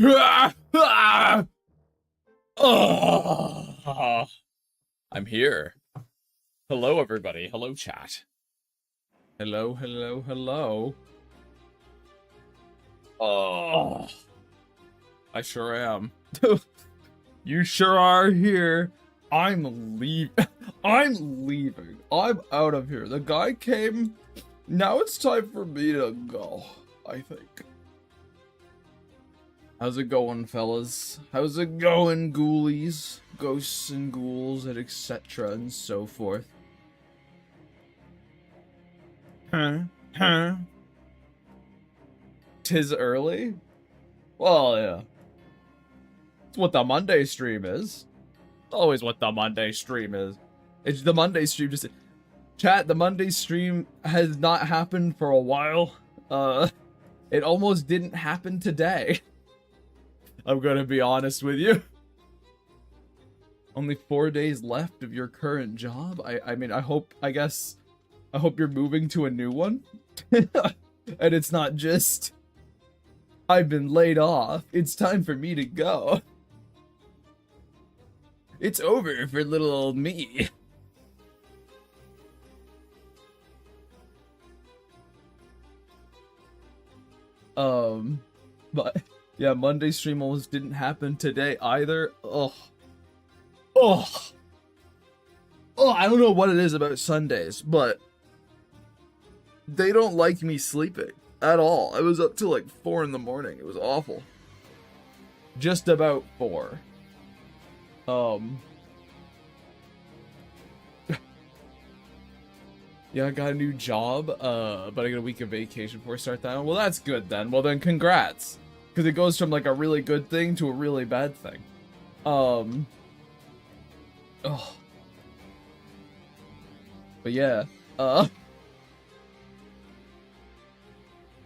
Oh, I'm here. Hello, everybody. Hello, chat. Hello, hello, hello. Oh, I sure am. You sure are here. I'm leaving. I'm leaving. I'm out of here. The guy came. Now it's time for me to go, I think. How's it going, fellas? How's it going, ghoulies? Ghosts and ghouls and etc. and so forth. Huh? Tis early? Well, yeah. It's what the Monday stream is. It's always what the Monday stream is. It's the Monday stream just... Chat, the Monday stream has not happened for a while. It almost didn't happen today. I'm gonna be honest with you. Only 4 days left of your current job? I mean, I hope you're moving to a new one. And it's not just, I've been laid off. It's time for me to go. It's over for little old me. But yeah, Monday stream almost didn't happen today either. Oh, I don't know what it is about Sundays, but they don't like me sleeping at all. I was up till like 4 in the morning. It was awful. Just about 4. Yeah, I got a new job, but I got a week of vacation before I start that one. Well, that's good then. Well, then congrats. Because it goes from like a really good thing to a really bad thing. Oh. But yeah, and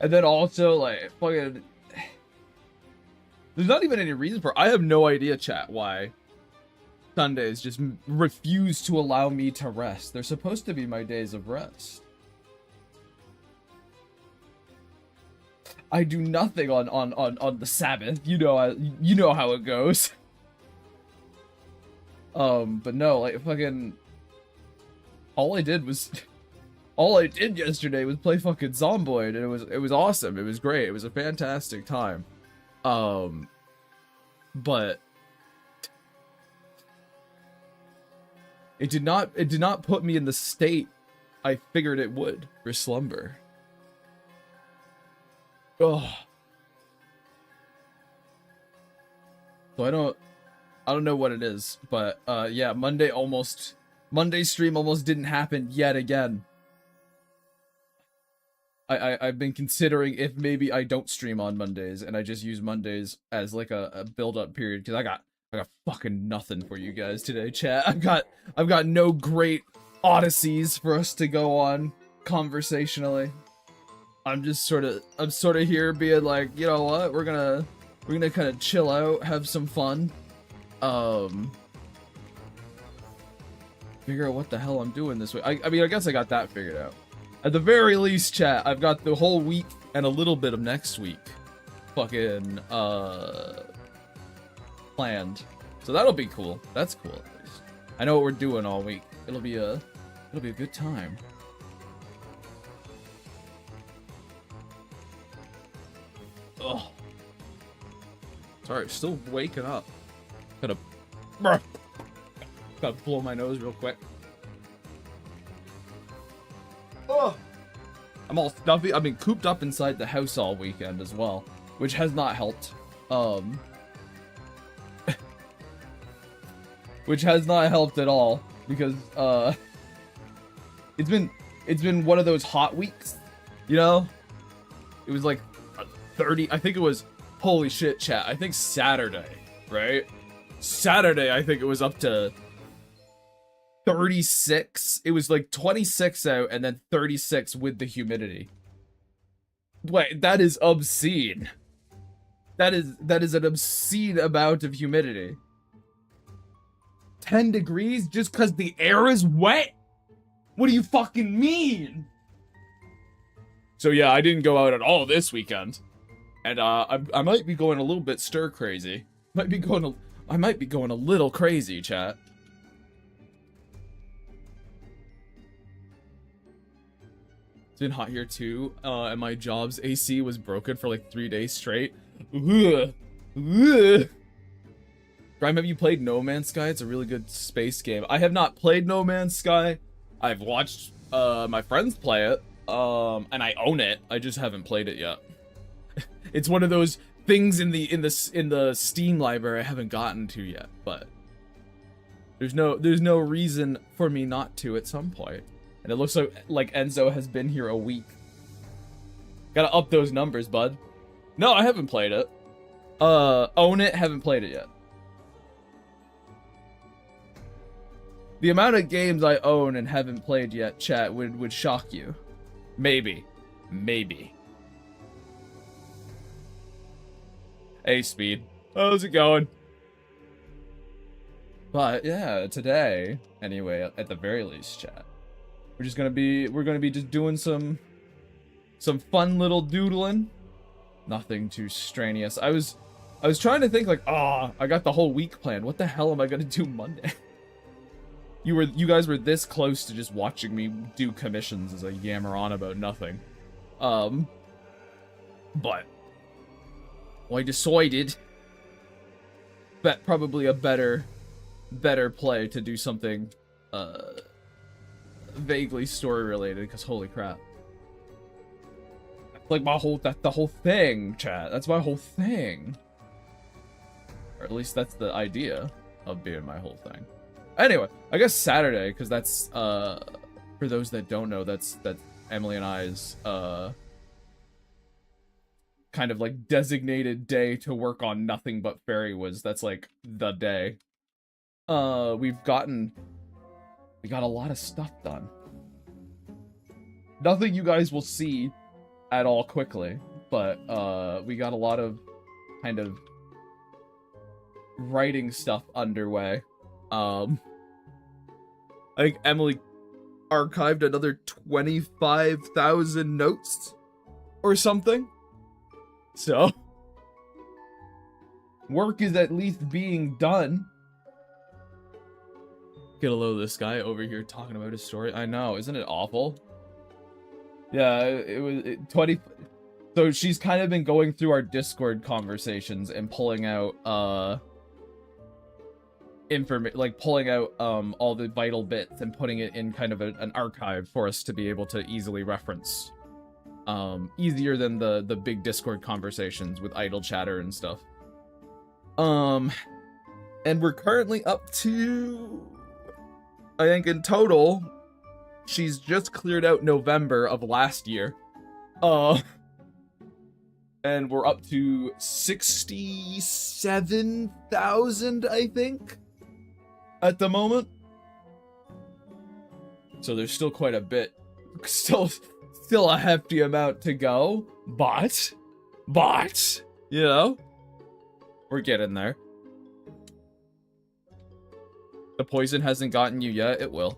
then also, like, fucking, there's not even any reason for, I have no idea, chat, why Sundays just refuse to allow me to rest. They're supposed to be my days of rest. I do nothing on the Sabbath. You know how it goes. But no, like, fucking, all I did yesterday was play fucking Zomboid, and it was awesome. It was great. It was a fantastic time. But it did not put me in the state I figured it would for slumber. Oh. So I don't know what it is, but yeah, Monday stream almost didn't happen yet again. I've been considering if maybe I don't stream on Mondays and I just use Mondays as like a build-up period, because I got fucking nothing for you guys today, chat. I've got no great odysseys for us to go on conversationally. I'm sort of here being like, you know what, we're gonna kind of chill out, have some fun, figure out what the hell I'm doing this week. I mean, I guess I got that figured out. At the very least, chat, I've got the whole week and a little bit of next week fucking planned. So that'll be cool. That's cool at least. I know what we're doing all week. It'll be a good time. Ugh. Sorry, still waking up. Gotta blow my nose real quick. Oh, I'm all stuffy. I've been cooped up inside the house all weekend as well, which has not helped. Which has not helped at all, because it's been one of those hot weeks, you know? It was like 30, I think it was, holy shit, chat, I think Saturday, right? Saturday, I think it was up to 36. It was like 26 out and then 36 with the humidity. Wait, that is obscene. That is an obscene amount of humidity. 10 degrees just because the air is wet? What do you fucking mean? So yeah, I didn't go out at all this weekend. And I might be going a little bit stir crazy. I might be going a little crazy, chat. It's been hot here too, and my job's AC was broken for like 3 days straight. Ugh. Ugh. Grime, have you played No Man's Sky? It's a really good space game. I have not played No Man's Sky. I've watched my friends play it, and I own it. I just haven't played it yet. It's one of those things in the Steam library I haven't gotten to yet, but there's no reason for me not to at some point. And it looks like Enzo has been here a week. Gotta up those numbers, bud. No, I haven't played it. Own it, haven't played it yet. The amount of games I own and haven't played yet, chat, would shock you. Maybe. Maybe. Hey, Speed. How's it going? But, yeah, today, anyway, at the very least, chat, we're gonna be just doing some fun little doodling. Nothing too strenuous. I was trying to think like, I got the whole week planned. What the hell am I gonna do Monday? You guys were this close to just watching me do commissions as I yammer on about nothing. But I decided that probably a better play to do something vaguely story related, because holy crap. That's like the whole thing, chat. That's my whole thing. Or at least that's the idea of being my whole thing. Anyway, I guess Saturday, because that's, for those that don't know, that's Emily and I's, kind of like designated day to work on nothing but fairy was. That's like the day. We got a lot of stuff done. Nothing you guys will see at all quickly, but, we got a lot of kind of writing stuff underway. I think Emily archived another 25,000 notes or something. So, work is at least being done. Get a load of this guy over here talking about his story. I know, isn't it awful? Yeah, it was 20. So she's kind of been going through our Discord conversations and pulling out pulling out all the vital bits and putting it in kind of an archive for us to be able to easily reference. Easier than the big Discord conversations with idle chatter and stuff. And we're currently up to, I think in total, she's just cleared out November of last year. And we're up to 67,000, I think, at the moment. So there's still quite a bit, still a hefty amount to go, but, you know, we're getting there. The poison hasn't gotten you yet, it will.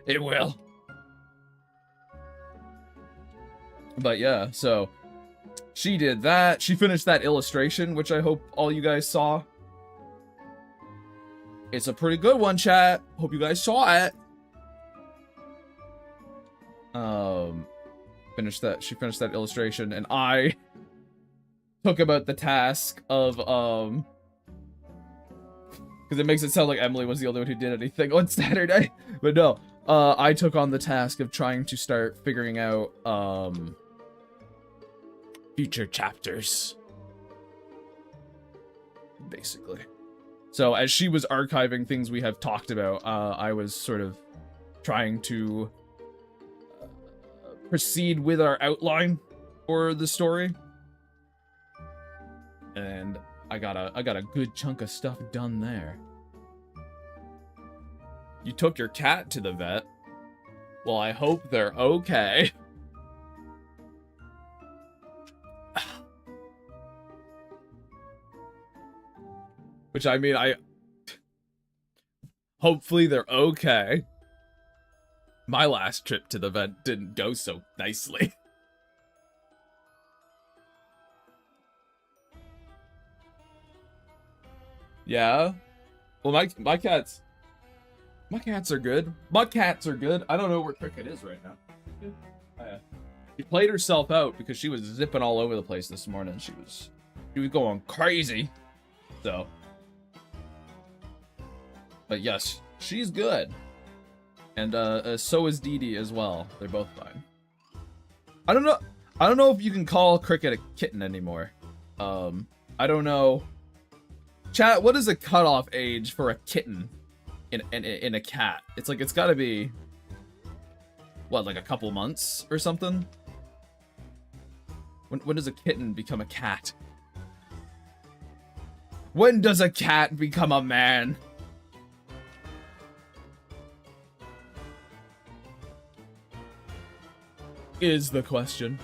It will. But yeah, so she did that. She finished that illustration, which I hope all you guys saw. It's a pretty good one, chat. Hope you guys saw it. She finished that illustration, and I took about the task of, because it makes it sound like Emily was the only one who did anything on Saturday. But no, I took on the task of trying to start figuring out, future chapters. Basically. So as she was archiving things we have talked about, I was sort of trying to proceed with our outline for the story. And I got a good chunk of stuff done there. You took your cat to the vet. Well, I hope they're okay. Which, I mean, hopefully they're okay. My last trip to the vent didn't go so nicely. Yeah. Well, my cats are good. My cats are good. I don't know where Cricket is right now. Oh, yeah. She played herself out because she was zipping all over the place this morning. She was going crazy. So, but yes, she's good. And so is Dee Dee as well. They're both fine. I don't know if you can call Cricket a kitten anymore. I don't know. Chat, what is a cutoff age for a kitten in a cat? It's like, it's gotta be, what, like a couple months or something? When does a kitten become a cat? When does a cat become a man? Is the question.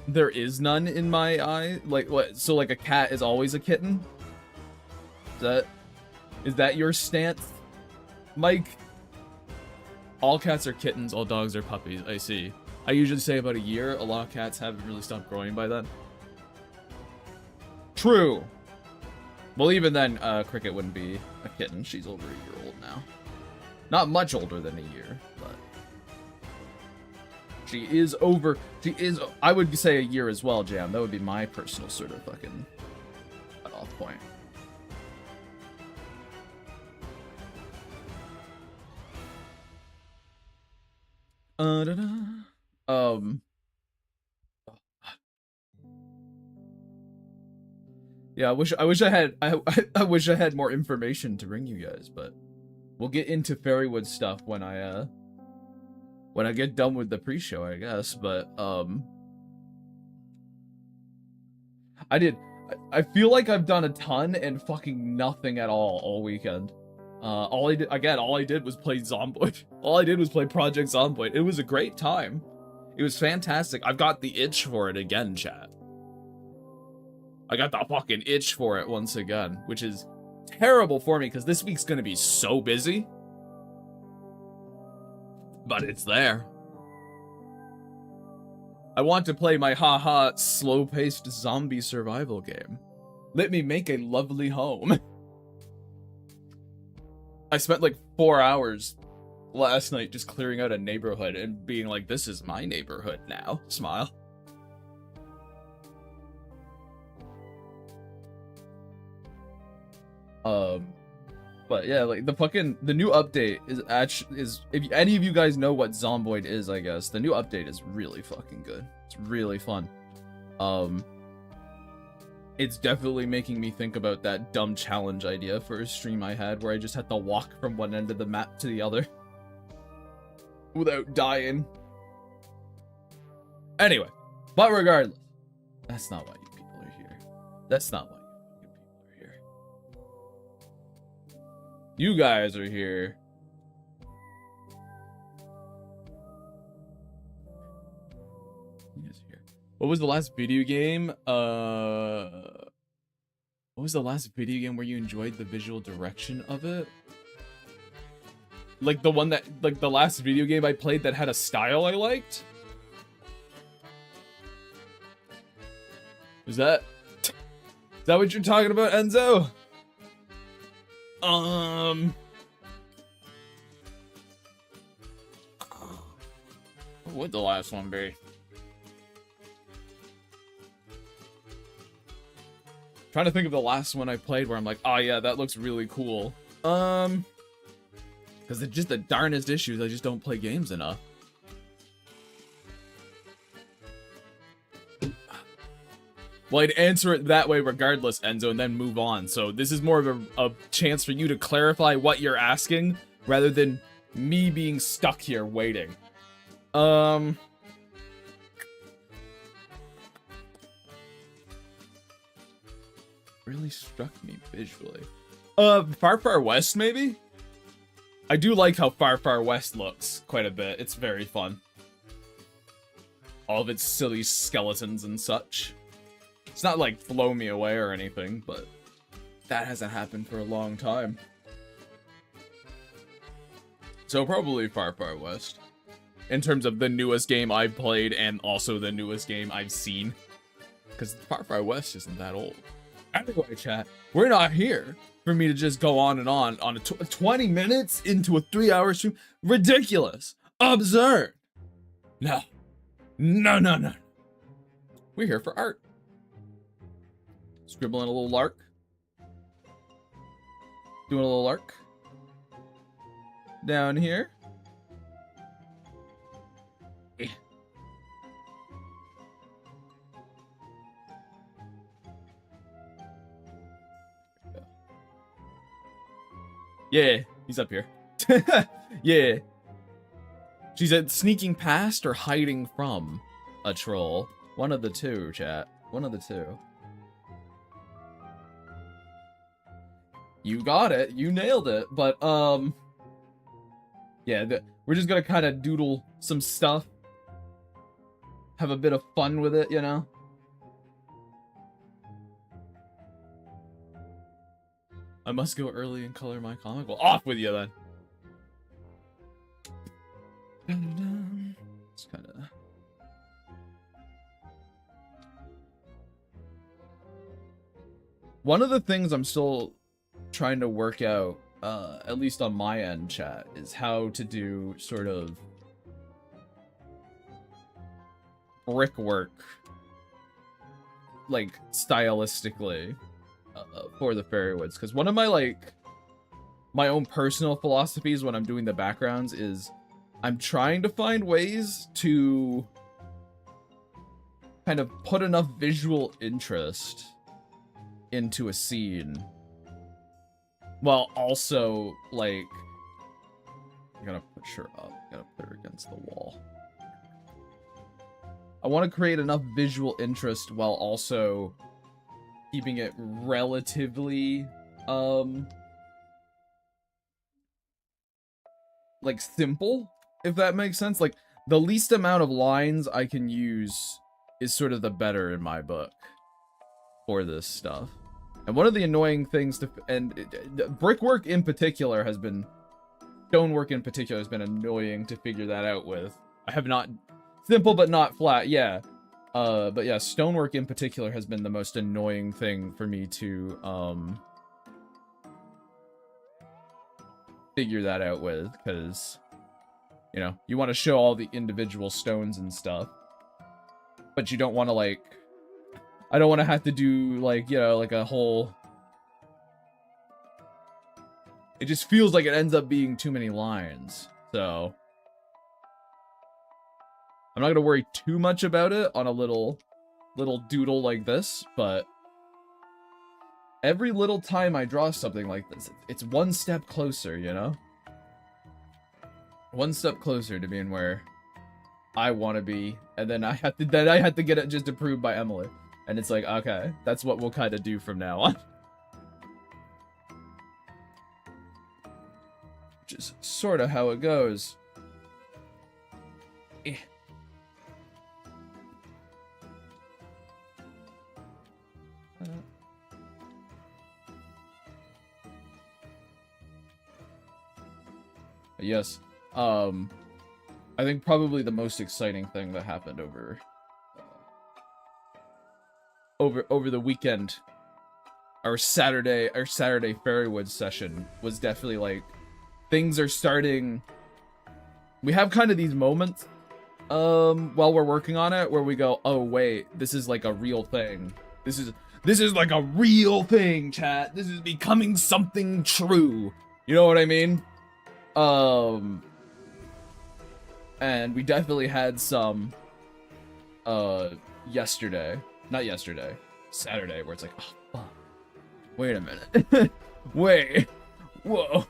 There is none in my eye. Like what? So like a cat is always a kitten? Is that your stance, Mike? All cats are kittens, all dogs are puppies. I see. I usually say about a year. A lot of cats haven't really stopped growing by then. True. Well, even then, Cricket wouldn't be a kitten. She's over a year old now. Not much older than a year, but she is, I would say a year as well, Jam. That would be my personal sort of fucking cutoff point. Yeah, I wish I had more information to bring you guys, but we'll get into Fairywood stuff when I get done with the pre-show, I guess. But I feel like I've done a ton and fucking nothing at all weekend. All I did was play Zomboid. All I did was play Project Zomboid. It was a great time. It was fantastic. I've got the itch for it again, chat. I got the fucking itch for it once again, which is terrible for me because this week's gonna be so busy. But it's there. I want to play my haha slow-paced zombie survival game. Let me make a lovely home. I spent like 4 hours last night just clearing out a neighborhood and being like, this is my neighborhood now. Smile. But yeah, like the new update is if any of you guys know what Zomboid is, I guess the new update is really fucking good. It's really fun. It's definitely making me think about that dumb challenge idea for a stream I had where I just had to walk from one end of the map to the other without dying. Anyway, but regardless, that's not why you people are here. That's not why you people are here. You guys are here. You guys are here. What was the last video game? What was the last video game where you enjoyed the visual direction of it? Like the one that, like the last video game I played that had a style I liked? Is that what you're talking about, Enzo? What would the last one be? Trying to think of the last one I played where I'm like, oh yeah, that looks really cool. Because it's just the darnest issues, I just don't play games enough. Well, I'd answer it that way regardless, Enzo, and then move on. So this is more of a chance for you to clarify what you're asking, rather than me being stuck here waiting. Really struck me visually. Far Far West, maybe? I do like how Far Far West looks quite a bit. It's very fun. All of its silly skeletons and such. It's not like blow me away or anything, but that hasn't happened for a long time. So probably Far Far West. In terms of the newest game I've played and also the newest game I've seen. Because Far Far West isn't that old. Anyway, chat, we're not here for me to just go on a 20 minutes into a 3-hour stream. Ridiculous. Absurd. No. No. We're here for art. Scribbling a little lark. Doing a little lark. Down here. Yeah, he's up here. Yeah. She's sneaking past or hiding from a troll. One of the two, chat. One of the two. You got it. You nailed it. But, yeah, we're just gonna kind of doodle some stuff. Have a bit of fun with it, you know? I must go early and color my comic. Well, off with you then. It's kind of... One of the things I'm still trying to work out, at least on my end, chat, is how to do sort of brickwork, like, stylistically. For the Fairywoods, because one of my my own personal philosophies when I'm doing the backgrounds is I'm trying to find ways to kind of put enough visual interest into a scene while also I'm gonna push her up, gotta put her against the wall. I want to create enough visual interest while also keeping it relatively, simple, if that makes sense. Like, the least amount of lines I can use is sort of the better in my book for this stuff. And one of the annoying things brickwork in particular has been, stonework in particular has been annoying to figure that out with. I have not, simple but not flat, yeah. But yeah, stonework in particular has been the most annoying thing for me to, figure that out with, because, you know, you want to show all the individual stones and stuff, but you don't want to, I don't want to have to do, a whole... It just feels like it ends up being too many lines, so... I'm not gonna worry too much about it on a little doodle like this, but every little time I draw something like this, it's one step closer, you know? One step closer to being where I want to be, and then I have to get it just approved by Emily, and it's like, okay, that's what we'll kind of do from now on. Which is sort of how it goes. Eh. Yes, I think probably the most exciting thing that happened over the weekend, our Saturday Fairywood session, was definitely things are starting. We have kind of these moments while we're working on it where we go, oh wait, this is a real thing. This is like a real thing, chat. This is becoming something true. You know what I mean? And we definitely had some, Saturday, where it's like, oh, fuck. Wait a minute. Wait. Whoa.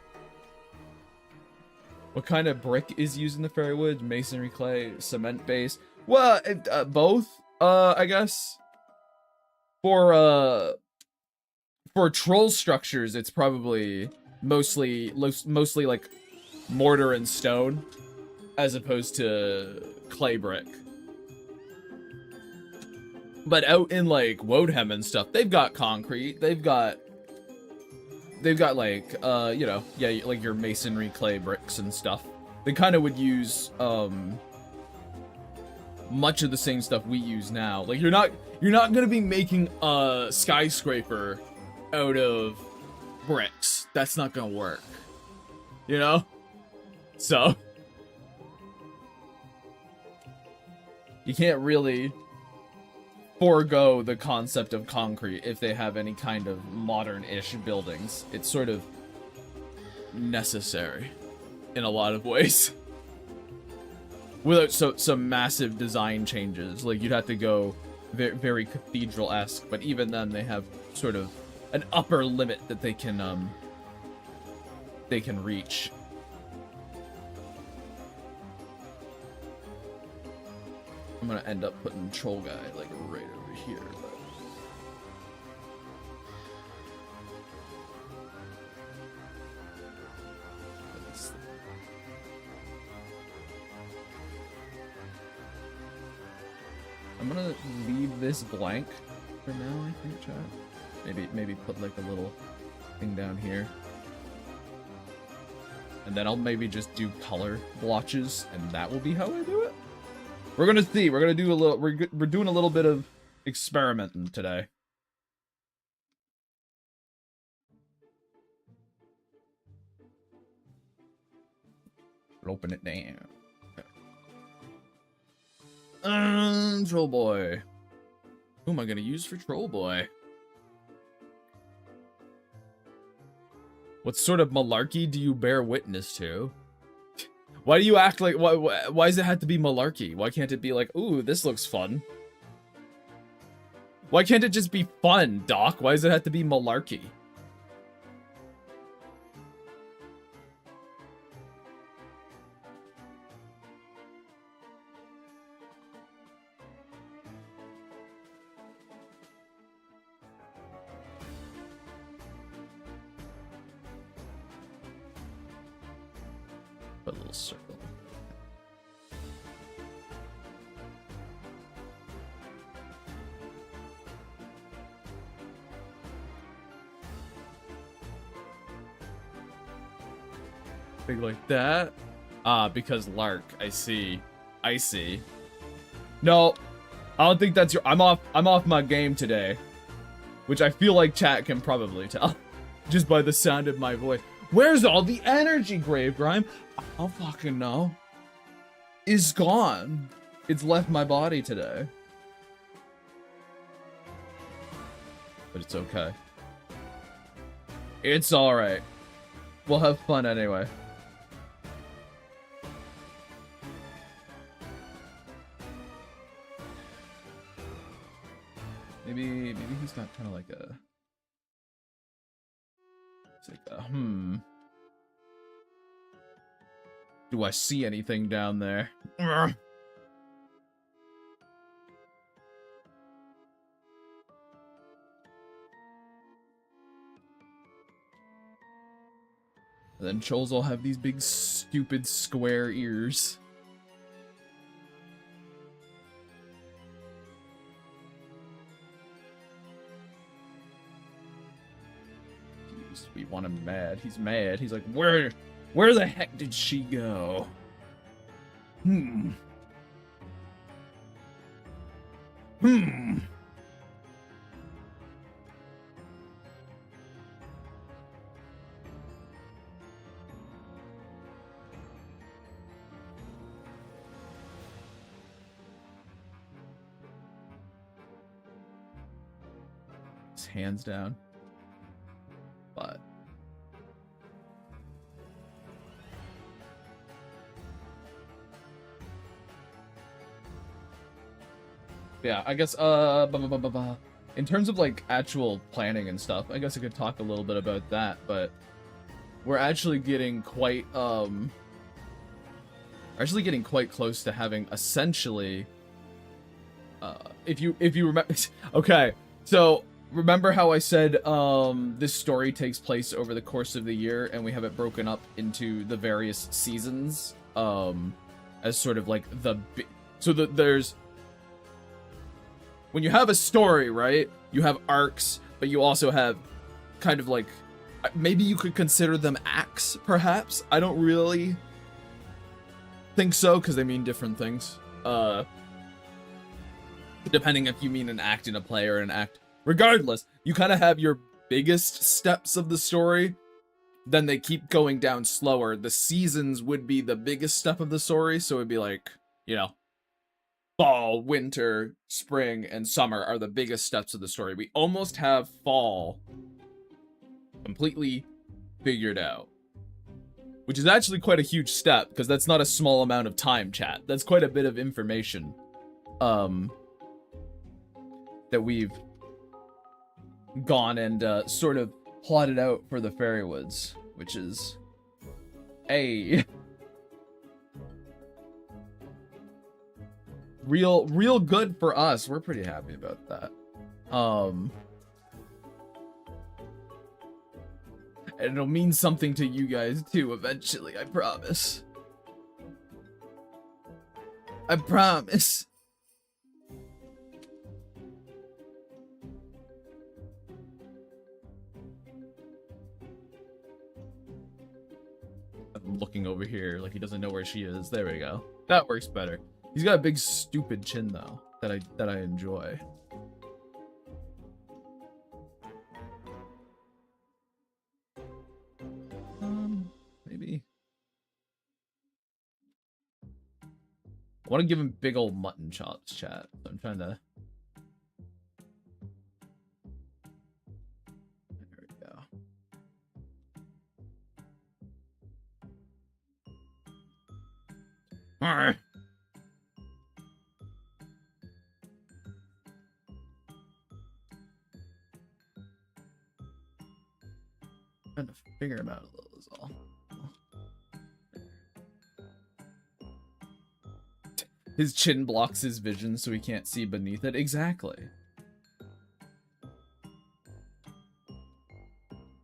What kind of brick is used in the Fairywood? Masonry, clay, cement base? Well, both, I guess. For troll structures, it's probably mostly mortar and stone, as opposed to clay brick. But out in Woadham and stuff, they've got concrete, they've got they've got like you know, yeah, like your masonry clay bricks and stuff. They kind of would use much of the same stuff we use now. Like you're not gonna be making a skyscraper out of bricks. That's not gonna work. You know? So you can't really forego the concept of concrete if they have any kind of modern-ish buildings. It's sort of necessary in a lot of ways. Without some massive design changes, like you'd have to go very, very cathedral-esque, but even then they have sort of an upper limit that they can reach. I'm gonna end up putting Troll Guy like right over here, but I'm gonna leave this blank for now, I think, chat. Maybe put like a little thing down here. And then I'll maybe just do color blotches, and that will be how I do it. We're gonna see. We're gonna do a little. We're doing a little bit of experimenting today. Open it down. Okay. Troll Boy. Who am I gonna use for Troll Boy? What sort of malarkey do you bear witness to? Why do you act like, why does it have to be malarkey? Why can't it be like, ooh, this looks fun? Why can't it just be fun, Doc? Why does it have to be malarkey? Put a little circle. Big like that? Ah, because Lark. I see. I see. No, I don't think that's your. I'm off my game today, which I feel like chat can probably tell, just by the sound of my voice. Where's all the energy, Grave Grime? I don't fucking know. It's gone. It's left my body today. But it's okay. It's alright. We'll have fun anyway. Maybe he's got kind of like a... It's like a, Do I see anything down there? And then trolls all have these big, stupid, square ears. Jeez, we want him mad. He's mad. He's like, where the heck did she go? His hands down. But yeah, I guess, in terms of, like, actual planning and stuff, I guess I could talk a little bit about that, but we're actually getting quite, close to having, essentially, if you remember, okay, so, remember how I said, this story takes place over the course of the year, and we have it broken up into the various seasons, as sort of, like, there's... When you have a story, right, you have arcs, but you also have kind of like maybe you could consider them acts, perhaps. I don't really think so, because they mean different things. Depending if you mean an act in a play or an act. Regardless, you kind of have your biggest steps of the story, then they keep going down slower. The seasons would be the biggest step of the story, so it'd be like, you know, fall, winter, spring, and summer are the biggest steps of the story. We almost have fall completely figured out, which is actually quite a huge step, because that's not a small amount of time, chat. That's quite a bit of information that we've gone and sort of plotted out for the Fairywoods, which is a real good for us. We're pretty happy about that. And it'll mean something to you guys too eventually, I promise. I promise. I'm looking over here like he doesn't know where she is. There we go. That works better. He's got a big stupid chin though that I enjoy. Maybe. I want to give him big old mutton chops, chat. So I'm trying to. There we go. Alright. Trying to figure him out a little is all. His chin blocks his vision so he can't see beneath it. Exactly.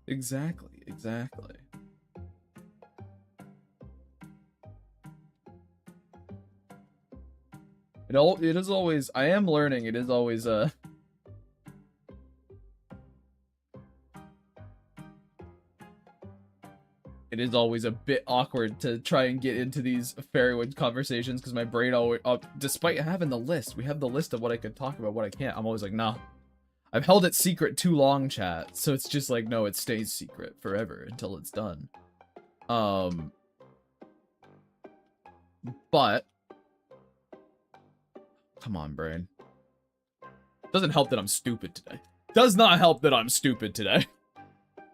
Exactly. It is always, I am learning, it is always it is always a bit awkward to try and get into these Fairywood conversations, because my brain always, despite having the list, we have the list of what I could talk about, what I can't, I'm always like, nah. I've held it secret too long, chat, so it's just like, no, it stays secret forever until it's done. But come on, brain. Doesn't help that I'm stupid today. Does not help that I'm stupid today.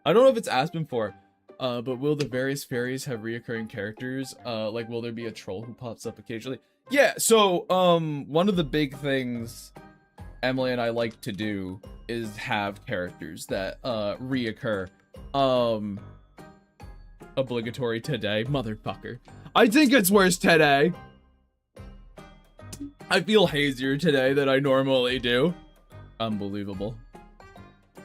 I don't know if it's asked before, but will the various fairies have reoccurring characters? Like, will there be a troll who pops up occasionally? Yeah, so, one of the big things Emily and I like to do is have characters that, reoccur. Obligatory today, motherfucker. I think it's worse today. I feel hazier today than I normally do. Unbelievable.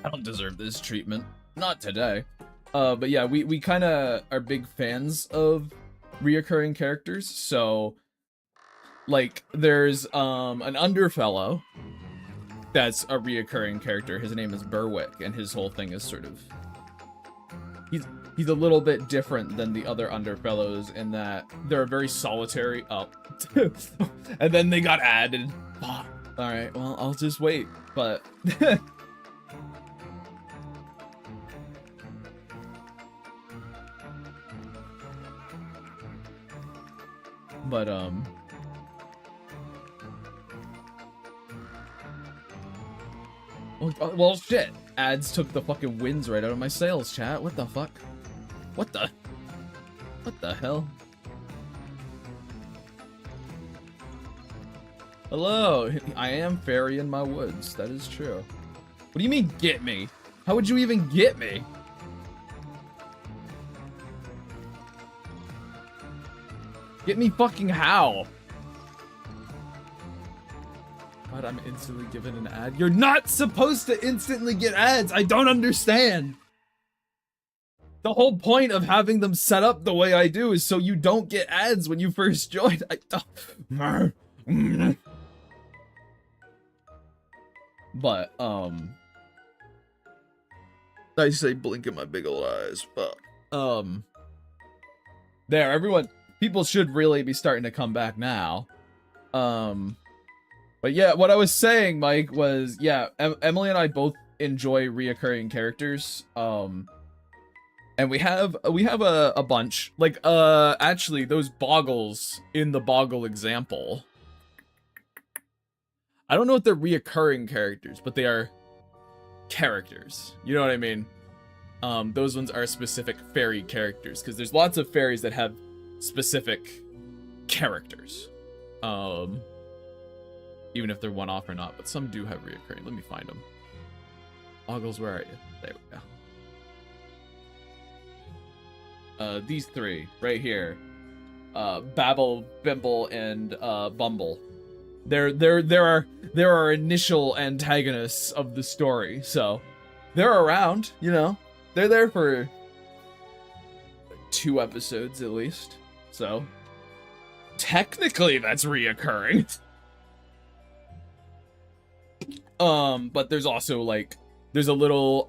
I don't deserve this treatment. Not today. But yeah, we kind of are big fans of reoccurring characters. So, like, there's an Underfellow that's a reoccurring character. His name is Berwick, and his whole thing is sort of... He's a little bit different than the other Underfellows in that they're very solitary. Oh. And then they got added. Oh. Alright, well, I'll just wait. But... well, shit. Ads took the fucking wins right out of my sales, chat. What the fuck? What the hell? Hello, I am fairy in my woods. That is true. What do you mean, get me? How would you even get me? Get me fucking how? God, I'm instantly given an ad. You're not supposed to instantly get ads. I don't understand. The whole point of having them set up the way I do is so you don't get ads when you first join. But, I say blink in my big old eyes. Fuck. There, everyone. People should really be starting to come back now. But yeah, what I was saying, Mike, was yeah, Emily and I both enjoy reoccurring characters. And we have a bunch. Like, actually, those boggles in the boggle example. I don't know if they're reoccurring characters, but they are characters. You know what I mean? Those ones are specific fairy characters, because there's lots of fairies that have specific characters. Even if they're one-off or not, but some do have reoccurring. Let me find them. Boggles, where are you? There we go. These three right here, Babble, Bimble, and Bumble. There are initial antagonists of the story, so they're around. You know, they're there for 2 episodes at least. So technically, that's reoccurring. But there's also like. There's a little,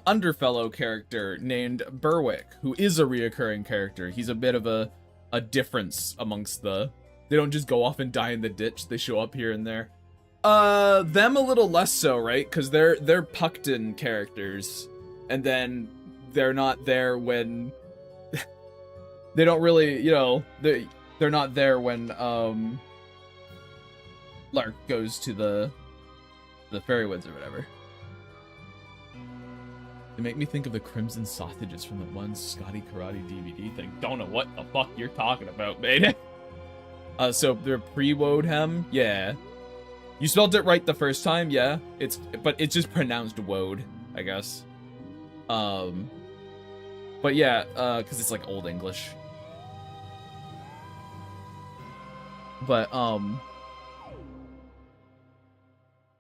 underfellow character named Berwick, who is a reoccurring character. He's a bit of a difference amongst the... They don't just go off and die in the ditch. They show up here and there. Them a little less so, right? Because they're Puckton characters. And then they're not there when... they don't really, you know... They're not there when, Lark goes to the Fairy Woods or whatever. They make me think of the Crimson Sausages from the one Scotty Karate DVD thing. Don't know what the fuck you're talking about, mate. So they're pre-Woadhem? Yeah. You spelled it right the first time, yeah. But it's just pronounced Woad, I guess. But yeah, because it's like Old English. But,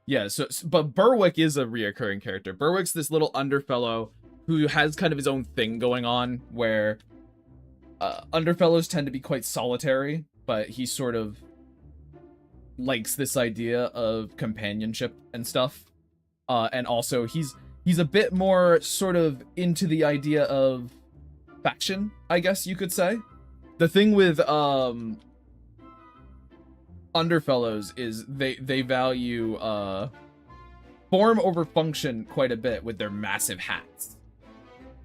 yeah, but Berwick is a reoccurring character. Berwick's this little underfellow who has kind of his own thing going on, where underfellows tend to be quite solitary, but he sort of likes this idea of companionship and stuff. And also, he's a bit more sort of into the idea of faction, I guess you could say. The thing with underfellows is they value form over function quite a bit with their massive hats.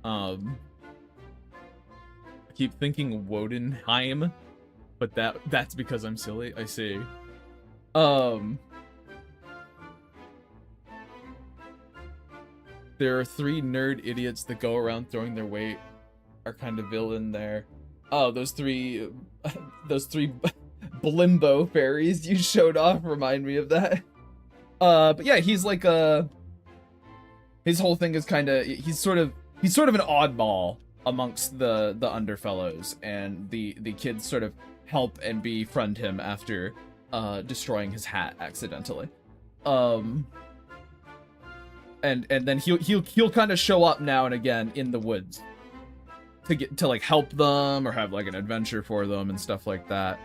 I keep thinking Wodenheim, but that's because I'm silly. I see. There are 3 nerd idiots that go around throwing their weight. Are kind of villain there. Oh, those three Blimbo fairies you showed off remind me of that. But yeah, he's like his whole thing is kind of he's sort of an oddball amongst the underfellows, and the kids sort of help and befriend him after destroying his hat accidentally. And then he'll kind of show up now and again in the woods to like help them or have like an adventure for them and stuff like that.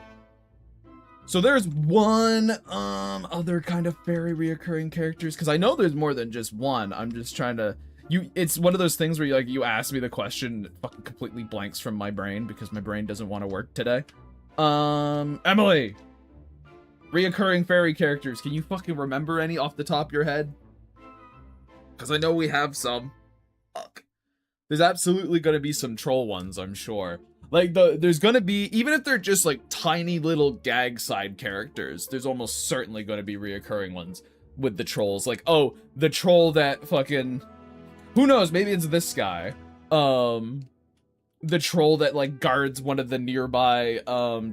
So there's one other kind of fairy reoccurring characters, because I know there's more than just one. I'm just trying to it's one of those things where you ask me the question, it fucking completely blanks from my brain because my brain doesn't want to work today. Emily, reoccurring fairy characters, can you fucking remember any off the top of your head? Because I know we have some. Fuck. There's absolutely going to be some troll ones, I'm sure. Like, there's going to be, even if they're just, like, tiny little gag side characters, there's almost certainly going to be reoccurring ones with the trolls. Like, oh, the troll that fucking... Who knows? Maybe it's this guy. The troll that, like, guards one of the nearby,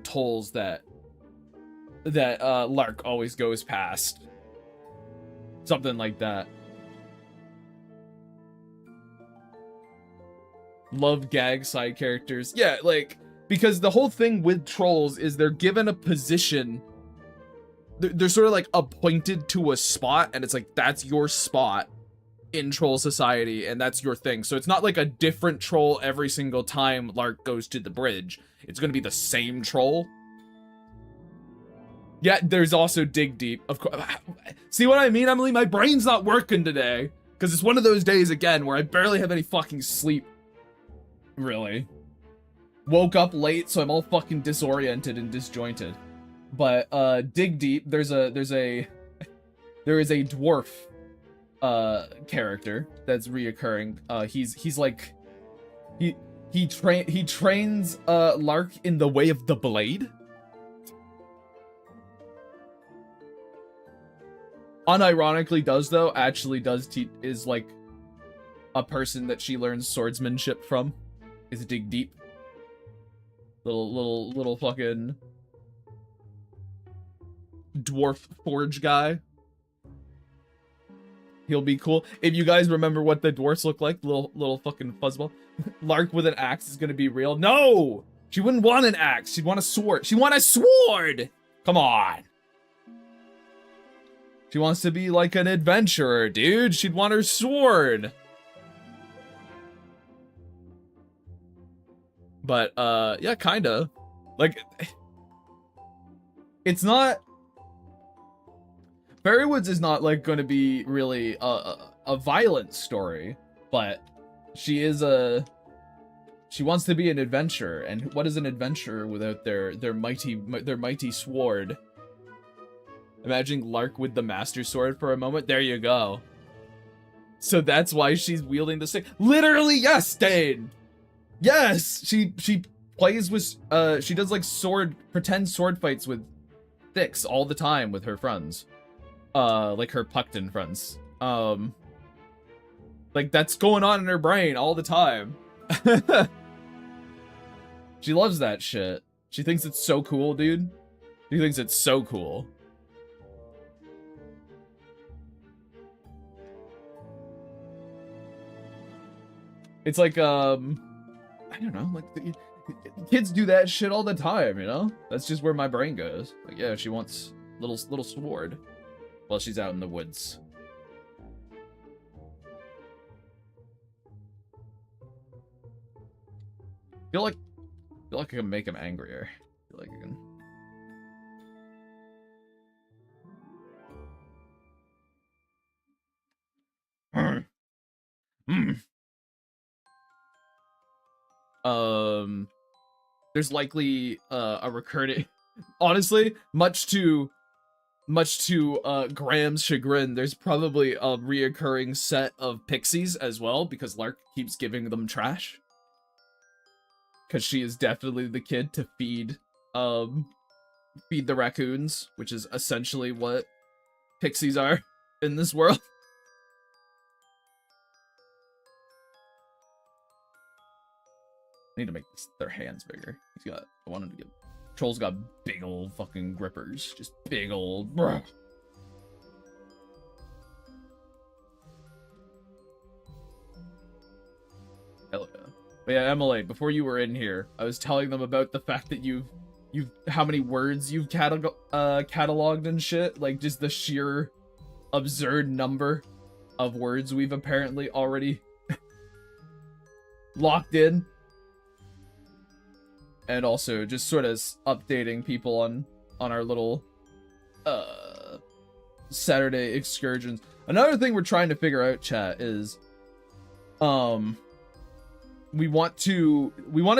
tolls that Lark always goes past. Something like that. Love gag side characters. Yeah, like, because the whole thing with trolls is they're given a position. They're sort of like appointed to a spot, and it's like, that's your spot in troll society, and that's your thing. So it's not like a different troll every single time Lark goes to the bridge. It's going to be the same troll. Yeah, there's also Dig Deep, of course. See what I mean, Emily? My brain's not working today. Because it's one of those days, again, where I barely have any fucking sleep. Really. Woke up late, so I'm all fucking disoriented and disjointed. But, dig deep, there is a dwarf, character that's reoccurring. He's like, he trains, Lark in the way of the blade. Unironically is like a person that she learns swordsmanship from. Is dig deep. Little fucking dwarf forge guy. He'll be cool. If you guys remember what the dwarfs look like, little fucking fuzzball. Lark with an axe is gonna be real. No! She wouldn't want an axe. She'd want a sword. She want a sword! Come on. She wants to be like an adventurer, dude. She'd want her sword. But, yeah, kinda. Like, it's not... Fairywoods is not, like, gonna be really a violent story, but she is she wants to be an adventurer, and what is an adventurer without their mighty sword? Imagine Lark with the Master Sword for a moment. There you go. So that's why she's wielding the stick. Literally, yes, Dane! Yes! She plays with, she does, like, pretend sword fights with sticks all the time with her friends. Like her Puckton friends. Like, that's going on in her brain all the time. She loves that shit. She thinks it's so cool, dude. She thinks it's so cool. It's like, I don't know, like, kids do that shit all the time, you know? That's just where my brain goes. Like, yeah, she wants little sword while she's out in the woods. I feel like I can make him angrier. I feel like I can. There's likely a recurring, honestly, much to Graham's chagrin, there's probably a reoccurring set of pixies as well, because Lark keeps giving them trash. Because she is definitely the kid to feed the raccoons, which is essentially what pixies are in this world. I need to make their hands bigger. I wanted to get... Troll's got big old fucking grippers. Just big old... Bruh. Hell yeah. But yeah, Emily, before you were in here, I was telling them about the fact that you've how many words you've cataloged and shit. Like, just the sheer absurd number of words we've apparently already locked in. And also just sort of updating people on our little Saturday excursions. Another thing we're trying to figure out, chat, is we want to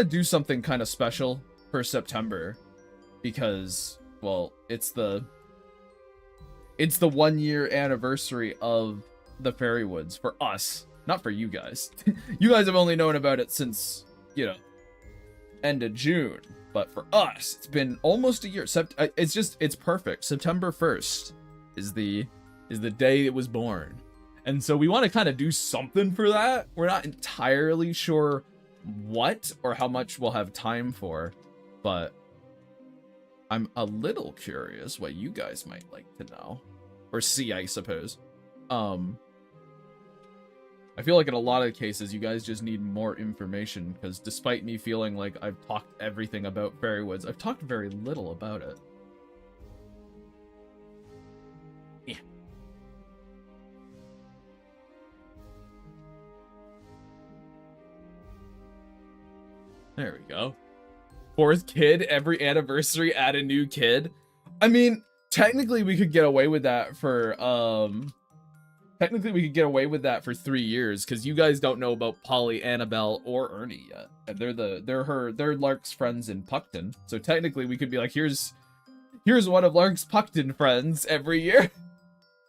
do something kind of special for September, because, well, it's the 1 year anniversary of the Fairywoods for us, not for you guys. You guys have only known about it since, you know, end of June, but for us, it's been almost a year. It's perfect. September 1st is the day it was born. And so we want to kind of do something for that. We're not entirely sure what or how much we'll have time for, but I'm a little curious what you guys might like to know or see, I suppose. I feel like in a lot of cases, you guys just need more information, because despite me feeling like I've talked everything about Fairywoods, I've talked very little about it. Yeah. There we go. 4th kid, every anniversary, add a new kid. I mean, technically we could get away with that for, Technically, we could get away with that for 3 years because you guys don't know about Polly, Annabelle, or Ernie yet, and they're Lark's friends in Puckton. So technically, we could be like, here's one of Lark's Puckton friends every year.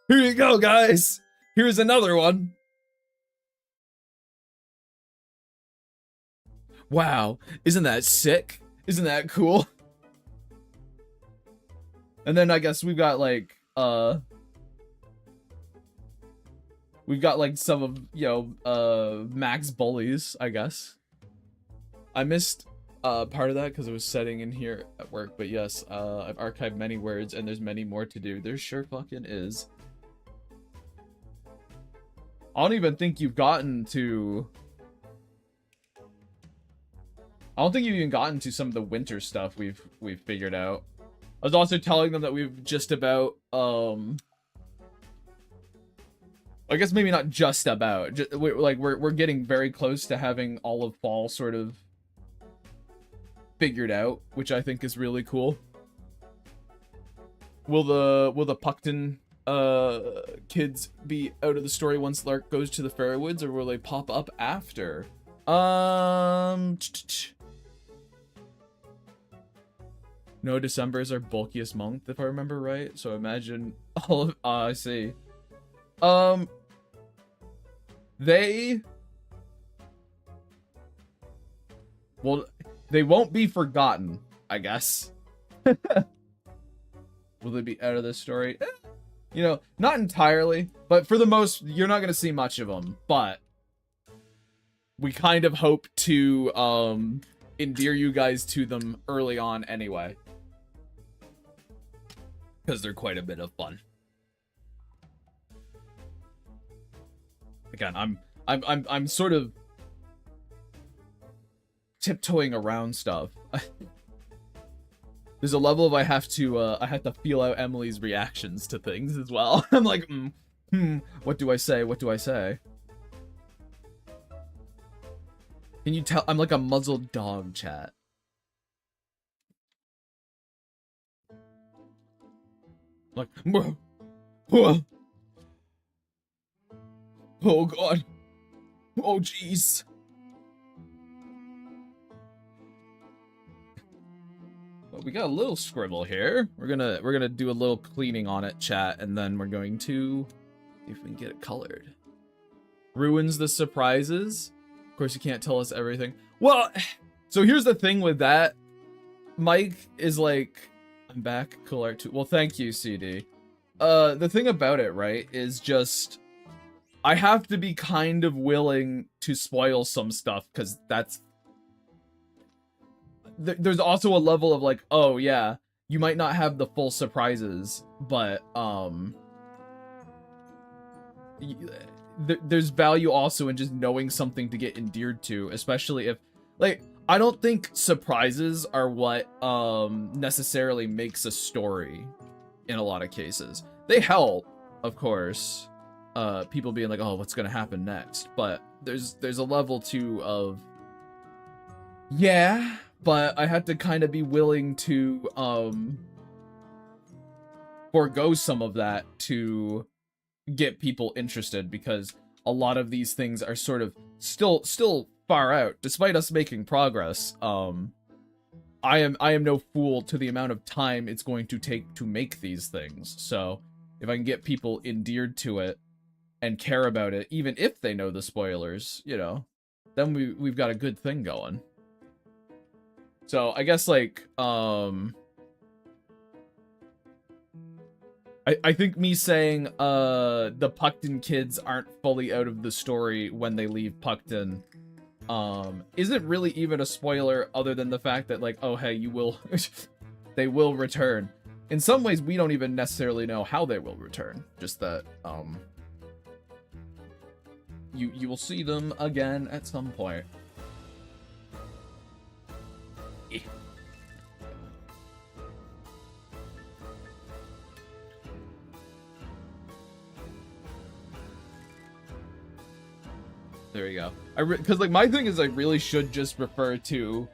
Here you go, guys. Here's another one. Wow, isn't that sick? Isn't that cool? And then I guess we've got like some of, you know, Max bullies, I guess. I missed part of that because I was setting in here at work, but yes, I've archived many words and there's many more to do. There sure fucking is. I don't even think you've gotten to... I don't think you've even gotten to some of the winter stuff we've figured out. I was also telling them that we've just about, I guess maybe not just about, we're getting very close to having all of fall sort of figured out, which I think is really cool. Will the Puckton kids be out of the story once Lark goes to the Fairwoods, or will they pop up after? No, December is our bulkiest month, if I remember right. So imagine all of... I see. They... Well, they won't be forgotten, I guess. Will they be out of this story? You know, not entirely, but for the most, you're not going to see much of them. But we kind of hope to endear you guys to them early on anyway. Because they're quite a bit of fun. Again, I'm sort of tiptoeing around stuff. There's a level of I have to feel out Emily's reactions to things as well. I'm like, what do I say? What do I say? Can you tell? I'm like a muzzled dog, chat. Like, oh god, oh jeez. But we got a little scribble here. We're gonna do a little cleaning on it, chat, and then we're going to see if we can get it colored. Ruins the surprises. Of course, you can't tell us everything. Well, so here's the thing with that. Mike is like, I'm back, cool art too. Well, thank you, CD. The thing about it, right, is just I have to be kind of willing to spoil some stuff, because that's... There's also a level of like, oh yeah, you might not have the full surprises, but there's value also in just knowing something to get endeared to, especially if, like, I don't think surprises are what necessarily makes a story in a lot of cases. They help, of course, people being like, oh, what's gonna happen next? But there's a level too of, yeah, but I had to kind of be willing to forego some of that to get people interested, because a lot of these things are sort of still far out, despite us making progress. I am no fool to the amount of time it's going to take to make these things. So if I can get people endeared to it and care about it, even if they know the spoilers, you know, then we've got a good thing going. So I guess, like, I think me saying the Puckton kids aren't fully out of the story when they leave Puckton isn't really even a spoiler, other than the fact that, like, oh hey, you will they will return. In some ways we don't even necessarily know how they will return, just that you will see them again at some point. There we go. Because like my thing is, I really should just refer to.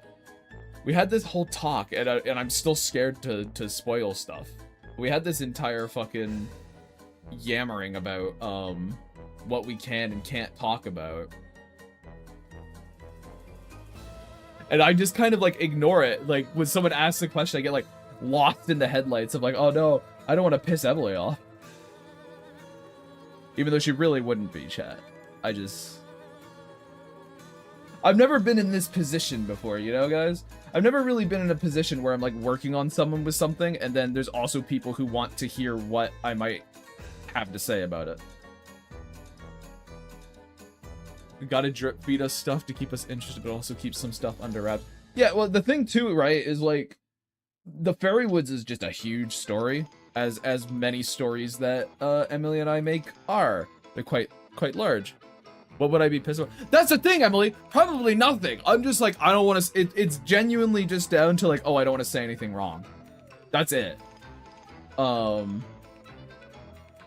We had this whole talk, and I'm still scared to spoil stuff. We had this entire fucking yammering about what we can and can't talk about. And I just kind of like ignore it. Like when someone asks a question, I get like lost in the headlights of like, oh no, I don't want to piss Emily off. Even though she really wouldn't be, chat. I've never been in this position before, you know, guys? I've never really been in a position where I'm like working on someone with something, and then there's also people who want to hear what I might have to say about it. We gotta drip feed us stuff to keep us interested, but also keep some stuff under wraps. Yeah, well, the thing too, right, is like, the Fairy Woods is just a huge story, as many stories that Emily and I make are. They're quite large. What would I be pissed about? That's the thing, Emily. Probably nothing. I'm just like, I don't want to. It's genuinely just down to like, oh, I don't want to say anything wrong. That's it. I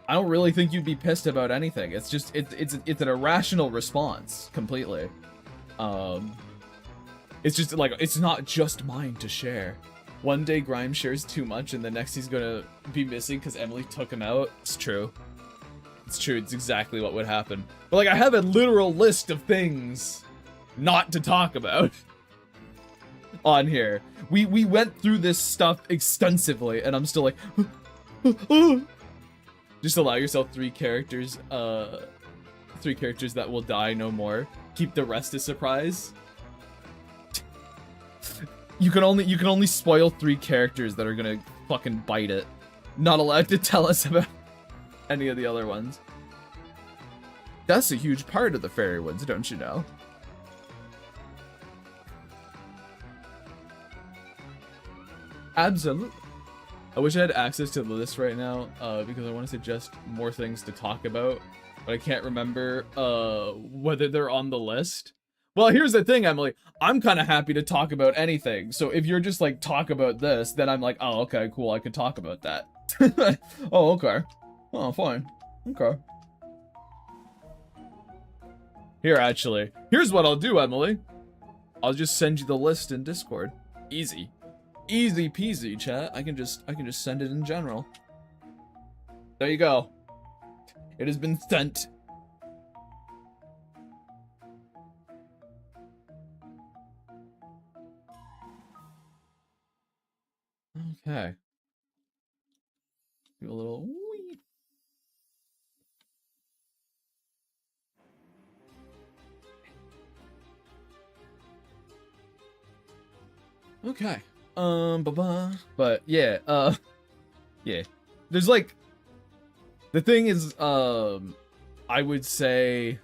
don't really think you'd be pissed about anything. It's just it's an irrational response completely. It's just like, it's not just mine to share. One day Grimes shares too much, and the next he's gonna be missing because Emily took him out. It's true. It's true. It's exactly what would happen. But like, I have a literal list of things not to talk about on here. We went through this stuff extensively, and I'm still like, just allow yourself 3 characters. 3 characters that will die no more. Keep the rest a surprise. You can only spoil 3 characters that are gonna fucking bite it. Not allowed to tell us about any of the other ones. That's a huge part of the Fairy Woods, don't you know? Absolutely. I wish I had access to the list right now, because I want to suggest more things to talk about, but I can't remember whether they're on the list. Well, here's the thing, Emily. I'm kind of happy to talk about anything. So if you're just like, talk about this, then I'm like, oh, okay, cool. I can talk about that. Oh, okay. Oh, fine. Okay. Here, actually. Here's what I'll do, Emily. I'll just send you the list in Discord. Easy. Easy peasy, chat. I can just send it in general. There you go. It has been sent. Okay. Do a little wee. Okay. But yeah, yeah. There's like, the thing is, I would say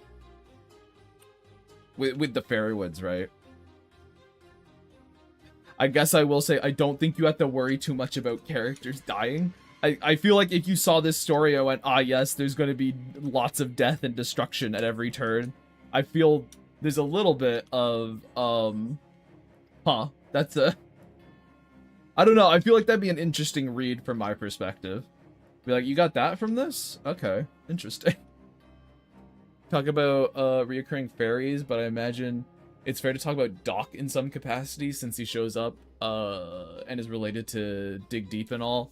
with the Fairy Woods, right? I guess I will say I don't think you have to worry too much about characters dying. I feel like if you saw this story, I went, ah, yes, there's going to be lots of death and destruction at every turn. I feel there's a little bit of, that's a... I don't know, I feel like that'd be an interesting read from my perspective. Be like, you got that from this? Okay, interesting. Talk about reoccurring fairies, but I imagine it's fair to talk about Doc in some capacity since he shows up and is related to Dig Deep and all.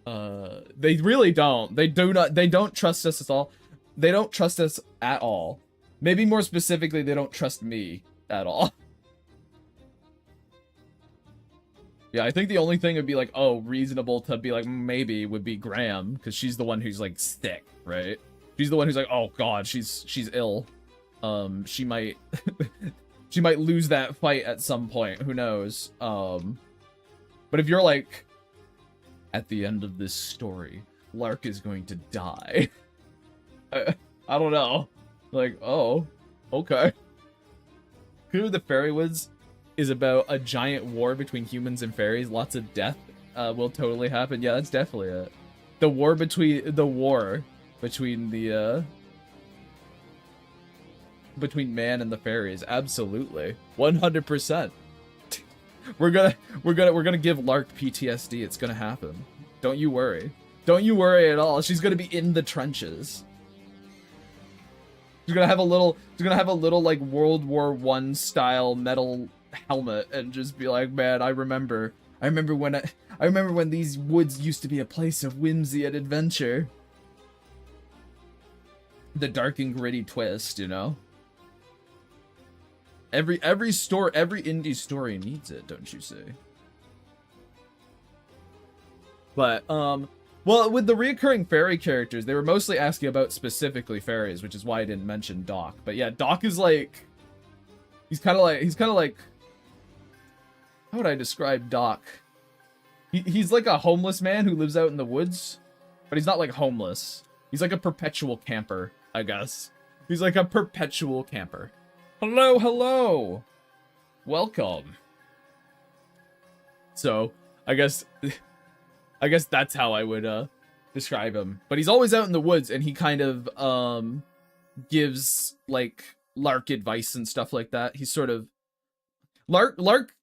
They really don't. They don't trust us at all. They don't trust us at all. Maybe more specifically, they don't trust me at all. Yeah, I think the only thing would be like, oh, reasonable to be like, maybe would be Graham, because she's the one who's like sick, right? She's the one who's like, oh god, she's ill. She might she might lose that fight at some point, who knows? But if you're like, at the end of this story, Lark is going to die. I don't know. Like, oh, okay. Who the Fairy Woods is about a giant war between humans and fairies. Lots of death will totally happen. Yeah, that's definitely it. The war between man and the fairies. Absolutely. 100%. We're gonna give Lark PTSD. It's gonna happen. Don't you worry. Don't you worry at all. She's gonna be in the trenches. She's gonna have a little like World War I style metal helmet and just be like, man, I remember when these woods used to be a place of whimsy and adventure. the dark and gritty twist, you know? Every indie story needs it, don't you say? But well, with the reoccurring fairy characters, they were mostly asking about specifically fairies, which is why I didn't mention Doc. But yeah, Doc is like he's kind of like how would I describe Doc? He's like a homeless man who lives out in the woods, but he's not like homeless. He's like a perpetual camper, I guess. He's like a perpetual camper. Hello, hello. Welcome. So, I guess that's how I would describe him. But he's always out in the woods, and he kind of gives like Lark advice and stuff like that. He's sort of Lark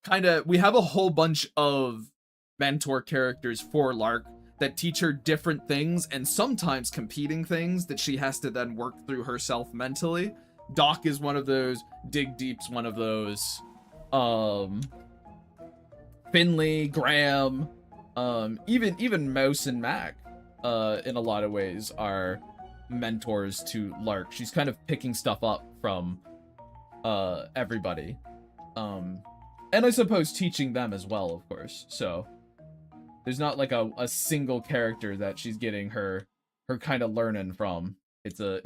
kind of, we have a whole bunch of mentor characters for Lark that teach her different things and sometimes competing things that she has to then work through herself mentally. Doc is one of those. Dig Deep's one of those. Finley, Graham, even Mouse and Mac, in a lot of ways are mentors to Lark. She's kind of picking stuff up from everybody. And I suppose teaching them as well, of course. So there's not like a single character that she's getting her kind of learning from. It's a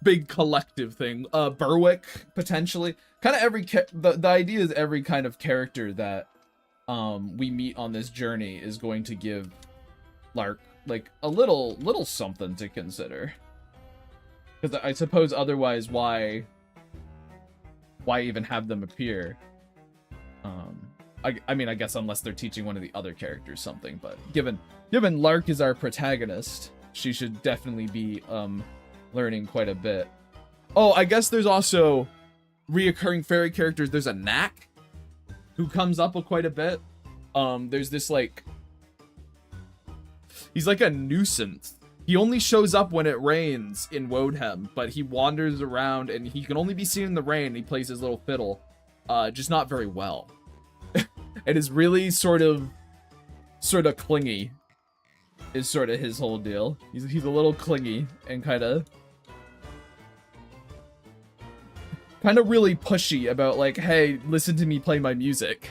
big collective thing. Berwick, potentially. Kind of the idea is every kind of character that we meet on this journey is going to give Lark like a little something to consider. Because I suppose otherwise why even have them appear? I mean, I guess unless they're teaching one of the other characters something, but given Lark is our protagonist, she should definitely be learning quite a bit. Oh, I guess there's also reoccurring fairy characters. There's a Knack who comes up quite a bit. There's this like, he's like a nuisance. He only shows up when it rains in Wodenham, but he wanders around and he can only be seen in the rain. He plays his little fiddle, just not very well. And is really sort of clingy is sort of his whole deal. He's a little clingy and kind of really pushy about like, hey, listen to me play my music.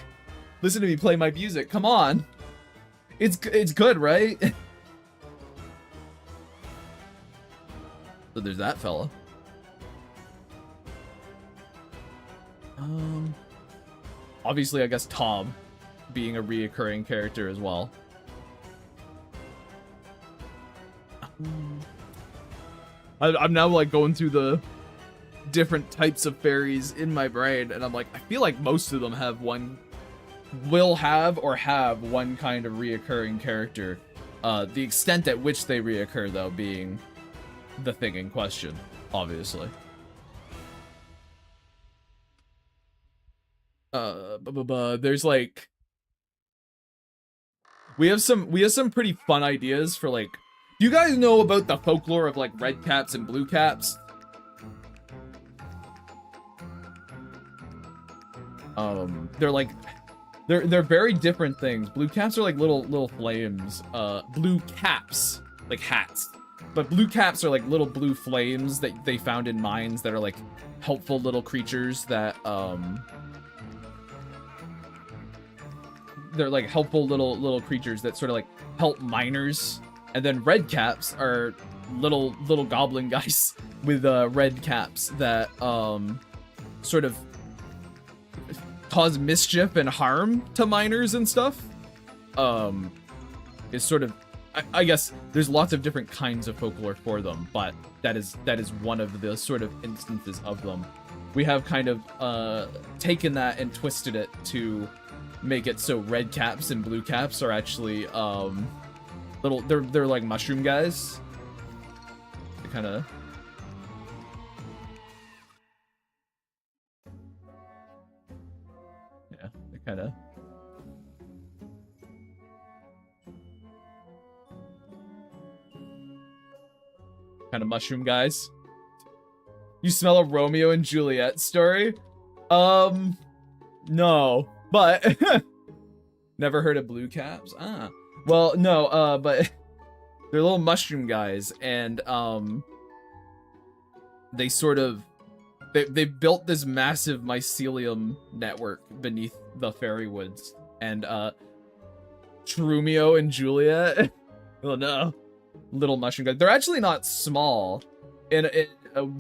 Listen to me play my music. Come on. It's good, right? So there's that fella. Obviously, I guess Tom being a reoccurring character as well. I'm now like going through the different types of fairies in my brain, and I'm like, I feel like most of them will have one kind of reoccurring character. The extent at which they reoccur, though, being the thing in question, obviously. There's like, we have some pretty fun ideas for like, do you guys know about the folklore of like red caps and blue caps? They're like, they're very different things. Blue caps are like little flames. Blue caps, like hats. But blue caps are like little blue flames that they found in mines that are like helpful little creatures that, they're like helpful little creatures that sort of like help miners. And then red caps are little goblin guys with red caps that sort of cause mischief and harm to miners and stuff. Is sort of, I guess there's lots of different kinds of folklore for them, but that is one of the sort of instances of them. We have kind of taken that and twisted it to make it so red caps and blue caps are actually they're like mushroom guys. They kind of kind of mushroom guys. You smell a Romeo and Juliet story? No, but never heard of blue caps. Well, no, but they're little mushroom guys, and they sort of they built this massive mycelium network beneath the fairy woods, and Trumio and Juliet. Oh no, little mushroom guys. They're actually not small, and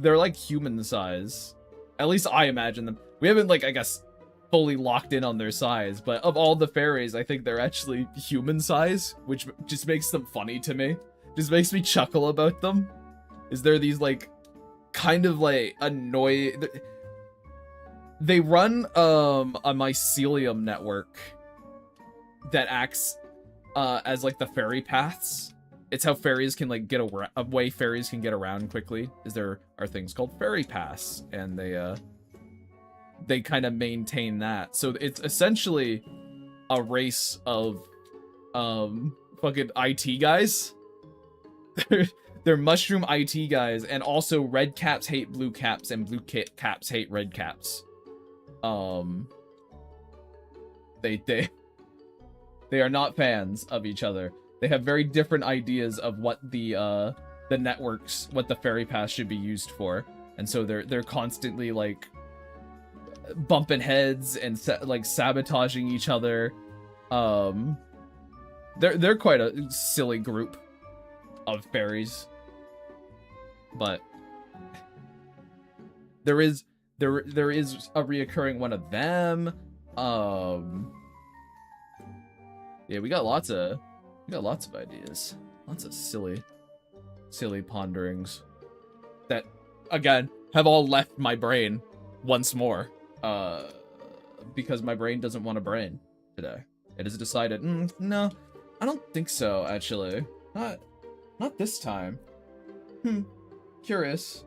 they're like human size. At least I imagine them. We haven't, like, I guess, fully locked in on their size, but of all the fairies, I think they're actually human size, which just makes them funny to me. Just makes me chuckle about them. Is there these, like, kind of, like, annoying... They run a mycelium network that acts as, like, the fairy paths. It's how fairies can, like, get a way fairies can get around quickly. Is there are things called fairy paths, and they kind of maintain that. So it's essentially a race of fucking IT guys. They're mushroom IT guys, and also red caps hate blue caps, and blue caps hate red caps. They are not fans of each other. They have very different ideas of what the networks, what the fairy path should be used for, and so they're constantly like bumping heads and like sabotaging each other. They're quite a silly group of fairies, but there is a reoccurring one of them. Yeah, we got lots of ideas, lots of silly ponderings that again have all left my brain once more, because my brain doesn't want a brain today. It has decided, no, I don't think so, actually. Not this time. Curious.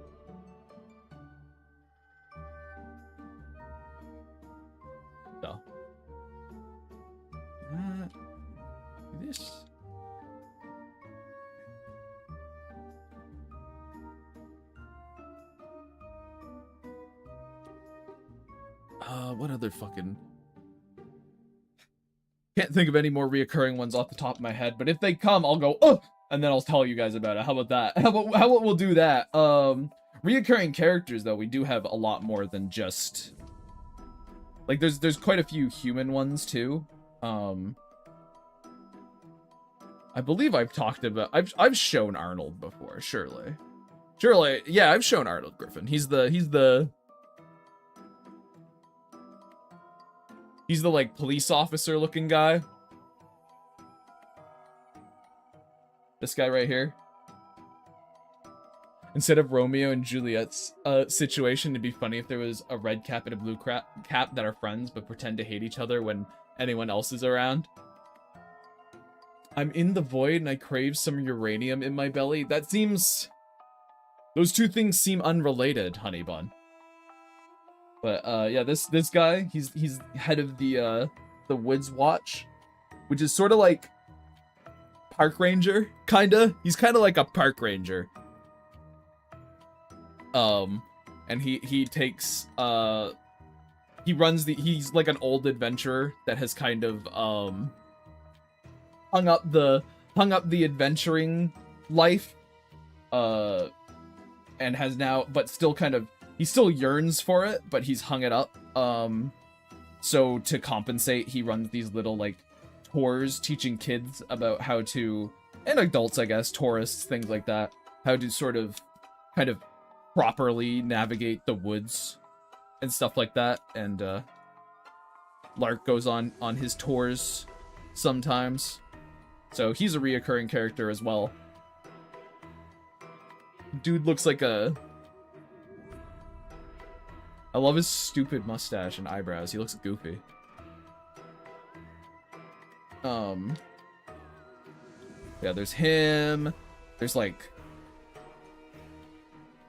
So. This. What other fucking... Can't think of any more reoccurring ones off the top of my head, but if they come, I'll go, oh! And then I'll tell you guys about it. How about that? How about we'll do that? Reoccurring characters, though, we do have a lot more than just... Like, there's quite a few human ones, too. I believe I've talked about... I've shown Arnold before, surely. Surely, yeah, I've shown Arnold Griffin. He's the like police officer looking guy. This guy right here. Instead of Romeo and Juliet's situation, it'd be funny if there was a red cap and a blue cap that are friends but pretend to hate each other when anyone else is around. I'm in the void and I crave some uranium in my belly. That seems... Those two things seem unrelated, honey bun. But yeah, this guy, he's head of the Woods Watch, which is sort of like park ranger, kinda. He's kind of like a park ranger. And he takes he runs he's like an old adventurer that has kind of hung up the adventuring life, and has now, but still kind of, he still yearns for it, but he's hung it up. So to compensate, he runs these little like tours teaching kids about how to, and adults, I guess, tourists, things like that, how to sort of kind of properly navigate the woods and stuff like that. And Lark goes on his tours sometimes. So he's a reoccurring character as well. Dude looks like a... I love his stupid mustache and eyebrows. He looks goofy. Yeah, there's him. There's like...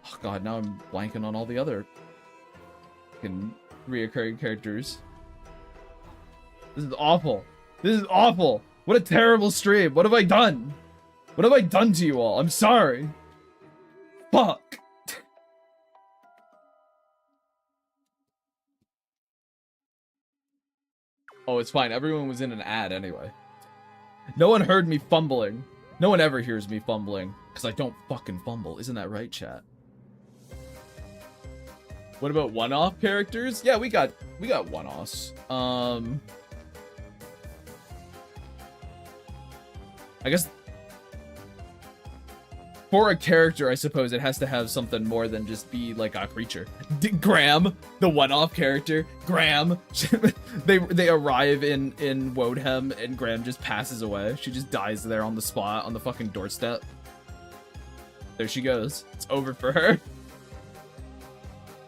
Oh god, now I'm blanking on all the other fucking reoccurring characters. This is awful. This is awful. What a terrible stream. What have I done? What have I done to you all? I'm sorry. Fuck. Oh, it's fine. Everyone was in an ad anyway. No one heard me fumbling. No one ever hears me fumbling, because I don't fucking fumble. Isn't that right, chat? What about one-off characters? Yeah, we got one-offs. I guess for a character, I suppose it has to have something more than just be like a creature. Graham, the one-off character, Graham. they arrive in Wodenham and Graham just passes away. She just dies there on the spot on the fucking doorstep. There she goes. It's over for her.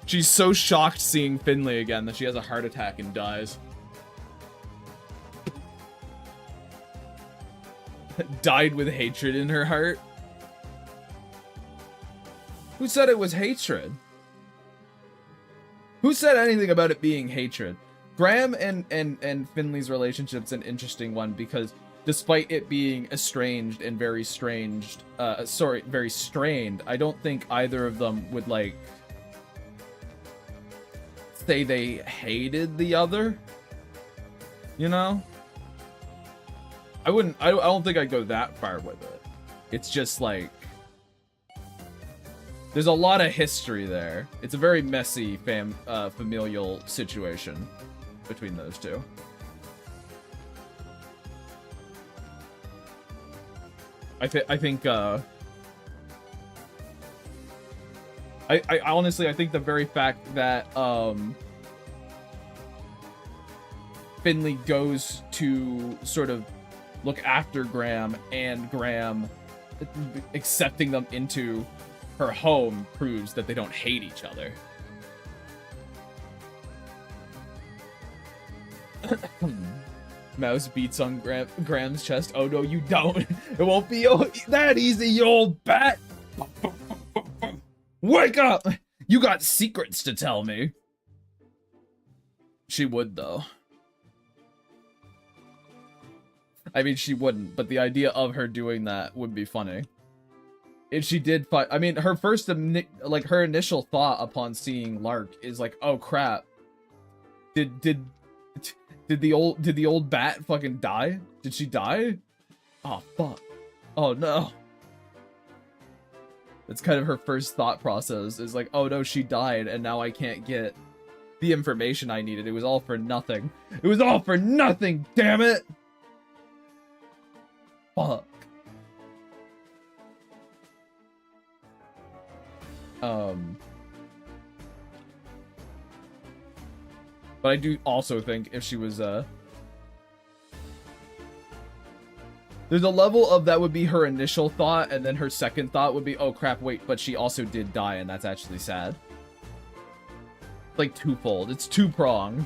She's so shocked seeing Finley again that she has a heart attack and dies. Died with hatred in her heart. Who said it was hatred? Who said anything about it being hatred? Graham and Finley's relationship's an interesting one because despite it being estranged and very strained, I don't think either of them would like say they hated the other. You know? I don't think I'd go that far with it. It's just like there's a lot of history there. It's a very messy familial situation between those two. I think I honestly I think the very fact that Finley goes to sort of look after Graham and Graham accepting them into her home proves that they don't hate each other. Mouse beats on Graham's chest. Oh no, you don't. It won't be that easy, you old bat. Wake up! You got secrets to tell me. She would though. I mean, she wouldn't, but the idea of her doing that would be funny. If she did fight, I mean, her first, like, her initial thought upon seeing Lark is like, oh crap. Did the old bat fucking die? Did she die? Oh fuck. Oh no. That's kind of her first thought process, is like, oh no, she died, and now I can't get the information I needed. It was all for nothing. It was all for nothing, damn it! Fuck. But I do also think if she was, there's a level of that would be her initial thought, and then her second thought would be, oh crap, wait, but she also did die, and that's actually sad. Like, twofold. It's two-pronged.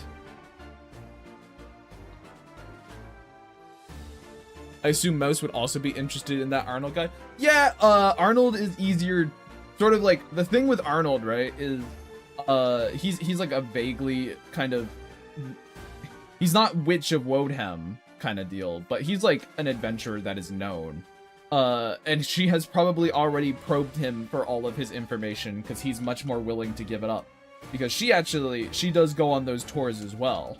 I assume Mouse would also be interested in that Arnold guy. Yeah, Arnold is easier. Sort of like, the thing with Arnold, right, is, he's like a vaguely kind of, he's not Witch of Wodenham kind of deal, but he's like an adventurer that is known. And she has probably already probed him for all of his information because he's much more willing to give it up. Because she does go on those tours as well.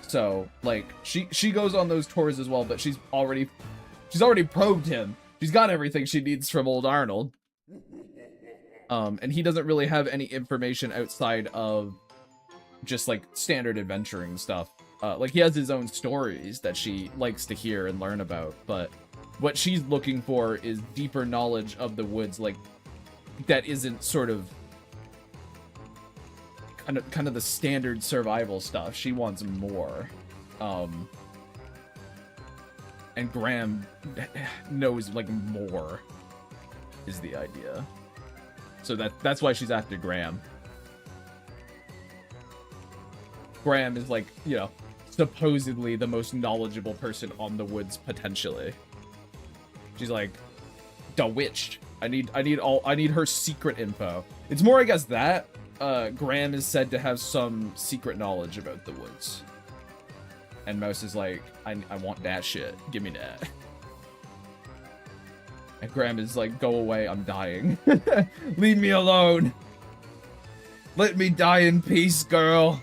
So, like, she goes on those tours as well, but she's already probed him. She's got everything she needs from old Arnold. And he doesn't really have any information outside of just, like, standard adventuring stuff. Like, he has his own stories that she likes to hear and learn about, but what she's looking for is deeper knowledge of the woods, like, that isn't sort of kind of the standard survival stuff. She wants more. And Graham knows, like, more is the idea. So that's why she's after Graham. Graham is, like, you know, supposedly the most knowledgeable person on the woods, potentially. She's like, bewitched. I need her secret info. It's more, I guess, that Graham is said to have some secret knowledge about the woods. And Mouse is like, I want that shit. Give me that. And Graham is like, go away, I'm dying. Leave me alone. Let me die in peace, girl.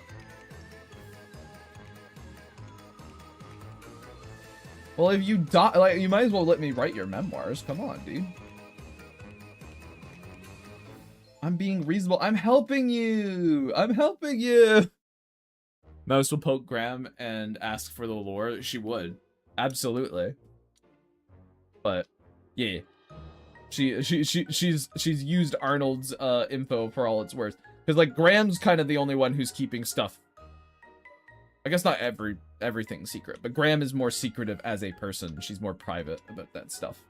Well, if you die, like, you might as well let me write your memoirs. Come on, dude. I'm being reasonable. I'm helping you. I'm helping you. Mouse will poke Graham and ask for the lore. She would, absolutely. But yeah, she's used Arnold's info for all it's worth. Because like Graham's kind of the only one who's keeping stuff. I guess not everything's secret, but Graham is more secretive as a person. She's more private about that stuff.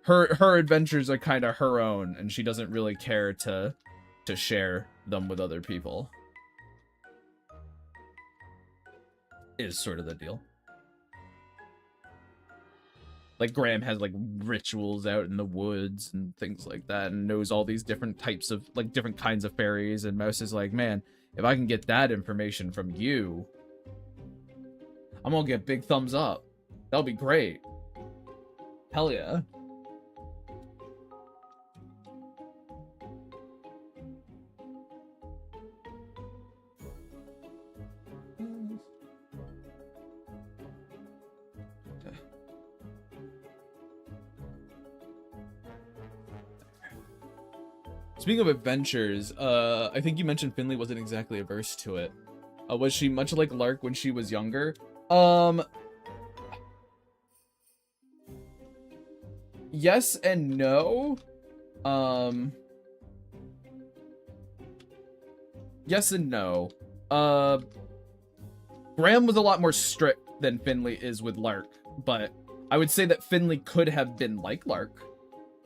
Her adventures are kind of her own, and she doesn't really care to share them with other people. Is sort of the deal. Like Graham has like rituals out in the woods and things like that, and knows all these different types of like different kinds of fairies, and Mouse is like, man, if I can get that information from you, I'm gonna get big thumbs up. That'll be great. Hell yeah. Speaking of adventures, I think you mentioned Finley wasn't exactly averse to it. Was she much like Lark when she was younger? Yes and no. Yes and no. Graham was a lot more strict than Finley is with Lark, but I would say that Finley could have been like Lark.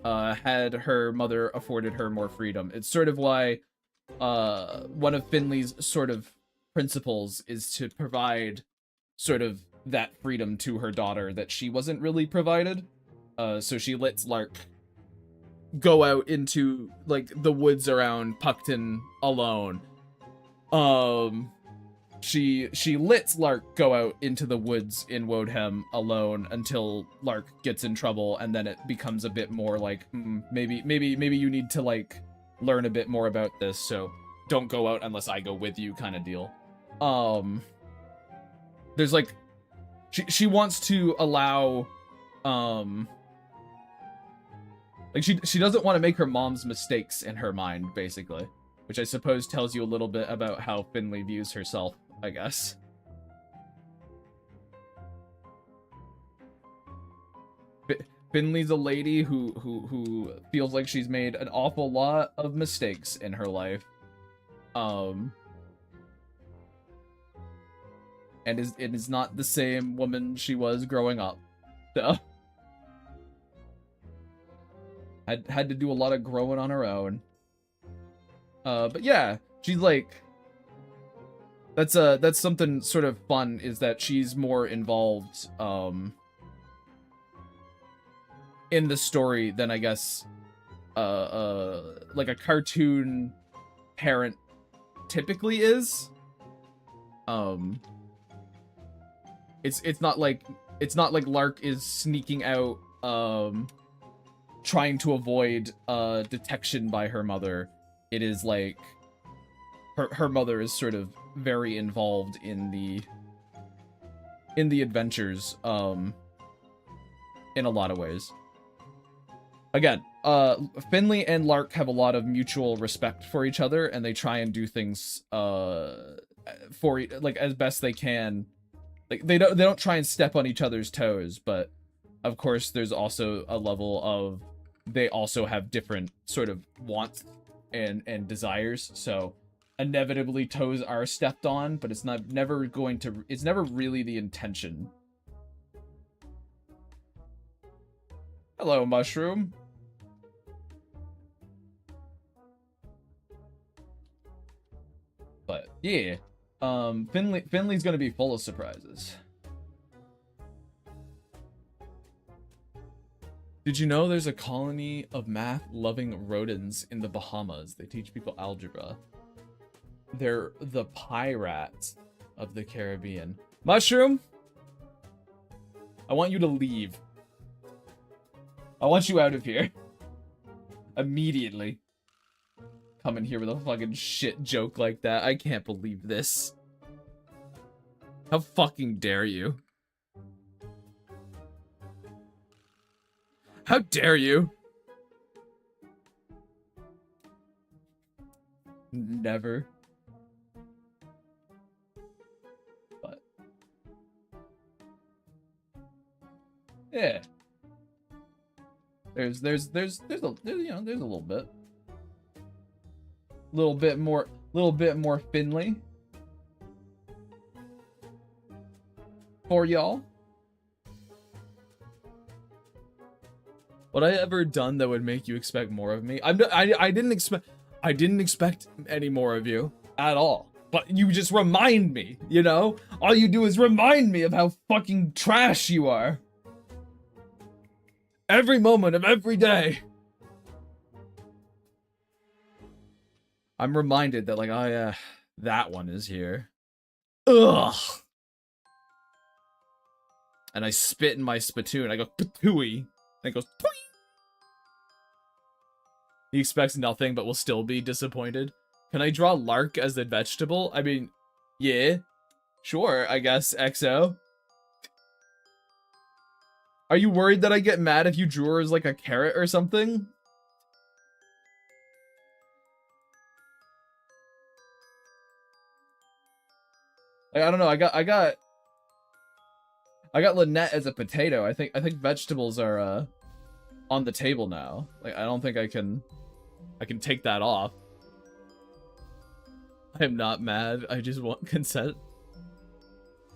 Had her mother afforded her more freedom. It's sort of why one of Finley's sort of principles is to provide sort of that freedom to her daughter that she wasn't really provided. So she lets Lark go out into like the woods around Puckton alone. She lets Lark go out into the woods in Wodenham alone until Lark gets in trouble, and then it becomes a bit more like, maybe you need to like learn a bit more about this, so don't go out unless I go with you kind of deal. There's like, she wants to allow, like she doesn't want to make her mom's mistakes in her mind, basically. Which I suppose tells you a little bit about how Finley views herself, I guess. Finley's a lady who feels like she's made an awful lot of mistakes in her life. And is not the same woman she was growing up. So had to do a lot of growing on her own. But yeah, she's like, that's something sort of fun, is that she's more involved, in the story than I guess, like a cartoon parent typically is. It's not like Lark is sneaking out, trying to avoid, detection by her mother. It is like her mother is sort of very involved in the adventures, in a lot of ways. Again, Finley and Lark have a lot of mutual respect for each other, and they try and do things for like as best they can. Like they don't try and step on each other's toes, but of course there's also a level of they also have different sort of wants and desires, so inevitably toes are stepped on, but it's never really the intention. Hello, Mushroom. But yeah, Finley's gonna be full of surprises. Did you know there's a colony of math-loving rodents in the Bahamas? They teach people algebra. They're the pirates of the Caribbean. Mushroom, I want you to leave. I want you out of here. Immediately. Come in here with a fucking shit joke like that. I can't believe this. How fucking dare you? How dare you? Never. But yeah. There's a little bit. Little bit more Finley for y'all. What I ever done that would make you expect more of me? I didn't expect any more of you at all. But you just remind me, you know? All you do is remind me of how fucking trash you are. Every moment of every day. I'm reminded that, like, oh yeah, that one is here. Ugh. And I spit in my spittoon. I go, patooey. And it goes, Twing! He expects nothing but will still be disappointed. Can I draw Lark as the vegetable? I mean, yeah. Sure, I guess, XO. Are you worried that I get mad if you drew her as, like, a carrot or something? Like, I don't know, I got Lynette as a potato. I think vegetables are on the table now. Like, I don't think I can take that off. I am not mad. I just want consent.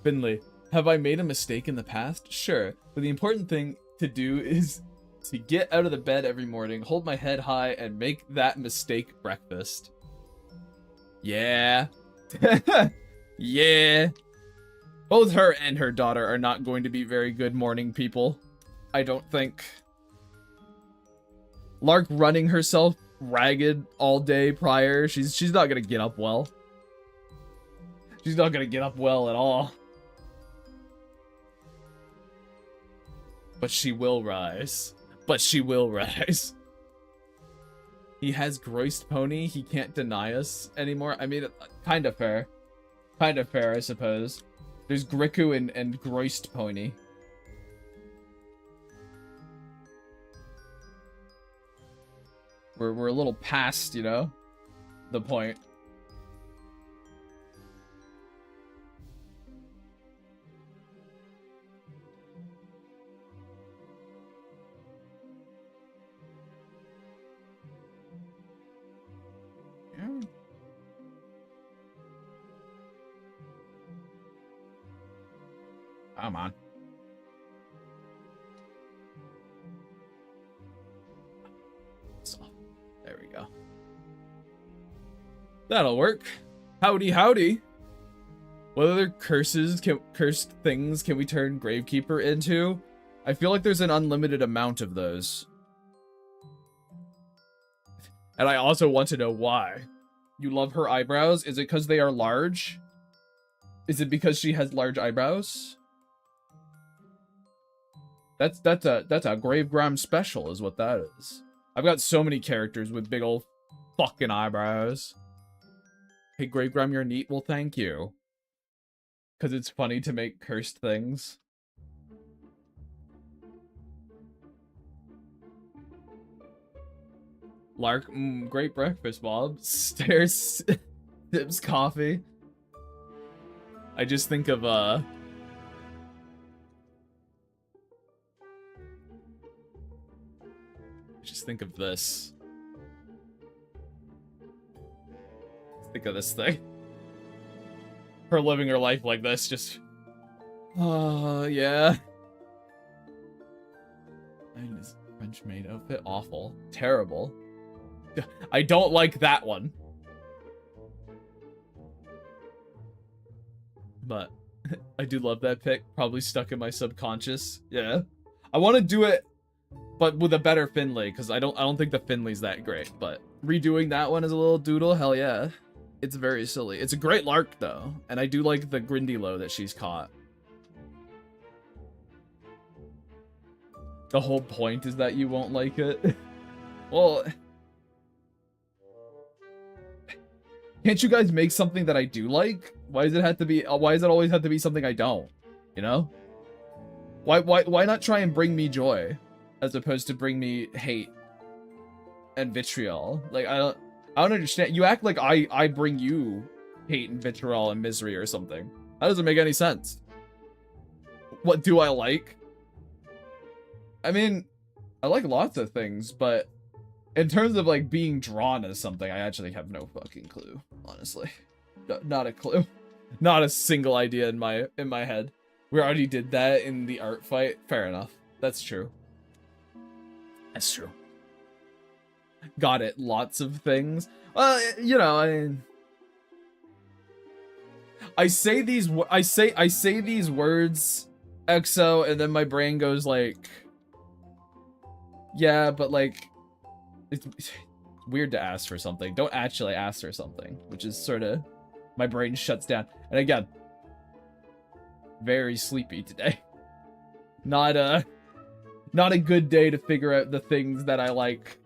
Finley, have I made a mistake in the past? Sure, but the important thing to do is to get out of the bed every morning, hold my head high, and make that mistake breakfast. Yeah. Yeah. Both her and her daughter are not going to be very good morning people. I don't think. Lark running herself ragged all day prior. She's not gonna get up well. She's not gonna get up well at all. But she will rise. But she will rise. He has Groist Pony. He can't deny us anymore. I mean, kind of fair. Kind of fair, I suppose. There's Griku and Groist Pony. We're a little past, you know, the point. Yeah. Come on. So, there we go. That'll work. Howdy, howdy. What other cursed things can we turn Gravekeeper into? I feel like there's an unlimited amount of those. And I also want to know why. You love her eyebrows? Is it because they are large? Is it because she has large eyebrows? That's a Gravegram special is what that is. I've got so many characters with big old fucking eyebrows. Hey Gravegram, you're neat. Well, thank you. Because it's funny to make cursed things. Lark, great breakfast, Bob. Stairs, sips coffee. I just think of, just think of this. Think of this thing. Her living her life like this, just... yeah. And his French maid outfit, awful. Terrible. I don't like that one. But I do love that pic. Probably stuck in my subconscious. Yeah. I want to do it, but with a better Finley, because I don't think the Finley's that great. But redoing that one as a little doodle, hell yeah. It's very silly. It's a great Lark, though. And I do like the Grindylow that she's caught. The whole point is that you won't like it. Well... Can't you guys make something that I do like? Why does it have to be? Why does it always have to be something I don't? You know? Why not try and bring me joy? as opposed to bring me hate and vitriol. Like, I don't understand. You act like I bring you hate and vitriol and misery or something. That doesn't make any sense. What do I like? I mean, I like lots of things, but in terms of like being drawn as something, I actually have no fucking clue, honestly. Not a clue. Not a single idea in my head. We already did that in the art fight. Fair enough. That's true. That's true. Got it. Lots of things. Well, you know, I say these words, EXO, and then my brain goes like, yeah, but like, it's weird to ask for something. Don't actually ask for something, which is sort of, my brain shuts down. And again, very sleepy today. Not a good day to figure out the things that I like.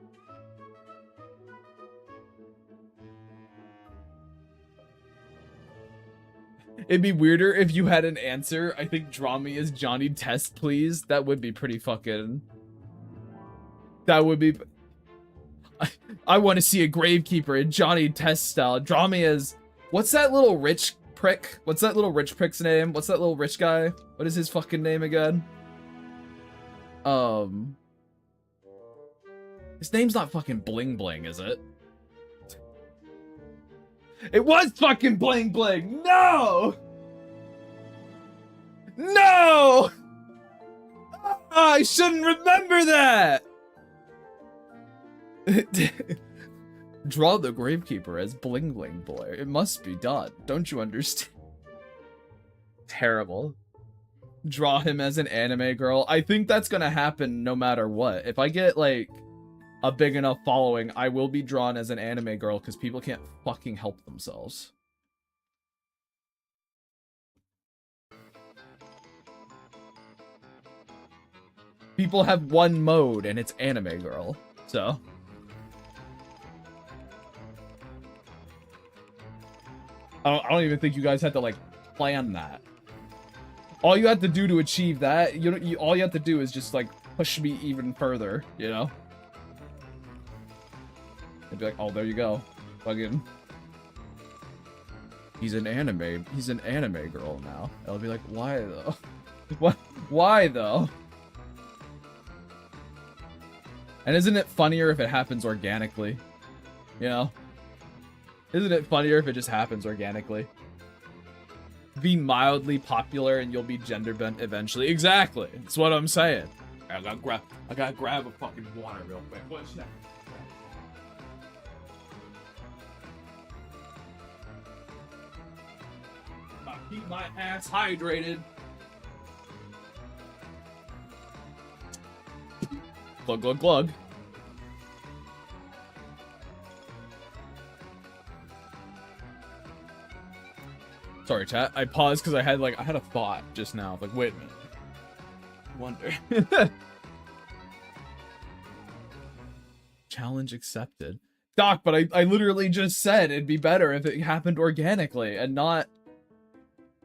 It'd be weirder if you had an answer. I think draw me as Johnny Test, please. That would be pretty fucking... That would be... I want to see a Gravekeeper in Johnny Test style. Draw me as... What's that little rich prick? What's that little rich prick's name? What's that little rich guy? What is his fucking name again? His name's not fucking Bling Bling, is it? It was fucking Bling Bling! No! No! I shouldn't remember that! Draw the Gravekeeper as Bling Bling Boy. It must be done. Don't you understand? Terrible. Draw him as an anime girl. I think that's gonna happen no matter what. If I get, like, a big enough following, I will be drawn as an anime girl because people can't fucking help themselves. People have one mode and it's anime girl, so. I don't even think you guys had to, like, plan that. All you have to do to achieve that, all you have to do is just, like, push me even further, you know? They'd be like, oh, there you go. Fucking... He's an anime girl now. I'll be like, why, though? What? Why, though? And isn't it funnier if it happens organically? You know? Isn't it funnier if it just happens organically? Be mildly popular and you'll be gender bent eventually. Exactly. That's what I'm saying. I gotta grab a fucking water real quick. What's that? Keep my ass hydrated. Glug, glug, glug. Sorry, chat. I paused because I had a thought just now. Like, wait a minute. I wonder. Challenge accepted. Doc, but I literally just said it'd be better if it happened organically and not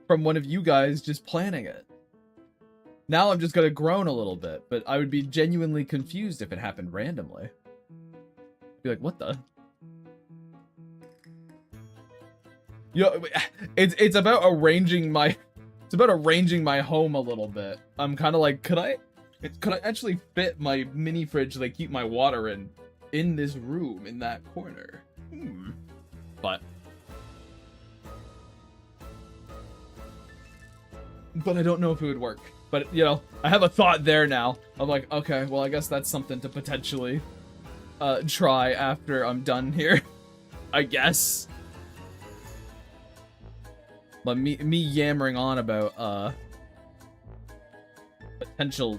from one of you guys just planning it. Now I'm just gonna groan a little bit, but I would be genuinely confused if it happened randomly. Be like, what the? You know, it's about arranging my home a little bit. I'm kind of like, could I actually fit my mini fridge that I keep my water in this room in that corner? But I don't know if it would work. But, you know, I have a thought there now. I'm like, okay, well, I guess that's something to potentially try after I'm done here. I guess. But me yammering on about potential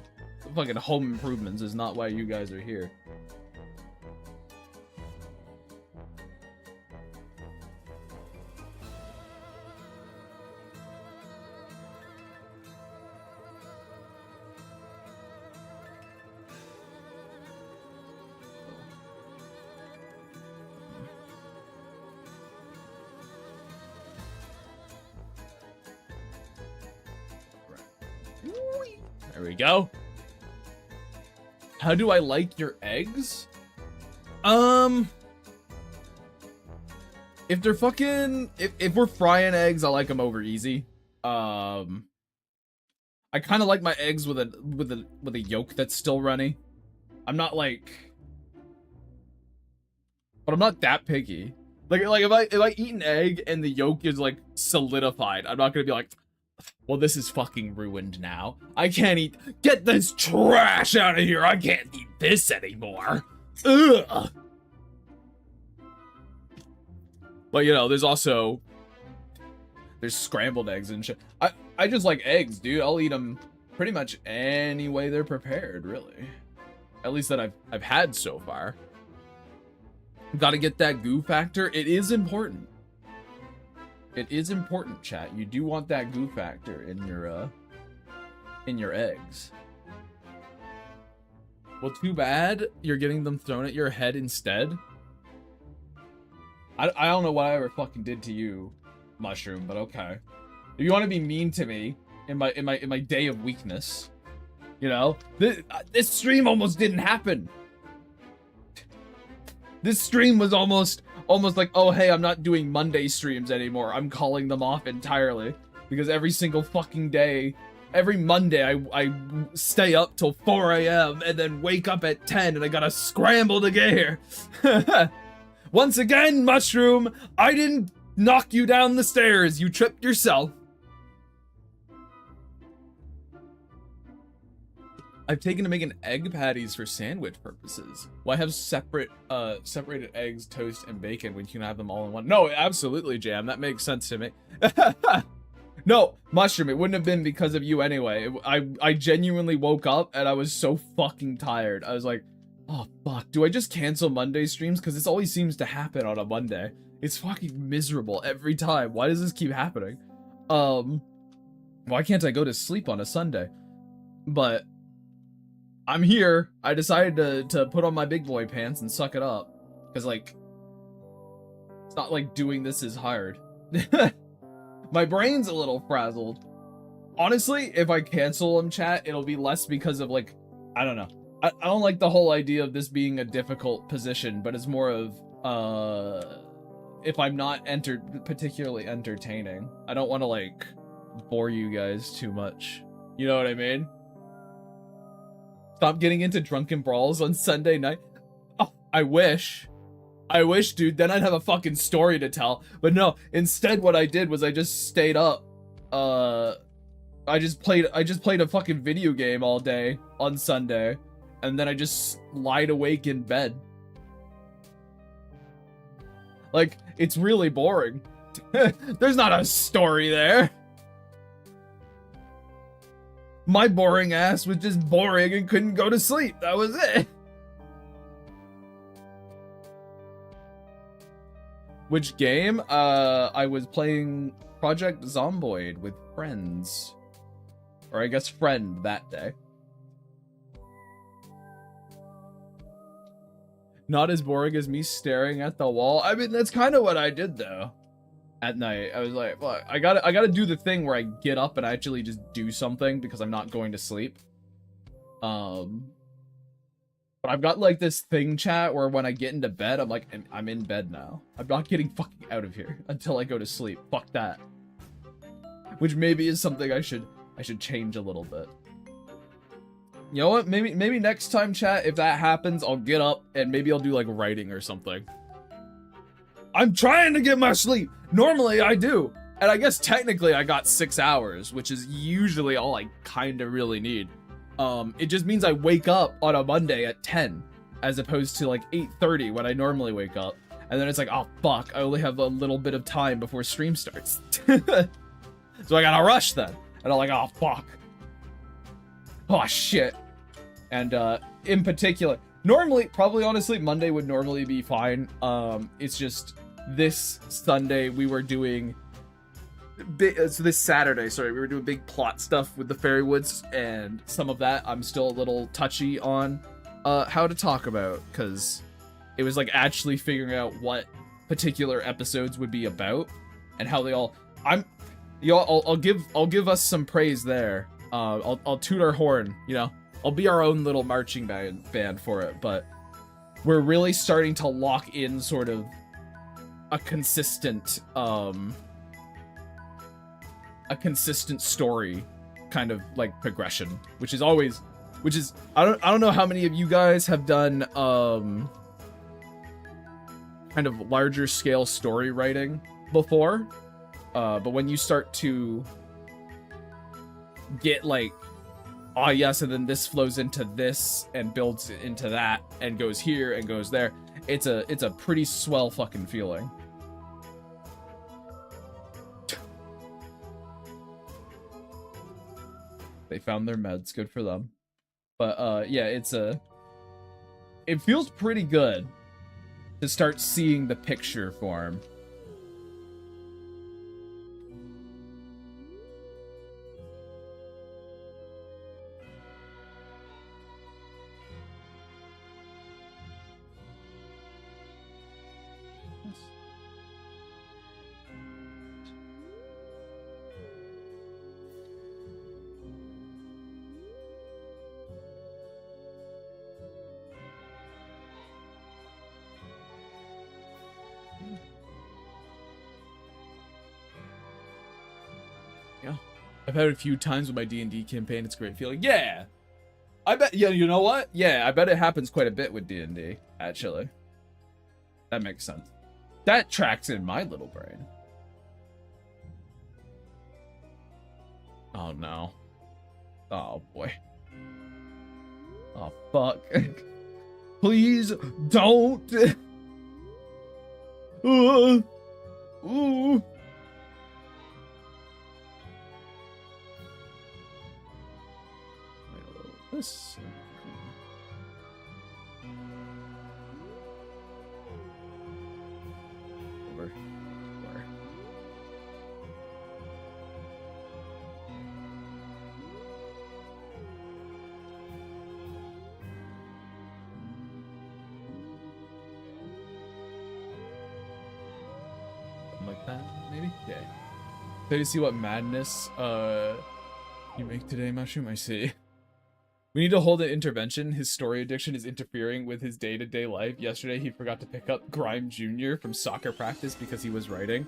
fucking home improvements is not why you guys are here. There we go. How do I like your eggs? If they're fucking, if we're frying eggs, I like them over easy. I kind of like my eggs with a yolk that's still runny. I'm not like, but I'm not that picky. Like if I eat an egg and the yolk is like solidified, I'm not gonna be like, well, this is fucking ruined now. I can't eat. Get this trash out of here. I can't eat this anymore. Ugh. But you know, there's scrambled eggs and shit. I just like eggs, dude. I'll eat them pretty much any way they're prepared, really. At least that I've had so far. Got to get that goo factor. It is important. It is important, chat. You do want that goo factor in your eggs. Well, too bad you're getting them thrown at your head instead. I don't know what I ever fucking did to you, Mushroom, but okay. If you want to be mean to me in my day of weakness, you know, this stream almost didn't happen. This stream was almost like, oh hey, I'm not doing Monday streams anymore. I'm calling them off entirely because every single fucking day, every Monday, I stay up till 4 a.m. and then wake up at 10 and I gotta scramble to get here. Once again, Mushroom, I didn't knock you down the stairs. You tripped yourself. I've taken to making egg patties for sandwich purposes. Why have separated eggs, toast, and bacon when you can have them all in one? No, absolutely, Jam. That makes sense to me. No, Mushroom, it wouldn't have been because of you anyway. I genuinely woke up and I was so fucking tired. I was like, oh fuck, do I just cancel Monday streams? Because this always seems to happen on a Monday. It's fucking miserable every time. Why does this keep happening? Why can't I go to sleep on a Sunday? But I'm here. I decided to put on my big boy pants and suck it up. Because, like, it's not like doing this is hard. My brain's a little frazzled. Honestly, if I cancel them, chat, it'll be less because of, like, I don't know. I don't like the whole idea of this being a difficult position, but it's more of, if I'm not particularly entertaining. I don't want to, like, bore you guys too much. You know what I mean? Stop getting into drunken brawls on Sunday night. Oh, I wish, dude. Then I'd have a fucking story to tell. But no, instead what I did was I just stayed up. I just played a fucking video game all day on Sunday. And then I just lied awake in bed. Like, it's really boring. There's not a story there. My boring ass was just boring and couldn't go to sleep. That was it. Which game? I was playing Project Zomboid with friends. Or I guess friend that day. Not as boring as me staring at the wall. I mean, that's kind of what I did though. At night, I was like, "Fuck! I gotta do the thing where I get up and I actually just do something because I'm not going to sleep." But I've got like this thing, chat, where when I get into bed, I'm like, I'm in bed now. I'm not getting fucking out of here until I go to sleep. Fuck that. Which maybe is something I should change a little bit. You know what? Maybe next time, chat, if that happens, I'll get up and maybe I'll do like writing or something. I'm trying to get my sleep. Normally I do. And I guess technically I got 6 hours, which is usually all I kind of really need. It just means I wake up on a Monday at 10 as opposed to like 8:30 when I normally wake up. And then it's like, oh fuck, I only have a little bit of time before stream starts. So I gotta rush then. And I'm like, oh fuck. Oh shit. And in particular, normally, probably honestly, Monday would normally be fine. It's just this Sunday we were doing this Saturday, sorry, we were doing big plot stuff with the Fairywoods, and some of that I'm still a little touchy on how to talk about, because it was like actually figuring out what particular episodes would be about and how they all. I'll give us some praise there. I'll toot our horn, you know. I'll be our own little marching band for it, but we're really starting to lock in sort of a consistent story kind of like progression, which is I don't know how many of you guys have done kind of larger scale story writing before, but when you start to get like, oh yes, and then this flows into this and builds into that and goes here and goes there, it's a pretty swell fucking feeling. They found their meds, good for them. But yeah, it feels pretty good to start seeing the picture form. Yeah, I've had it a few times with my D&D campaign. It's a great feeling. Yeah, I bet. Yeah, you know what? Yeah, I bet it happens quite a bit with D&D. Actually, that makes sense. That tracks in my little brain. Oh no. Oh boy. Oh fuck. Please don't. Ooh. This. Over. Where? Something like that, maybe? Yeah. Did you see what madness you make today, Mushroom? I see. We need to hold an intervention. His story addiction is interfering with his day-to-day life. Yesterday, he forgot to pick up Grime Jr. from soccer practice because he was writing.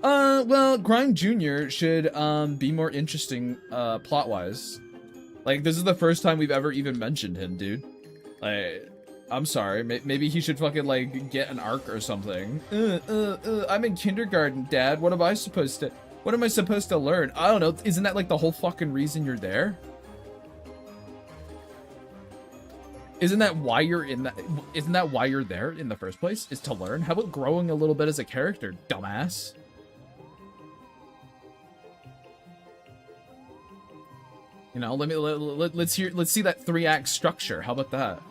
Well, Grime Jr. should, be more interesting, plot-wise. Like, this is the first time we've ever even mentioned him, dude. Like, I'm sorry. Maybe he should fucking, like, get an arc or something. I'm in kindergarten, Dad. What am I supposed to learn? I don't know. Isn't that, like, the whole fucking reason you're there? Isn't that why you're there in the first place? Is to learn? How about growing a little bit as a character, dumbass? You know, let's see that 3-act structure. How about that?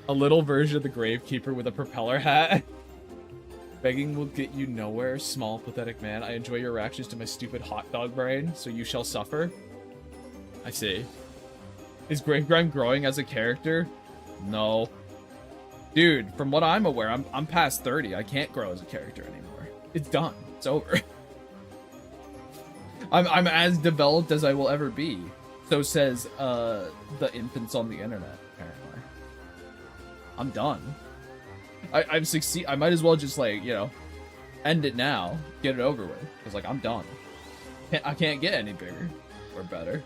A little version of the Gravekeeper with a propeller hat. Begging will get you nowhere, small, pathetic man. I enjoy your reactions to my stupid hot dog brain, so you shall suffer. I see. Is Grime growing as a character? No. Dude, from what I'm aware, I'm past 30. I can't grow as a character anymore. It's done. It's over. I'm as developed as I will ever be. So says the infants on the internet, apparently. I'm done. I've succeeded. I might as well just, like, you know, end it now. Get it over with. Because, like, I'm done. I can't get any bigger or better.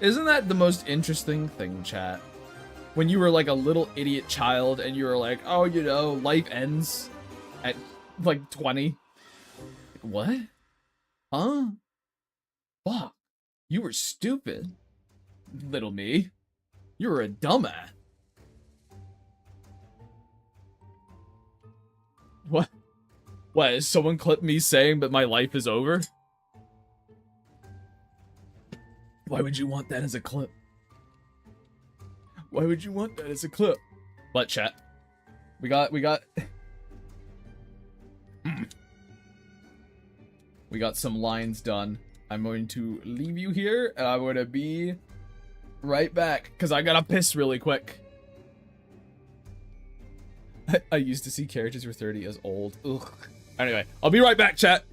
Isn't that the most interesting thing, chat? When you were like a little idiot child and you were like, oh, you know, life ends at like 20. Like, what? Huh? Fuck. You were stupid, little me. You were a dumbass. What? What, is someone clipped me saying that my life is over? Why would you want that as a clip? Why would you want that as a clip? What, chat? We got we got some lines done. I'm going to leave you here, and I'm going to be right back, because I gotta piss really quick. I used to see characters who were 30 as old. Ugh. Anyway, I'll be right back, chat.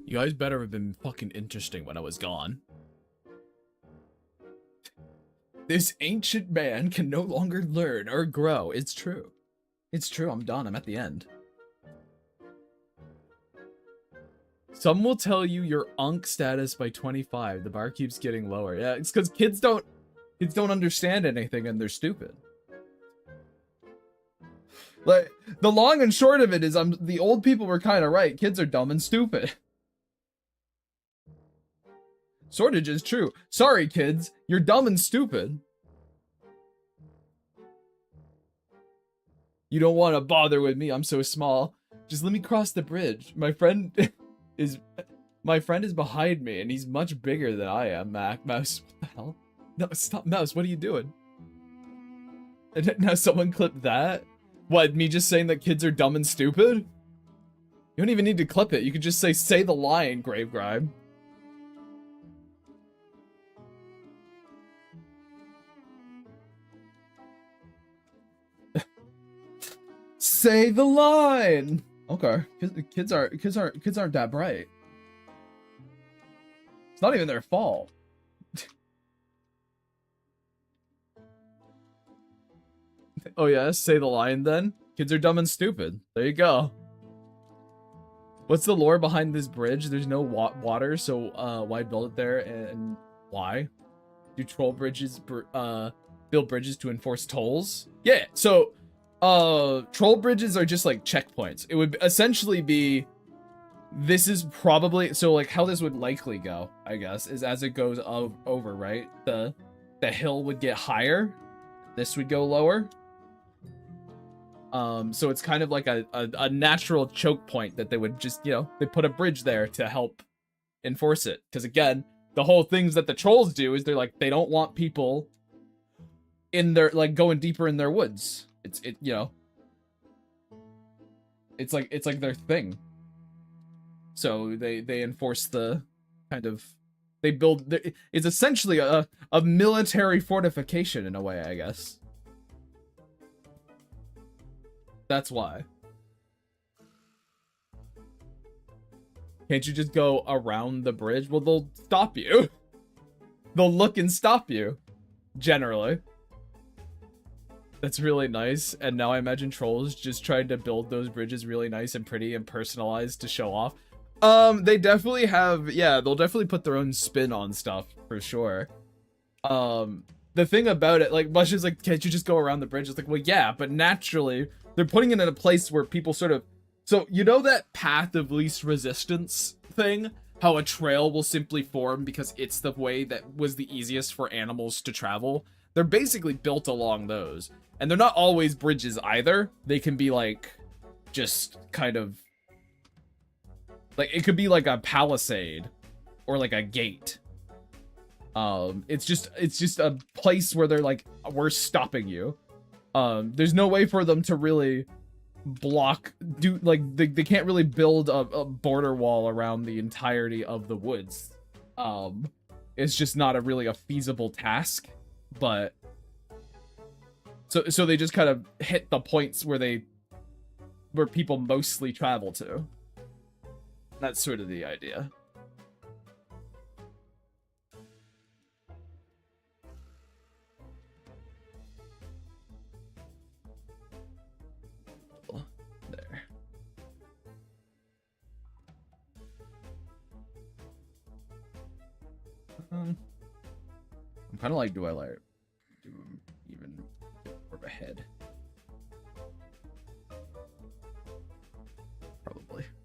You guys better have been fucking interesting when I was gone. This ancient man can no longer learn or grow. It's true. It's true, I'm done. I'm at the end. Some will tell you your unk status by 25. The bar keeps getting lower. Yeah, it's because kids don't understand anything and they're stupid. Like, the long and short of it is the old people were kind of right. Kids are dumb and stupid. Shortage is true. Sorry, kids. You're dumb and stupid. You don't want to bother with me. I'm so small. Just let me cross the bridge. My friend is behind me, and he's much bigger than I am, Mouse. What the hell? No, stop, Mouse. What are you doing? And now someone clipped that? What, me just saying that kids are dumb and stupid? You don't even need to clip it. You could just say the line, Grave Grime. Say the line. Okay, kids aren't that bright. It's not even their fault. Oh yeah, say the line then. Kids are dumb and stupid. There you go. What's the lore behind this bridge? There's no water, so why build it there, and why? Do troll bridges build bridges to enforce tolls? Yeah, so troll bridges are just like checkpoints. It would essentially be, this is probably, so like how this would likely go, I guess, is as it goes over, right? The hill would get higher, this would go lower. So it's kind of like a natural choke point that they would just, you know, they put a bridge there to help enforce it. Because again, the whole things that the trolls do is they're like, they don't want people in their, like, going deeper in their woods. You know, it's like their thing. So they enforce the kind of, they build, it's essentially a military fortification in a way, I guess. That's why. Can't you just go around the bridge? Well, they'll stop you. They'll look and stop you, generally. That's really nice. And now I imagine trolls just trying to build those bridges really nice and pretty and personalized to show off. They definitely have, yeah, they'll definitely put their own spin on stuff for sure. The thing about it, like, much as like, can't you just go around the bridge? It's like, well, yeah, but naturally they're putting it in a place where people sort of, so you know that path of least resistance thing? How a trail will simply form because it's the way that was the easiest for animals to travel? They're basically built along those. And they're not always bridges either. They can be like, just kind of, like, it could be like a palisade or like a gate. It's just a place where they're like, we're stopping you. There's no way for them to really block, they can't really build a border wall around the entirety of the woods. It's just not a feasible task, but so they just kind of hit the points where people mostly travel to. That's sort of the idea. There. I'm kind of like, do even more of a head?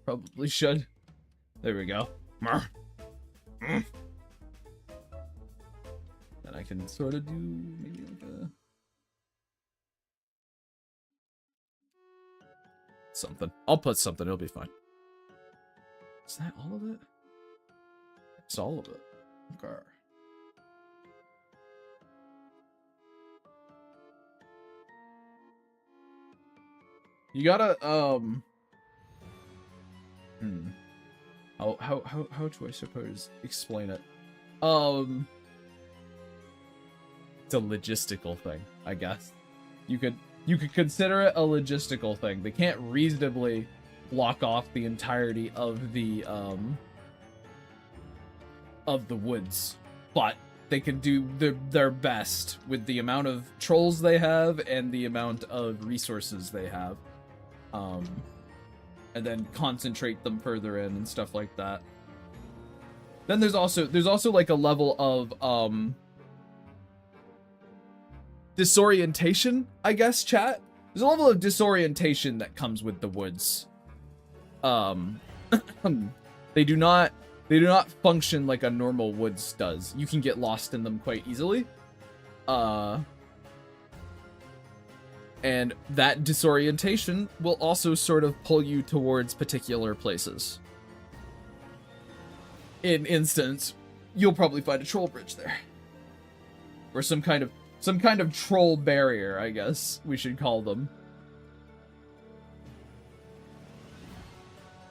Probably should. There we go. Then I can sort of do maybe like a something. I'll put something, it'll be fine. Is that all of it? It's all of it. Okay. You gotta, how do I suppose explain it? It's a logistical thing, I guess. You could consider it a logistical thing. They can't reasonably block off the entirety of the of the woods, but they can do their best with the amount of trolls they have and the amount of resources they have. And then concentrate them further in and stuff like that. Then there's also like a level of disorientation, I guess, chat. There's a level of disorientation that comes with the woods. They do not function like a normal woods does. You can get lost in them quite easily. And that disorientation will also sort of pull you towards particular places. In instance, you'll probably find a troll bridge there. Or some kind of troll barrier, I guess we should call them.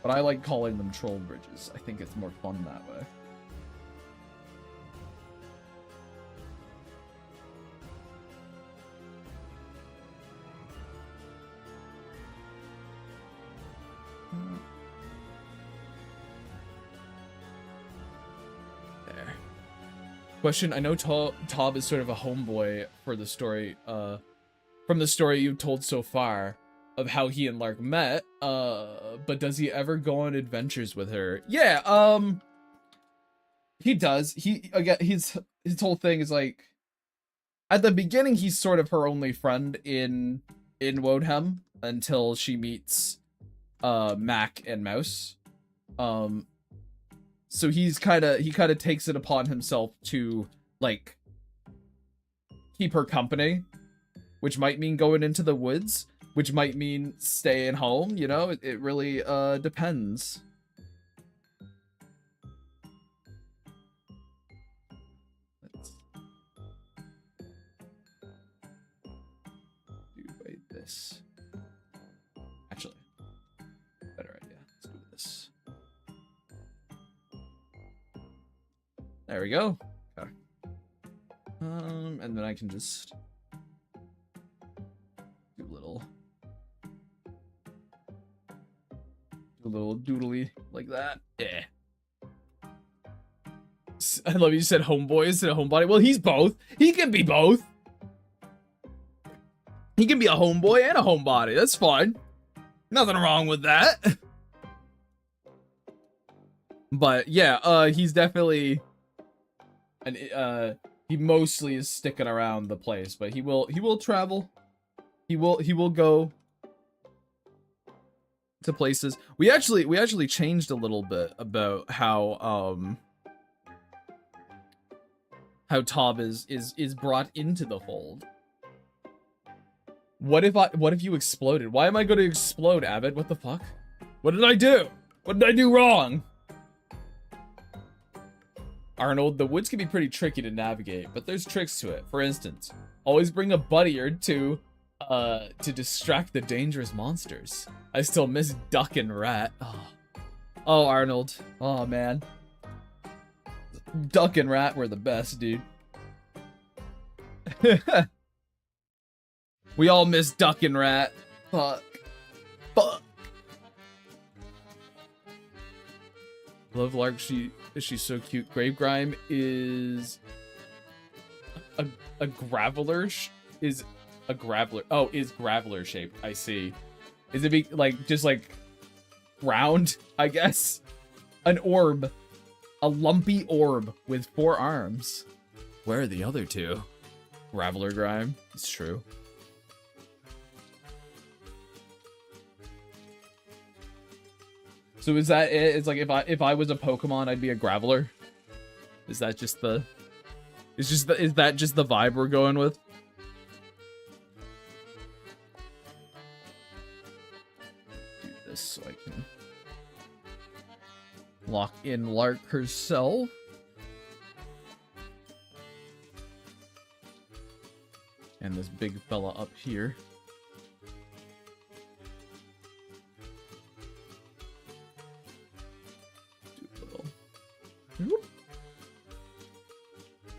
But I like calling them troll bridges. I think it's more fun that way. There. Question, I know Tob is sort of a homeboy for the story, from the story you've told so far of how he and Lark met, but does he ever go on adventures with her? Yeah, he does. His whole thing is like, at the beginning, he's sort of her only friend in Wodenham until she meets Mac and Mouse. So he kind of takes it upon himself to like keep her company, which might mean going into the woods, which might mean staying home, you know? It really depends. Let's do this. Actually, better idea. Let's do this. There we go. Okay. And then I can just do a little doodly like that. Yeah. I love you said homeboy instead of homebody. Well, he's both. He can be both. He can be a homeboy and a homebody. That's fine. Nothing wrong with that. But yeah, he's definitely, and he mostly is sticking around the place, but he will travel. He will go to places. We actually changed a little bit about how Tob is brought into the fold. What if you exploded? Why am I going to explode, Avid? What the fuck? What did I do? What did I do wrong? Arnold, the woods can be pretty tricky to navigate, but there's tricks to it. For instance, always bring a buddy or two to distract the dangerous monsters. I still miss Duck and Rat. Oh, Arnold. Oh, man. Duck and Rat were the best, dude. We all miss Duck and Rat. Fuck. Love Lark, she's so cute. Gravegrime is a graveler. Is a graveler. Oh, is graveler shaped. I see. Is it like just like round? I guess. An orb, a lumpy orb with 4 arms. Where are the other 2? Graveler Grime. It's true. So is that it? It's like if I was a Pokemon, I'd be a Graveler. Is that just the? Is that just the vibe we're going with? Do this so I can lock in Lark herself. And this big fella up here.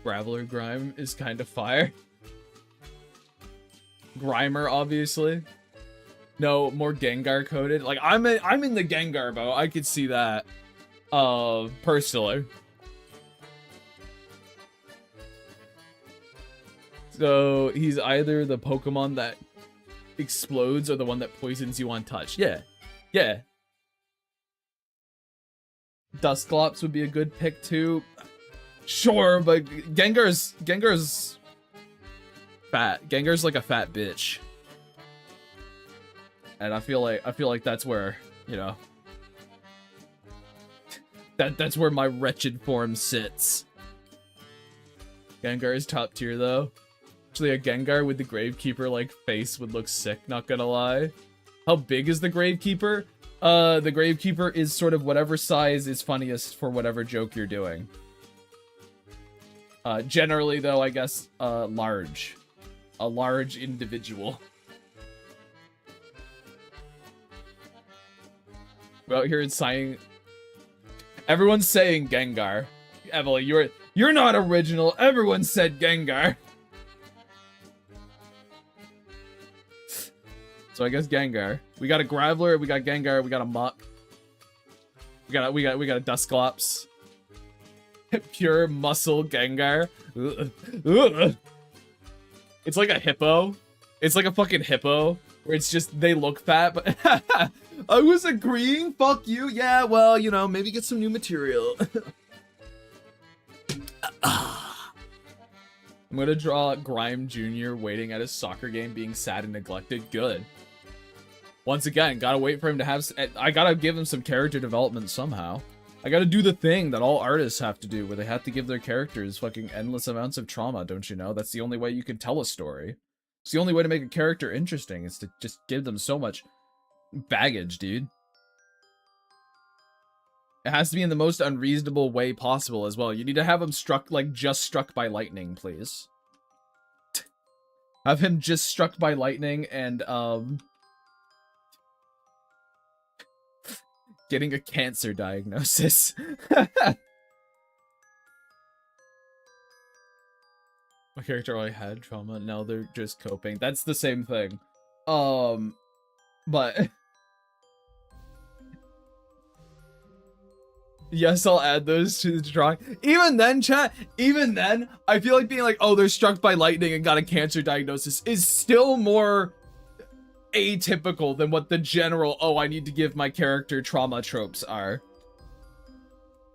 Graveler Grime is kind of fire. Grimer, obviously. No, more Gengar coded. Like I'm in the Gengar boat. I could see that. Personally. So he's either the Pokemon that explodes or the one that poisons you on touch. Yeah. Yeah. Dusclops would be a good pick too. Sure, but Gengar's fat. Gengar's like a fat bitch. And I feel like that's where, you know, that's where my wretched form sits. Gengar is top tier though. Actually, a Gengar with the Gravekeeper like face would look sick, not gonna lie. How big is the Gravekeeper? The Gravekeeper is sort of whatever size is funniest for whatever joke you're doing. Generally though, I guess, large. A large individual. We're out here saying, everyone's saying Gengar. Emily, you're not original. Everyone said Gengar. So I guess Gengar. We got a Graveler, we got Gengar, we got a Muck. We got a Dusclops. Pure muscle Gengar. Ugh. Ugh. It's like a hippo. It's like a fucking hippo where it's just they look fat, but I was agreeing. Fuck you. Yeah, well, you know, maybe get some new material. I'm gonna draw Grime Jr. waiting at his soccer game, being sad and neglected. Good. Once again, gotta wait for him to have. I gotta give him some character development somehow. I gotta do the thing that all artists have to do, where they have to give their characters fucking endless amounts of trauma, don't you know? That's the only way you can tell a story. It's the only way to make a character interesting, is to just give them so much baggage, dude. It has to be in the most unreasonable way possible as well. You need to have him struck, like, just struck by lightning, please. Have him just struck by lightning and, getting a cancer diagnosis. My character already had trauma. No, they're just coping. That's the same thing. But yes, I'll add those to the drawing. Even then, chat, even then, I feel like being like, oh, they're struck by lightning and got a cancer diagnosis is still more atypical than what the general, oh, I need to give my character trauma tropes are.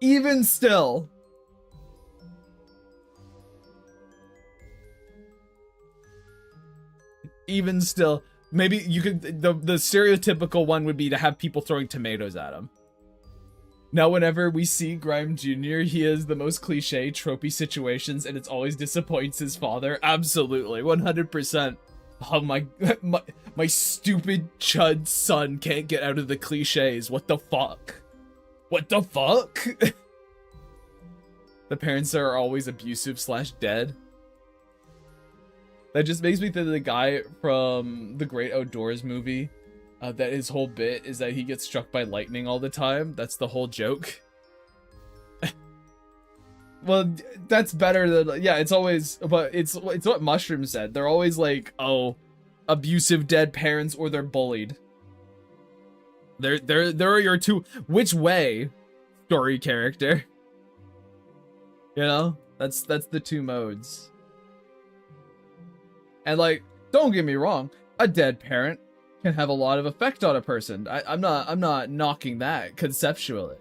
Even still. Even still. Maybe you could, the stereotypical one would be to have people throwing tomatoes at him. Now, whenever we see Grime Jr., he has the most cliche, tropey situations, and it always disappoints his father. Absolutely, 100%. Oh, my stupid chud son can't get out of the cliches. What the fuck? What the fuck? The parents are always abusive / dead. That just makes me think of the guy from the Great Outdoors movie. That his whole bit is that he gets struck by lightning all the time. That's the whole joke. Well, that's better than, yeah, it's always, but it's what Mushroom said. They're always like, oh, abusive dead parents, or they're bullied. There are your two, which way story character. You know? That's the two modes. And like, don't get me wrong, a dead parent can have a lot of effect on a person. I'm not knocking that conceptually.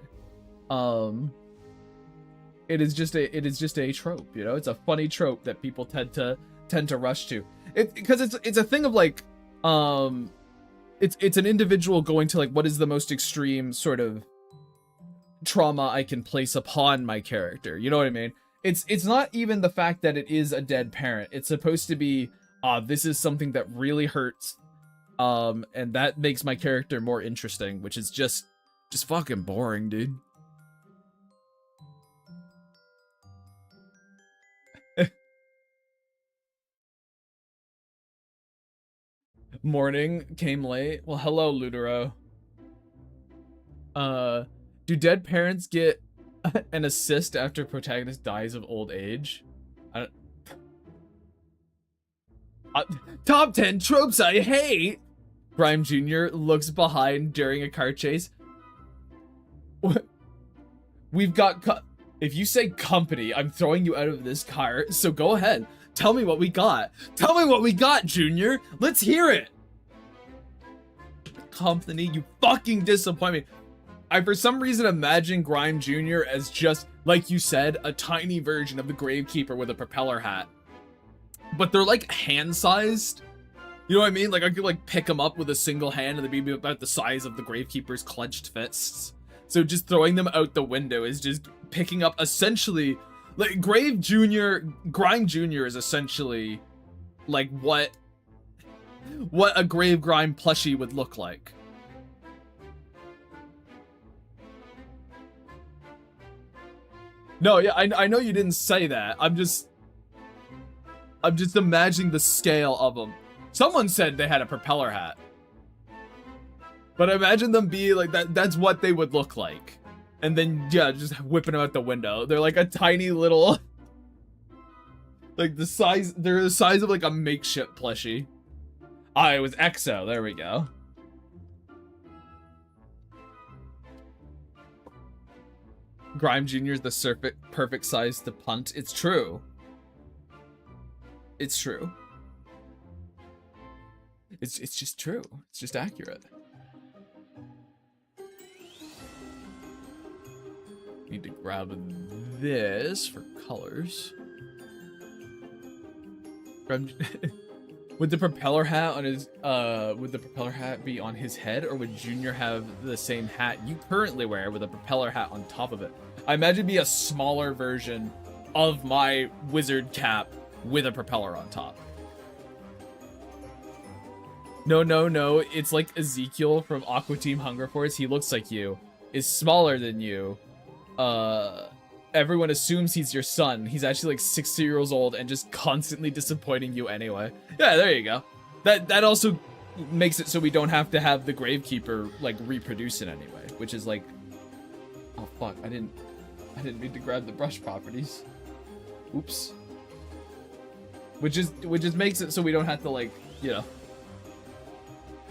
It is just a trope, you know? It's a funny trope that people tend to rush to. Because it's a thing of like, it's an individual going to like, what is the most extreme sort of trauma I can place upon my character? You know what I mean? It's not even the fact that it is a dead parent. It's supposed to be, this is something that really hurts. And that makes my character more interesting, which is just fucking boring, dude. Morning came late. Well, hello, Ludero. Do dead parents get an assist after protagonist dies of old age? Top 10 tropes I hate! Grime Jr. looks behind during a car chase. We've got if you say company, I'm throwing you out of this car, so go ahead. Tell me what we got. Tell me what we got, Junior. Let's hear it. Company, you fucking disappoint me. I, for some reason, imagine Grime Jr. as just, like you said, a tiny version of the Gravekeeper with a propeller hat. But they're like hand-sized. You know what I mean? Like I could like pick them up with a single hand and they'd be about the size of the Gravekeeper's clenched fists. So just throwing them out the window is just picking up essentially, like Grime Jr. is essentially like what a Grave Grime plushie would look like. No, yeah, I know you didn't say that. I'm just imagining the scale of them. Someone said they had a propeller hat. But imagine them being like that. That's what they would look like. And then, yeah, just whipping them out the window. They're like a tiny little... like the size... They're the size of like a makeshift plushie. Ah, it was EXO. There we go. Grime Jr. is the perfect size to punt. It's true. It's true. It's just true. It's just accurate. Need to grab this for colors. Would the propeller hat on his would the propeller hat be on his head, or would Junior have the same hat you currently wear with a propeller hat on top of it? I imagine it'd be a smaller version of my wizard cap with a propeller on top. No, it's like Ezekiel from Aqua Team Hunger Force. He looks like you, is smaller than you. Everyone assumes he's your son. He's actually like 60 years old and just constantly disappointing you anyway. Yeah, there you go. That also makes it so we don't have to have the Gravekeeper like reproduce in any way, which is like, oh fuck, I didn't mean to grab the brush properties. Oops. Which just makes it so we don't have to like, you know,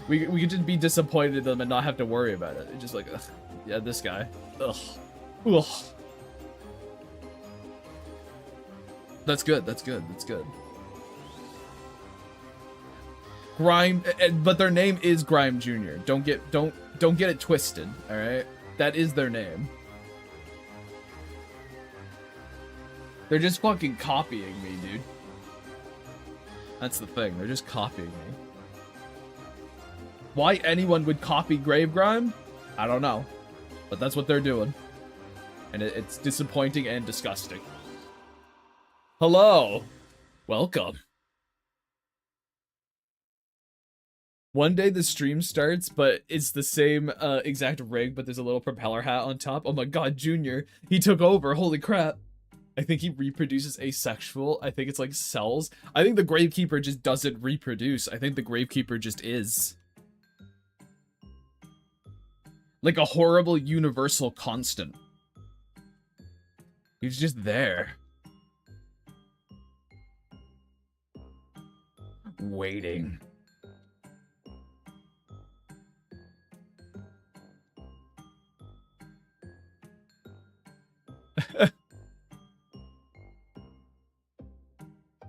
we could just be disappointed in them and not have to worry about it. It's just like, ugh, yeah, this guy. Ugh. Ugh. That's good. That's good. That's good. Grime, but their name is Grime Jr. Don't get it twisted. All right, that is their name. They're just fucking copying me, dude. That's the thing. They're just copying me. Why anyone would copy Grave Grime? I don't know, but that's what they're doing, and it's disappointing and disgusting. Hello. Welcome. One day the stream starts, but it's the same exact rig, but there's a little propeller hat on top. Oh my god, Junior. He took over. Holy crap. I think he reproduces asexual. I think it's like cells. I think the Gravekeeper just doesn't reproduce. I think the Gravekeeper just is. Like a horrible universal constant. He's just there. Waiting.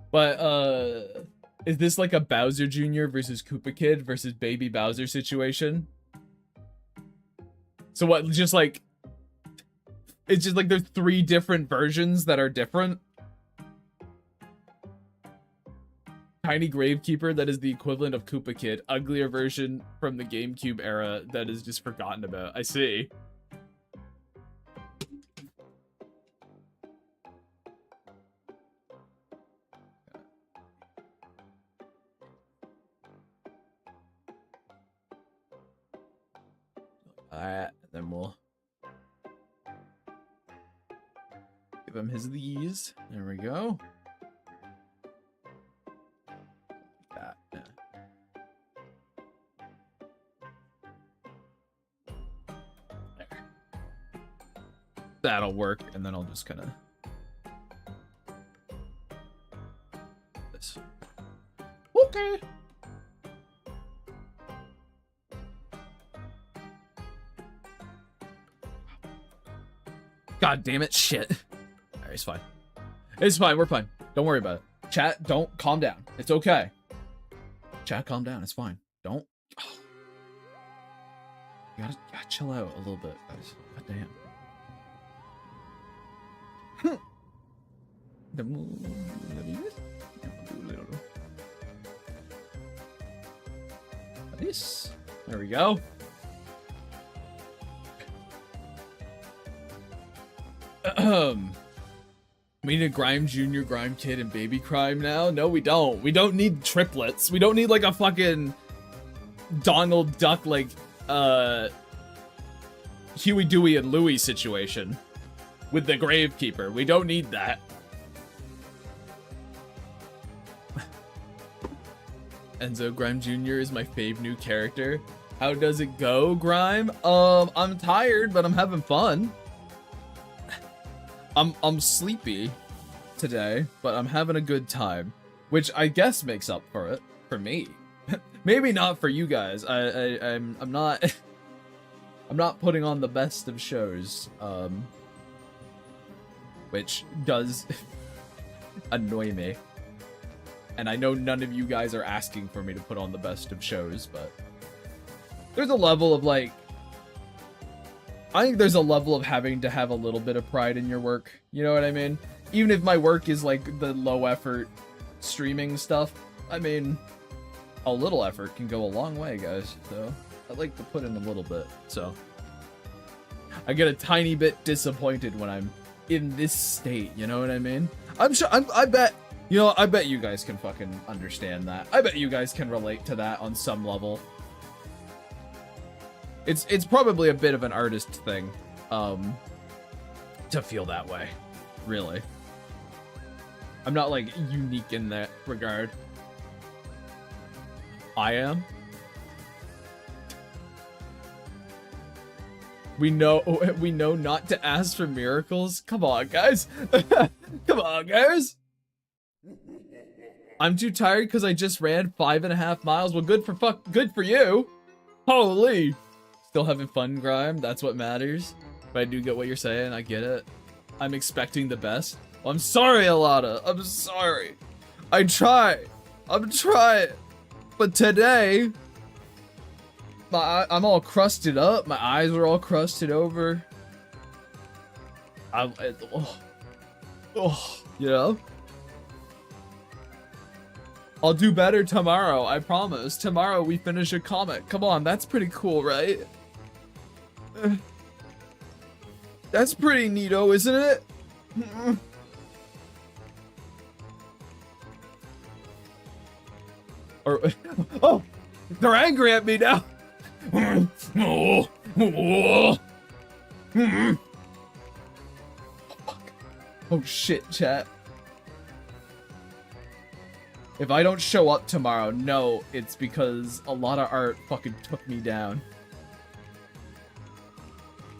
But is this like a Bowser Jr. versus Koopa Kid versus Baby Bowser situation? So what, just like, it's just like there's 3 different versions that are different? Tiny Gravekeeper that is the equivalent of Koopa Kid. Uglier version from the GameCube era that is just forgotten about. I see. Alright, then we'll give him his these. There we go. That. Yeah. There. That'll work, and then I'll just kind of this. Okay. God damn it, shit. Alright, it's fine. It's fine, we're fine. Don't worry about it. Chat, don't calm down. It's okay. Chat, calm down. It's fine. Don't. Oh. You gotta chill out a little bit, guys. God damn. Nice. There we go. We need a Grime Junior, Grime Kid, and Baby Crime now? No, we don't. We don't need triplets. We don't need like a fucking Donald Duck, like, Huey, Dewey, and Louie situation with the Gravekeeper. We don't need that. Enzo Grime Jr. is my fave new character. How does it go, Grime? I'm tired, but I'm having fun. I'm sleepy today, but I'm having a good time, which I guess makes up for it for me. Maybe not for you guys. I'm not I'm not putting on the best of shows, which does annoy me. And I know none of you guys are asking for me to put on the best of shows, but there's a level of like, I think there's a level of having to have a little bit of pride in your work. You know what I mean? Even if my work is like the low effort streaming stuff, I mean, a little effort can go a long way, guys. So I like to put in a little bit. So I get a tiny bit disappointed when I'm in this state. You know what I mean? I'm sure. I bet. You know, I bet you guys can fucking understand that. I bet you guys can relate to that on some level. It's probably a bit of an artist thing, to feel that way, really. I'm not, like, unique in that regard. I am. We know not to ask for miracles. Come on, guys. Come on, guys. I'm too tired because I just ran 5.5 miles. Well, good for you. Holy. Still having fun, Grime. That's what matters. But I do get what you're saying. I get it. I'm expecting the best. I'm sorry, Alana. I'm sorry. I try. I'm trying. But today, I'm all crusted up. My eyes are all crusted over. You know? I'll do better tomorrow, I promise. Tomorrow we finish a comic. Come on, that's pretty cool, right? That's pretty neato, isn't it? Or, oh, they're angry at me now. Oh shit, chat. If I don't show up tomorrow, no, it's because a lot of art fucking took me down.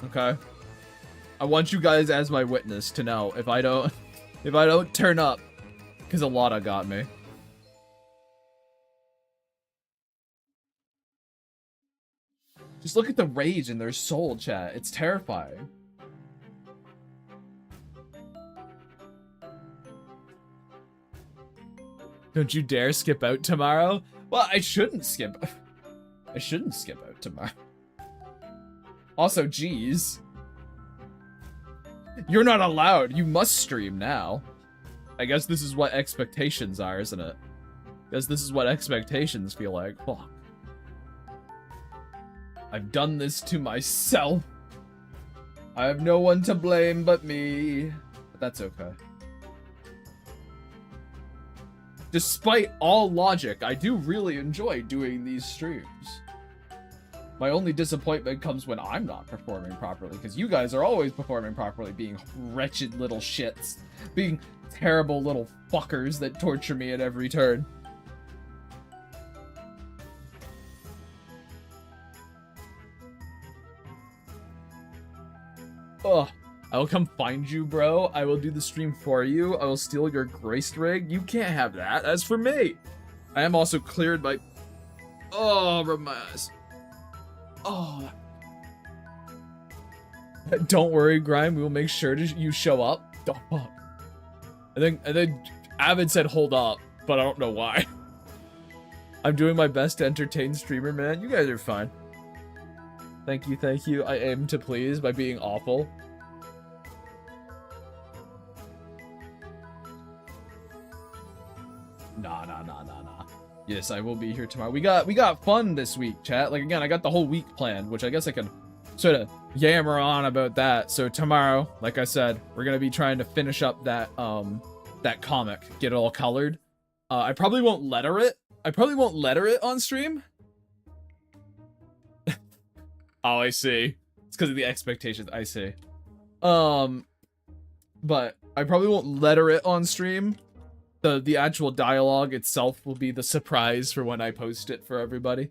Okay? I want you guys as my witness to know if I don't turn up, because a lot of got me. Just look at the rage in their soul, chat. It's terrifying. Don't you dare skip out tomorrow? Well, I shouldn't skip out tomorrow. Also, geez. You're not allowed. You must stream now. I guess this is what expectations are, isn't it? I guess this is what expectations feel like. Fuck. I've done this to myself. I have no one to blame but me. But that's okay. Despite all logic, I do really enjoy doing these streams. My only disappointment comes when I'm not performing properly, because you guys are always performing properly, being wretched little shits. Being terrible little fuckers that torture me at every turn. Ugh. I will come find you, bro. I will do the stream for you. I will steal your graced rig. You can't have that. That's for me. I am also cleared by... Oh, rub my eyes. Oh. Don't worry, Grime. We will make sure you show up. Oh, fuck. And then Avid said hold up, but I don't know why. I'm doing my best to entertain streamer, man. You guys are fine. Thank you, thank you. I aim to please by being awful. Nah. Yes, I will be here tomorrow. We got fun this week, chat. Like, again, I got the whole week planned, which I guess I could sort of yammer on about that. So tomorrow, like I said, we're gonna be trying to finish up that that comic, get it all colored. I probably won't letter it. On stream. Oh, I see. It's because of the expectations. I see. But I probably won't letter it on stream. The actual dialogue itself will be the surprise for when I post it for everybody.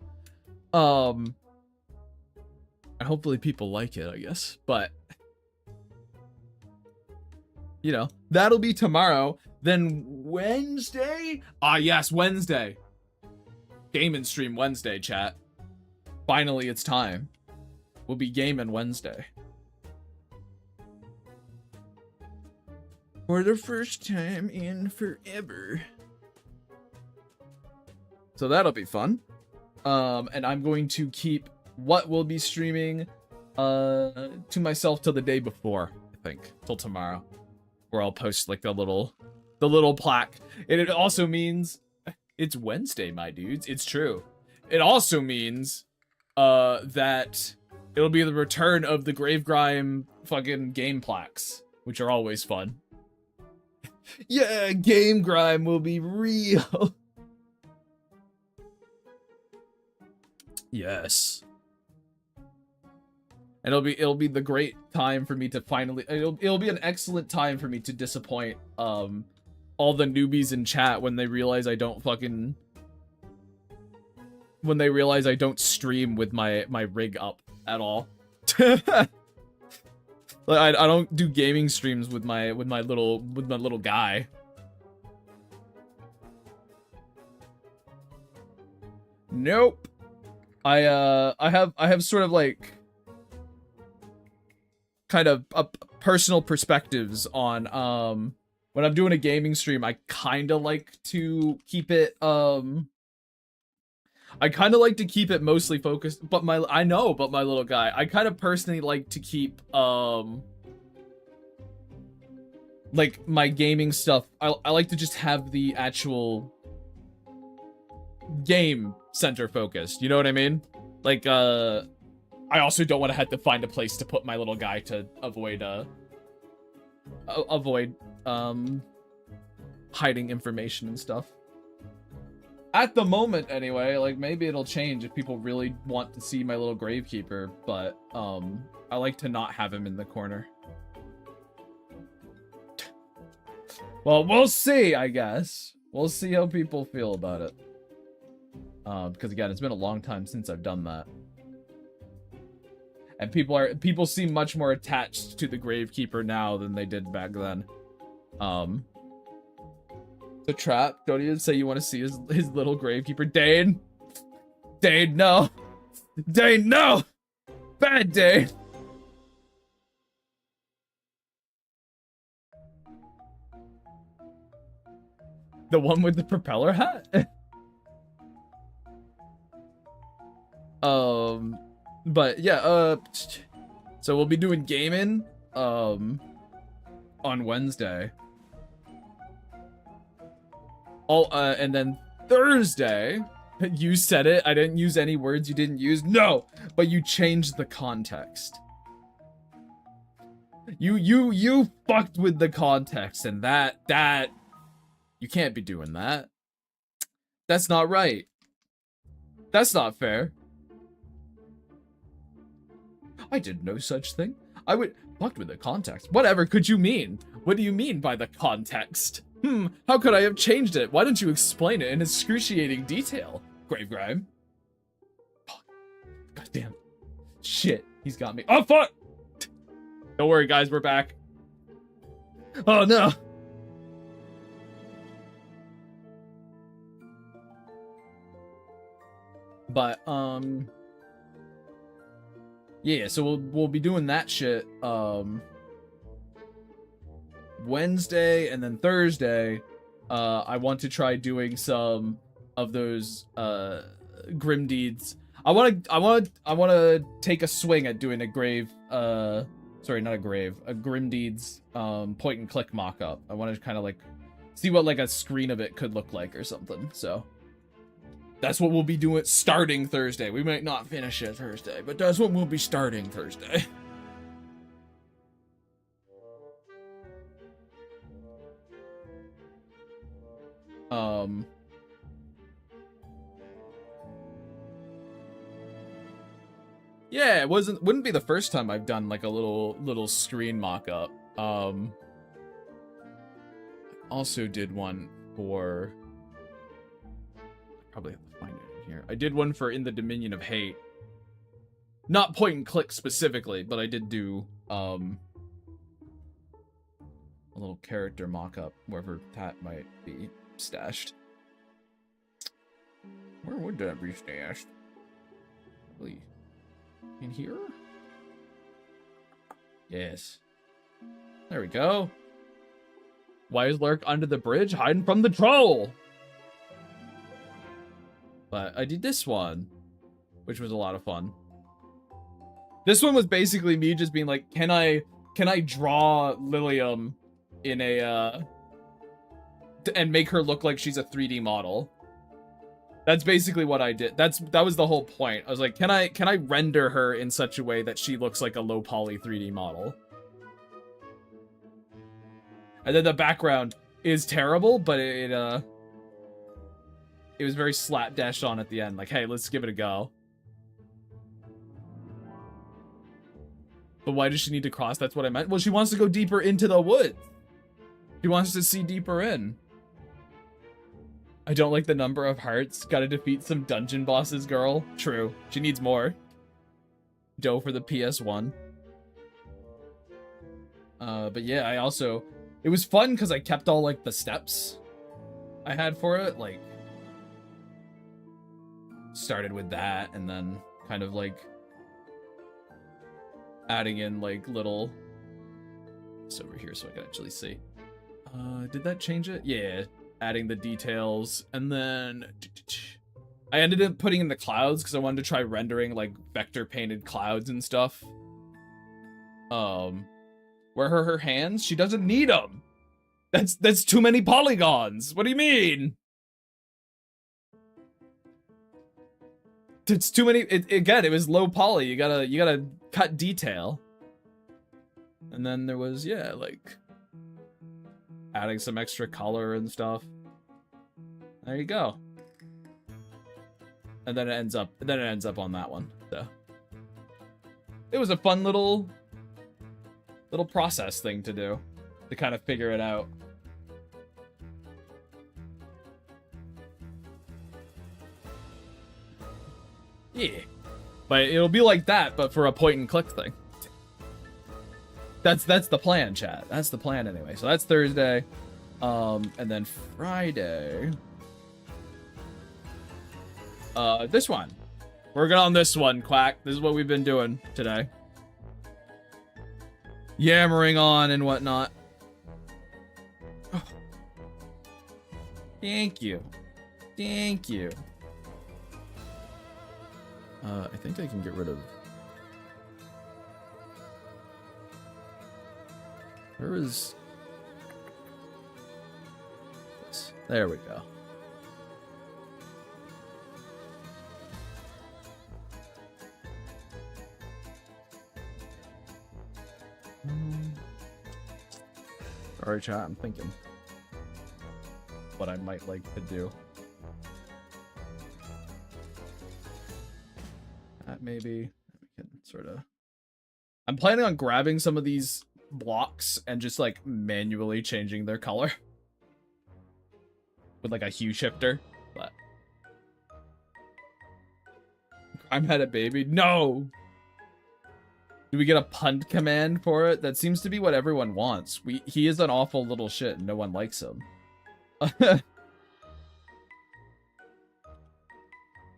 And hopefully people like it, I guess. But you know, that'll be tomorrow. Then Wednesday? Ah, yes, Wednesday. Game and stream Wednesday, chat. Finally, it's time. We'll be gaming Wednesday. For the first time in forever. So that'll be fun. And I'm going to keep what we'll be streaming to myself till the day before, I think. Till tomorrow. Where I'll post like the little plaque. And it also means it's Wednesday, my dudes. It's true. It also means that it'll be the return of the Gravegrime fucking game plaques, which are always fun. Yeah, game grime will be real. Yes. And it'll be the great time for me to finally it'll be an excellent time for me to disappoint all the newbies in chat when they realize I don't stream with my rig up at all. Like I don't do gaming streams with my little guy. Nope. I have sort of like kind of personal perspectives on when I'm doing a gaming stream. I kind of like to keep it mostly focused, but my little guy, I kind of personally like to keep like my gaming stuff. I like to just have the actual game center focused, you know what I mean? Like I also don't want to have to find a place to put my little guy to avoid hiding information and stuff. At the moment, anyway, like, maybe it'll change if people really want to see my little gravekeeper, but, I like to not have him in the corner. Well, we'll see, I guess. We'll see how people feel about it. Because, again, it's been a long time since I've done that. And people seem much more attached to the gravekeeper now than they did back then. The trap. Don't even say you want to see his little gravekeeper. Dane, no. Dane, no. Bad Dane. The one with the propeller hat. But yeah. So we'll be doing gaming. On Wednesday. And then Thursday, you said it. I didn't use any words you didn't use. No, but you changed the context. You fucked with the context, and that you can't be doing that. That's not right. That's not fair. I did no such thing. I would fucked with the context. Whatever could you mean? What do you mean by the context? How could I have changed it? Why don't you explain it in excruciating detail, Gravegrime? Fuck. God damn. Shit, he's got me. Oh, fuck! Don't worry, guys, we're back. Oh, no. But, yeah, so we'll be doing that shit, Wednesday and then Thursday, I want to try doing some of those grim deeds. I want to take a swing at doing a grave sorry, not a grave, a grim deeds point and click mock-up. I want to kind of like see what like a screen of it could look like or something. So that's what we'll be doing starting Thursday. We might not finish it Thursday, but that's what we'll be starting Thursday. Yeah, it wouldn't be the first time I've done like a little screen mock-up. Also did one for, probably have to find it in here. I did one for In the Dominion of Hate. Not point and click specifically, but I did do a little character mock-up wherever that might be stashed. Where would that be stashed? Really? In here? Yes. There we go. Why is Lurk under the bridge? Hiding from the troll! But I did this one, which was a lot of fun. This one was basically me just being like, can I draw Lilium in a, and make her look like she's a 3D model? That's basically what I did. That was the whole point. I was like, can I render her in such a way that she looks like a low poly 3D model? And then the background is terrible, but it was very slapdash on at the end. Like, hey, let's give it a go. But why does she need to cross? That's what I meant. Well, she wants to go deeper into the woods. She wants to see deeper in. I don't like the number of hearts. Gotta defeat some dungeon bosses, girl. True. She needs more. Dough for the PS1. But yeah, I also... It was fun because I kept all, like, the steps I had for it. Like, started with that, and then kind of, like, adding in, like, little... It's over here so I can actually see. Did that change it? Yeah. Adding the details, and then I ended up putting in the clouds because I wanted to try rendering like vector painted clouds and stuff. Where her hands? She doesn't need them. That's too many polygons. What do you mean? It's too many. Again, it was low poly. You gotta cut detail. And then there was, yeah, like adding some extra color and stuff. There you go. And then it ends up on that one. So it was a fun little process thing to do to kind of figure it out. Yeah. But it'll be like that, but for a point and click thing. That's the plan, chat. That's the plan anyway. So that's Thursday. And then Friday. This one. Working on this one, Quack. This is what we've been doing today. Yammering on and whatnot. Oh. Thank you. Thank you. I think I can get rid of... Where is... There we go. Sorry, chat, I'm thinking what I might like to do. That maybe we can sort of... I'm planning on grabbing some of these blocks and just like manually changing their color with like a hue shifter, but I'm had a baby. No! Do we get a punt command for it? That seems to be what everyone wants. He is an awful little shit and no one likes him.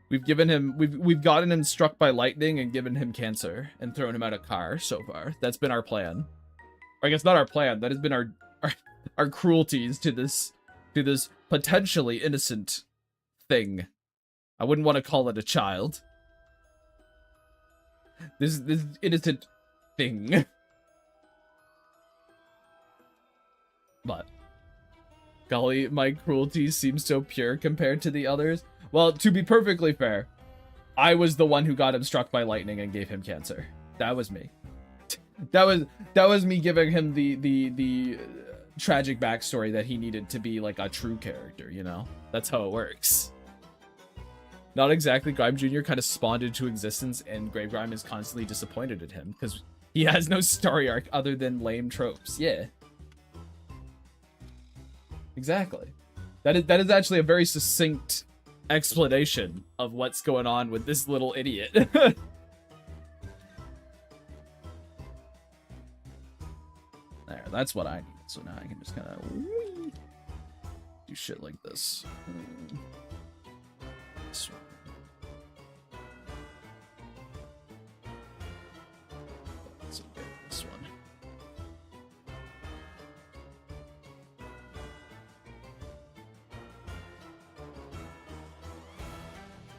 We've gotten him struck by lightning and given him cancer and thrown him out of car so far. That's been our plan. Or I guess not our plan. That has been our cruelties to this to this potentially innocent thing. I wouldn't want to call it a child. This innocent thing. But golly, my cruelty seems so pure compared to the others. Well, to be perfectly fair, I was the one who got him struck by lightning and gave him cancer. That was me. That was me giving him the tragic backstory that he needed to be like a true character, you know? That's how it works. Not exactly. Grime Jr. kind of spawned into existence, and Gravegrime is constantly disappointed at him because he has no story arc other than lame tropes. Yeah. Exactly. That is actually a very succinct explanation of what's going on with this little idiot. There, that's what I need. So now I can just kind of do shit like this. This one. Let's get this one.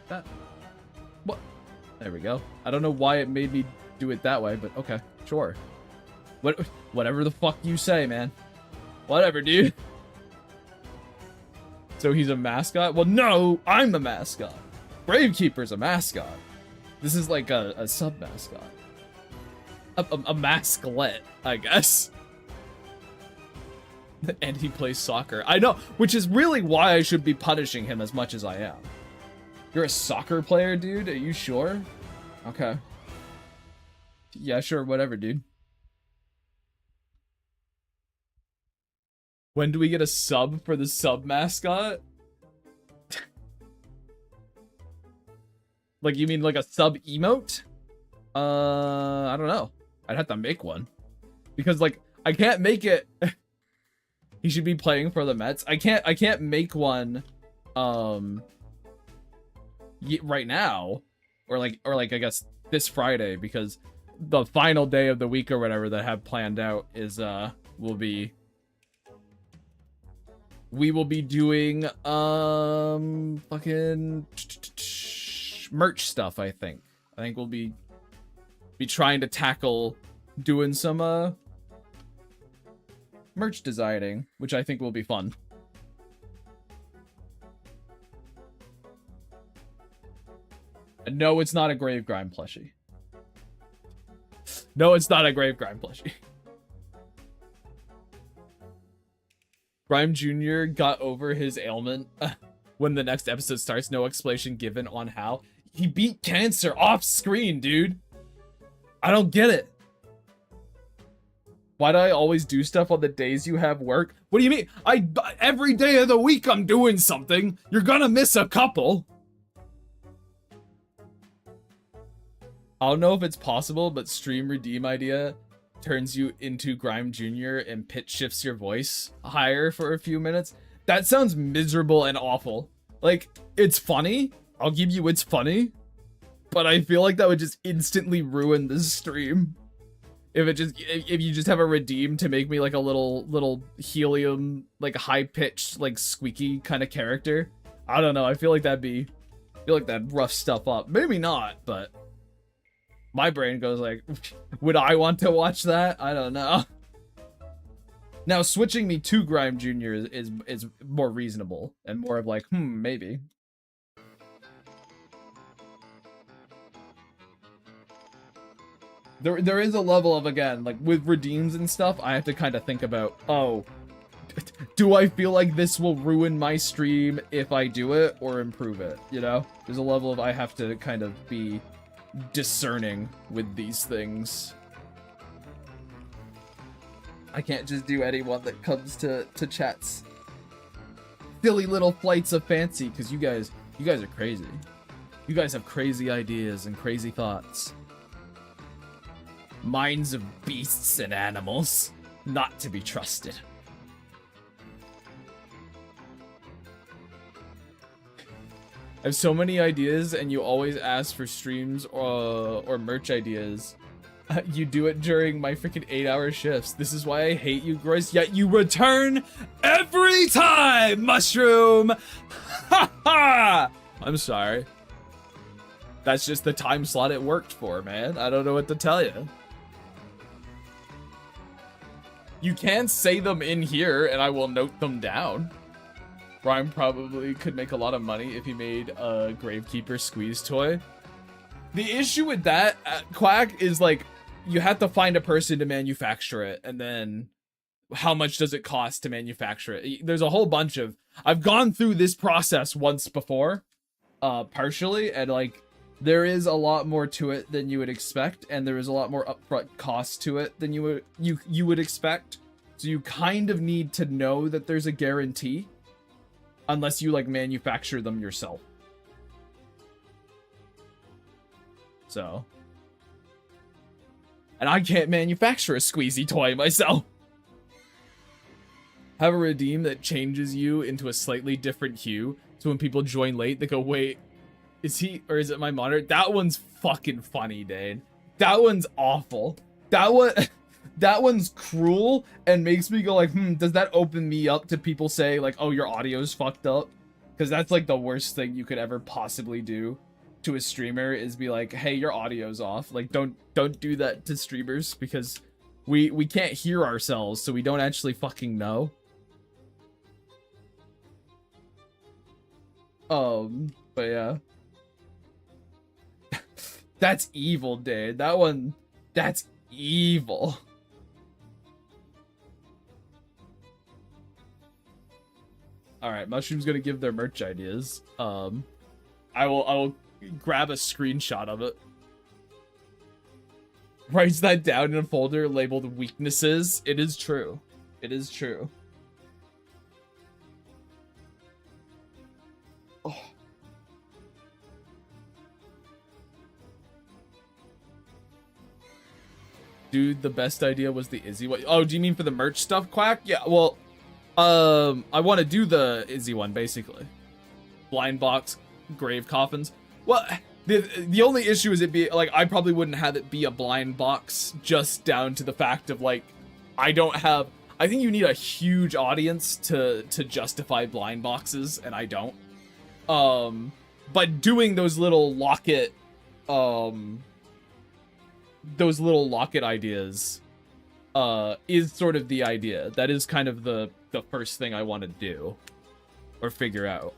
That. What? There we go. I don't know why it made me do it that way, but okay, sure. Whatever the fuck you say, man. Whatever, dude. So he's a mascot? Well, no, I'm the mascot. Gravekeeper's a mascot. This is like a sub-mascot. A masclet, I guess. And he plays soccer. I know, which is really why I should be punishing him as much as I am. You're a soccer player, dude? Are you sure? Okay. Yeah, sure, whatever, dude. When do we get a sub for the sub mascot? Like, you mean like a sub emote? I don't know. I'd have to make one. Because, like, I can't make it... He should be playing for the Mets. I can't make one, right now. Or like, I guess, this Friday, because the final day of the week or whatever that I have planned out is, we will be doing fucking merch stuff. I think we'll be trying to tackle doing some merch designing, which I think will be fun. And no, it's not a Gravegrime plushie. No, it's not a Gravegrime plushie. Grime Jr. got over his ailment when the next episode starts. No explanation given on how. He beat cancer off screen, dude. I don't get it. Why do I always do stuff on the days you have work? What do you mean? Every day of the week I'm doing something. You're gonna miss a couple. I don't know if it's possible, but stream redeem idea turns you into Grime Jr. and pitch shifts your voice higher for a few minutes. That sounds miserable and awful. Like, it's funny. I'll give you it's funny. But I feel like that would just instantly ruin the stream. If you just have a redeem to make me like a little helium, like high-pitched, like squeaky kind of character. I don't know. I feel like that'd rough stuff up. Maybe not, but my brain goes like, would I want to watch that? I don't know. Now, switching me to Grime Jr. is more reasonable and more of like, maybe. There is a level of, again, like with redeems and stuff, I have to kind of think about, oh, do I feel like this will ruin my stream if I do it or improve it, you know? There's a level of I have to kind of be discerning with these things. I can't just do anyone that comes to chat's silly little flights of fancy, because you guys are crazy. You guys have crazy ideas and crazy thoughts. Minds of beasts and animals, not to be trusted. I have so many ideas, and you always ask for streams or merch ideas. You do it during my freaking 8-hour shifts. This is why I hate you, Grace. Yet you return every time, Mushroom. Ha ha! I'm sorry. That's just the time slot it worked for, man. I don't know what to tell you. You can say them in here, and I will note them down. Rhyme probably could make a lot of money if he made a Gravekeeper squeeze toy. The issue with that, Quack, is like, you have to find a person to manufacture it, and then how much does it cost to manufacture it? There's a whole bunch of... I've gone through this process once before, partially, and like, there is a lot more to it than you would expect, and there is a lot more upfront cost to it than you would expect. So you kind of need to know that there's a guarantee, unless you like manufacture them yourself. So, and I can't manufacture a squeezy toy myself. Have a redeem that changes you into a slightly different hue, so when people join late, they go, wait, is he, or is it my monitor? That one's fucking funny, Dane. That one's awful. That one's cruel and makes me go like, does that open me up to people say like, oh, your audio's fucked up? Because that's like the worst thing you could ever possibly do to a streamer, is be like, hey, your audio's off. Like, don't do that to streamers, because we can't hear ourselves, so we don't actually fucking know. But yeah. That's evil, dude. That one, that's evil. Alright, Mushroom's gonna give their merch ideas. I will grab a screenshot of it. Writes that down in a folder labeled weaknesses. It is true. It is true. Oh. Dude, the best idea was the Izzy one. Oh, do you mean for the merch stuff, Quack? Yeah, well, I want to do the Izzy one, basically. Blind box, grave coffins. Well, the only issue is it be, like, I probably wouldn't have it be a blind box, just down to the fact of, like, I think you need a huge audience to justify blind boxes, and I don't. But doing those little locket, ideas, is sort of the idea. That is kind of the first thing I want to do, or figure out,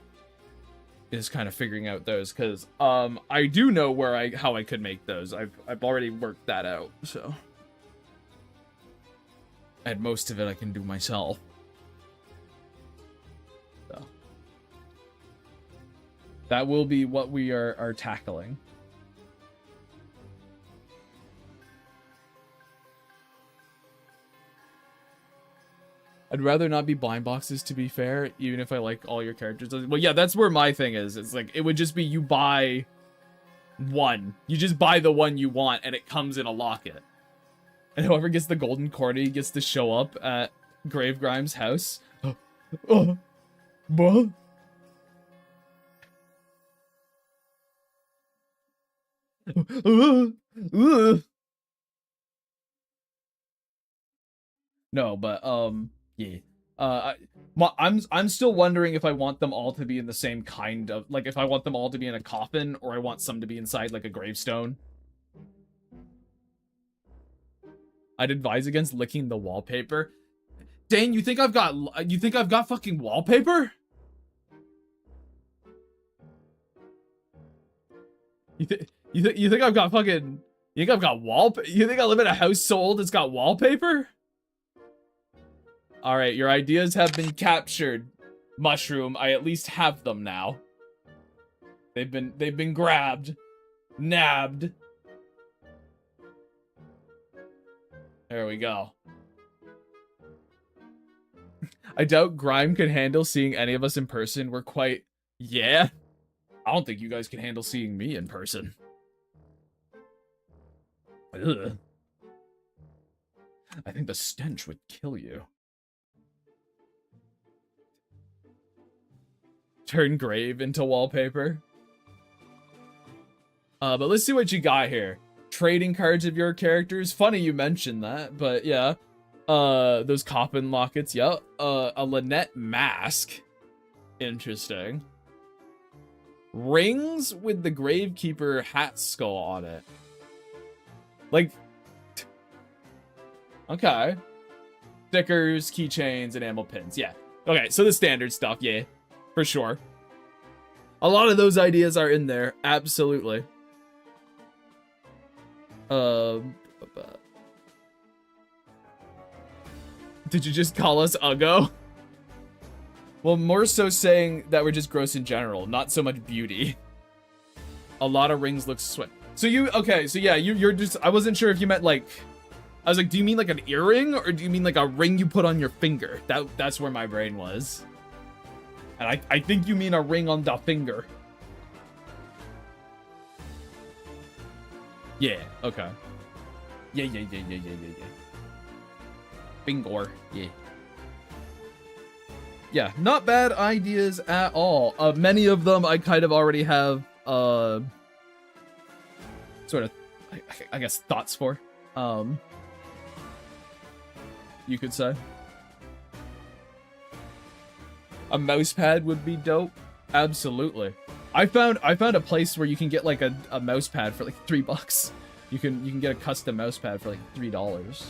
is kind of figuring out those, because I do know how I could make those. I've already worked that out, so. And most of it I can do myself. So. That will be what we are tackling. I'd rather not be blind boxes, to be fair, even if I like all your characters. Well, yeah, that's where my thing is. It's like, it would just be you buy one. You just buy the one you want, and it comes in a locket. And whoever gets the golden corny gets to show up at Gravegrime's house. What? No, but, yeah. I'm still wondering if I want them all to be in the same kind of, like, if I want them all to be in a coffin, or I want some to be inside, like, a gravestone. I'd advise against licking the wallpaper. Dane, you think I've got fucking wallpaper? You think I've got fucking, you think I've got wallpaper? You think I live in a household that's got wallpaper? Alright, your ideas have been captured, Mushroom. I at least have them now. They've been grabbed. Nabbed. There we go. I doubt Grime could handle seeing any of us in person. We're quite... Yeah? I don't think you guys can handle seeing me in person. Ugh. I think the stench would kill you. Turn grave into wallpaper. But let's see what you got here. trading cards of your characters. Funny you mentioned that, but yeah. Those Coppin lockets, yep. A Lynette mask. Interesting. Rings with the Gravekeeper hat skull on it. Like, okay. Stickers, keychains, enamel pins, yeah. Okay, so the standard stuff, yeah, for sure. A lot of those ideas are in there, absolutely. Did you just call us Uggo? Well, more so saying that we're just gross in general, not so much beauty. A lot of rings look sweat. So you, okay, so yeah, you're just, I wasn't sure if you meant like, I was like, do you mean like an earring or do you mean like a ring you put on your finger? That's where my brain was. And I think you mean a ring on the finger. Yeah, okay. Yeah. Finger, yeah. Yeah, not bad ideas at all. Many of them I kind of already have, sort of, I guess, thoughts for. You could say. A mouse pad would be dope. Absolutely. I found a place where you can get like a mouse pad for like $3. You can get a custom mouse pad for like $3.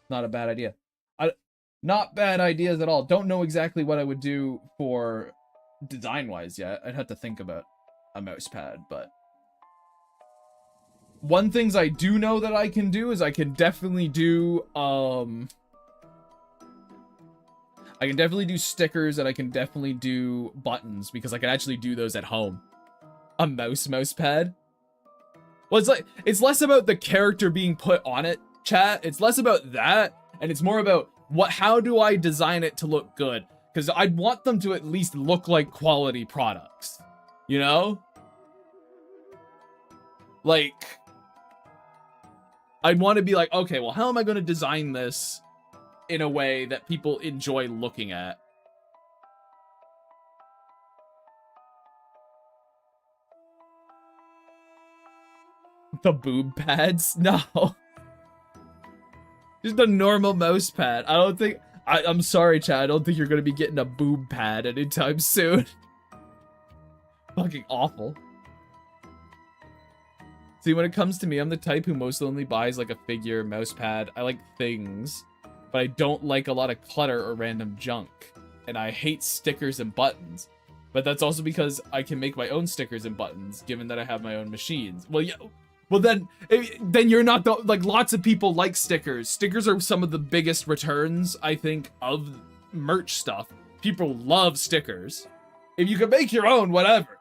Not a bad idea. Not bad ideas at all. Don't know exactly what I would do for design-wise yet. I'd have to think about a mouse pad, but one things I do know that I can do is I can definitely do stickers and I can definitely do buttons because I can actually do those at home. A mouse pad. Well, it's less about the character being put on it, chat. It's less about that and it's more about how do I design it to look good? Because I'd want them to at least look like quality products. You know? Like, I'd want to be like, okay, well, how am I going to design this in a way that people enjoy looking at? The boob pads? No. Just a normal mouse pad. I don't think... I'm sorry, chat. I don't think you're going to be getting a boob pad anytime soon. Fucking awful. See, when it comes to me, I'm the type who mostly only buys like a figure, mouse pad. I like things, but I don't like a lot of clutter or random junk. And I hate stickers and buttons. But that's also because I can make my own stickers and buttons, given that I have my own machines. Well, yeah... Well, then you're not the, like, lots of people like stickers. Stickers are some of the biggest returns, I think, of merch stuff. People love stickers. If you can make your own, whatever.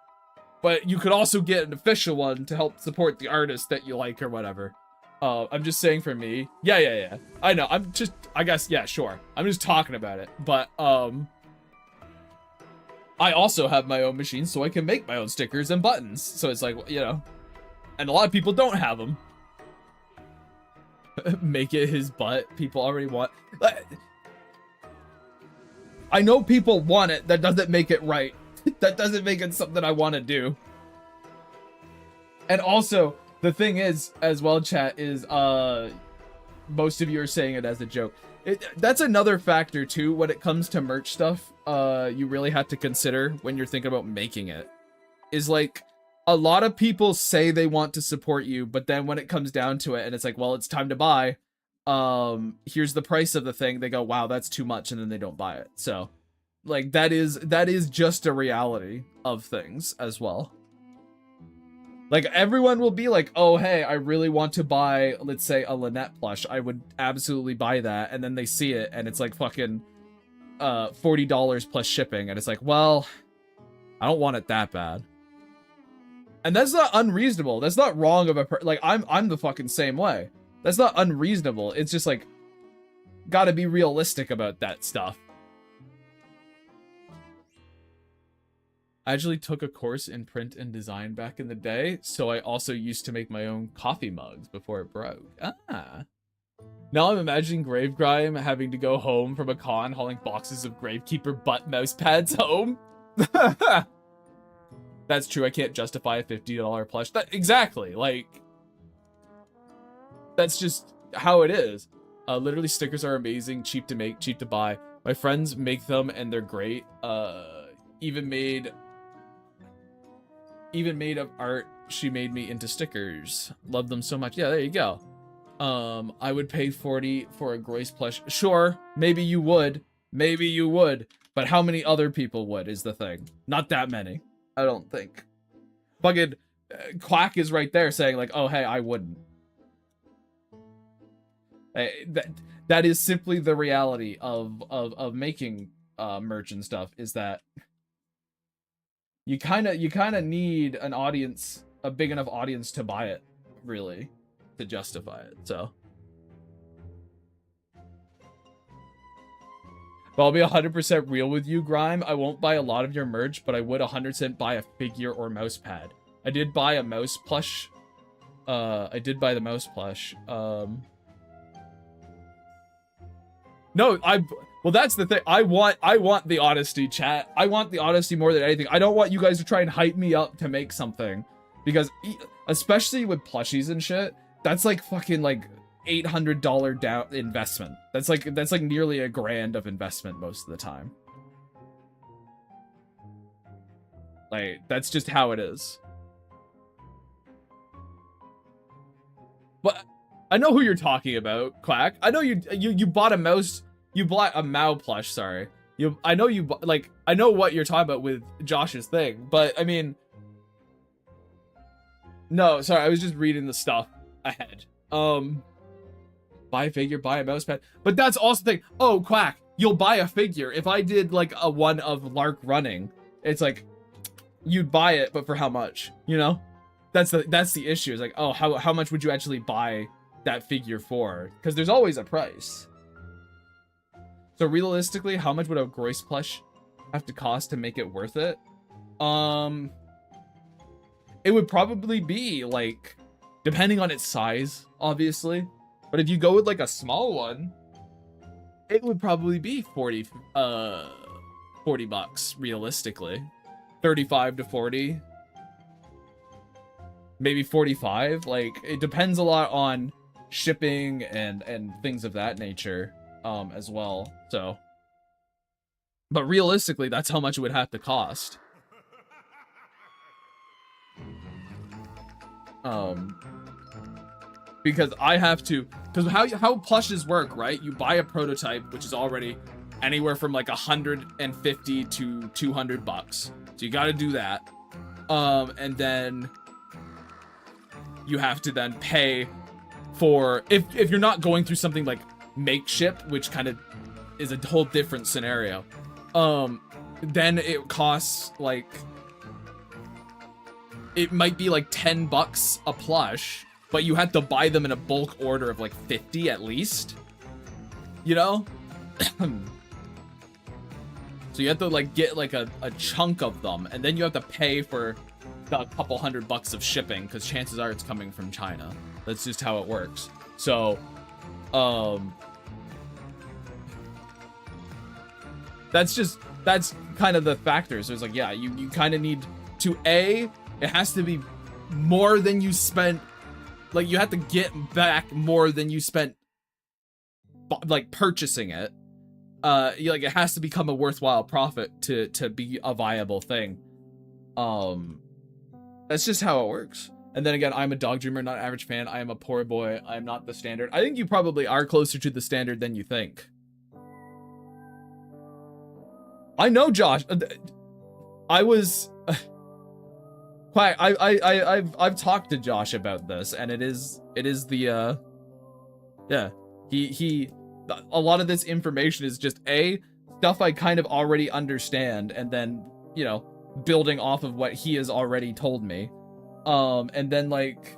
But you could also get an official one to help support the artist that you like or whatever. I'm just saying for me. Yeah. I know, I guess, yeah, sure. I'm just talking about it. But, I also have my own machine, so I can make my own stickers and buttons. So it's like, you know. And a lot of people don't have them. Make it his butt. People already want... I know people want it. That doesn't make it right. That doesn't make it something I want to do. And also, the thing is, as well, chat, is most of you are saying it as a joke. That's another factor, too, when it comes to merch stuff. You really have to consider when you're thinking about making it. Is like... A lot of people say they want to support you, but then when it comes down to it and it's like, well, it's time to buy, here's the price of the thing, they go, wow, that's too much, and then they don't buy it. So, like, that is just a reality of things as well. Like, everyone will be like, oh, hey, I really want to buy, let's say, a Lynette plush. I would absolutely buy that, and then they see it, and it's like fucking $40 plus shipping, and it's like, well, I don't want it that bad. And that's not unreasonable. That's not wrong of like, I'm the fucking same way. That's not unreasonable. It's just like, gotta be realistic about that stuff. I actually took a course in print and design back in the day, so I also used to make my own coffee mugs before it broke. Ah. Now I'm imagining Gravegrime having to go home from a con hauling boxes of Gravekeeper butt mouse pads home. That's true, I can't justify a $50 plush. Exactly, like... That's just how it is. Literally, stickers are amazing, cheap to make, cheap to buy. My friends make them, and they're great. Even made of art, she made me into stickers. Love them so much. Yeah, there you go. I would pay 40 for a Groyce plush. Sure, maybe you would. Maybe you would. But how many other people would is the thing. Not that many. I don't think. Fucking Quack is right there saying like, oh, hey, I wouldn't. That is simply the reality of making merch and stuff, is that you kind of need an audience, a big enough audience to buy it, really, to justify it. So, but I'll be 100% real with you, Grime. I won't buy a lot of your merch, but I would 100% buy a figure or mouse pad. I did buy a mouse plush. I did buy the mouse plush. No, well, that's the thing. I want the honesty, chat. I want the honesty more than anything. I don't want you guys to try and hype me up to make something, because especially with plushies and shit, that's like fucking like $800 down investment. That's like nearly $1,000 of investment most of the time. Like, that's just how it is. But I know who you're talking about, Quack. I know you bought a mouse. You bought a Mao plush. Sorry. I know you like. I know what you're talking about with Josh's thing. But I mean, no. Sorry, I was just reading the stuff ahead. Buy a figure, buy a mouse pad. But that's also the thing. Oh, Quack, you'll buy a figure. If I did like a one of Lark running, it's like you'd buy it, but for how much? You know, that's the issue. It's like, oh, how much would you actually buy that figure for? Because there's always a price. So realistically, how much would a Groyce plush have to cost to make it worth it? It would probably be like, depending on its size, obviously. But if you go with like a small one, it would probably be 40 bucks realistically. 35 to 40. Maybe 45. Like, it depends a lot on shipping and things of that nature as well. So, but realistically, that's how much it would have to cost. Because I have to, because how plushes work, right? You buy a prototype, which is already anywhere from like 150 to 200 bucks. So you got to do that. And then you have to then pay for, if you're not going through something like makeship, which kind of is a whole different scenario, then it costs like, it might be like 10 bucks a plush, but you have to buy them in a bulk order of like 50 at least, you know? So you have to like get like a chunk of them, and then you have to pay for a couple $100 of shipping, because chances are it's coming from China. That's just how it works. So, that's kind of the factors. There's like, yeah, you kind of need to, it has to be more than you spent. Like, you have to get back more than you spent, like, purchasing it. Like, it has to become a worthwhile profit to be a viable thing. That's just how it works. And then again, I'm a dog dreamer, not an average fan. I am a poor boy. I am not the standard. I think you probably are closer to the standard than you think. I know, Josh. I was... I've talked to Josh about this, and it is the yeah, he a lot of this information is just stuff I kind of already understand, and then, you know, building off of what he has already told me, and then like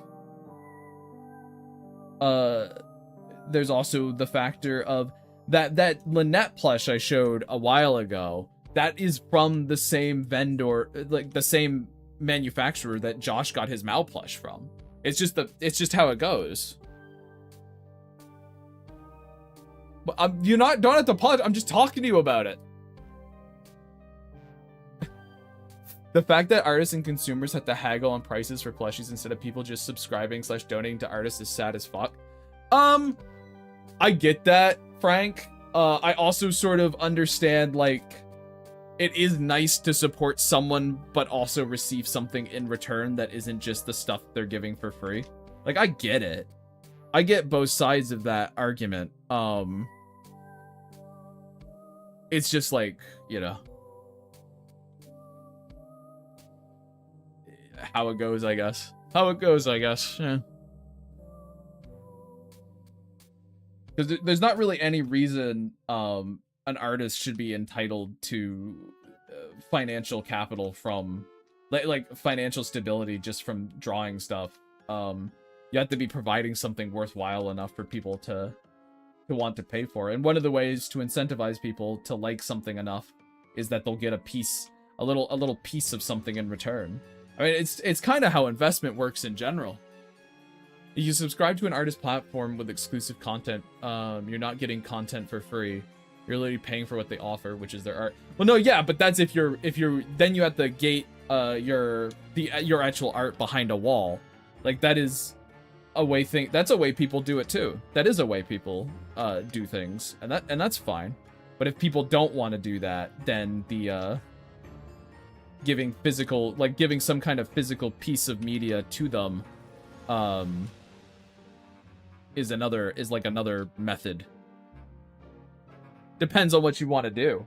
there's also the factor of that Lynette plush I showed a while ago. That is from the same vendor, like the same manufacturer that Josh got his Mao plush from. It's just how it goes. But don't have to apologize. I'm just talking to you about it. The fact that artists and consumers have to haggle on prices for plushies instead of people just subscribing / donating to artists is sad as fuck. I get that, Frank. I also sort of understand, like, it is nice to support someone, but also receive something in return that isn't just the stuff they're giving for free. Like, I get it. I get both sides of that argument. It's just like, you know, how it goes, I guess. How it goes, I guess. Yeah. Because there's not really any reason an artist should be entitled to financial capital from, like financial stability just from drawing stuff. You have to be providing something worthwhile enough for people to want to pay for it. And one of the ways to incentivize people to like something enough is that they'll get a little piece of something in return. I mean, it's kind of how investment works in general. You subscribe to an artist platform with exclusive content. You're not getting content for free. You're literally paying for what they offer, which is their art. Well, no, yeah, but that's if you're then you have to gate your actual art behind a wall. Like, that is a way that's a way people do it too. That is a way people do things, and that's fine. But if people don't want to do that, then the giving some kind of physical piece of media to them is like another method. Depends on what you want to do.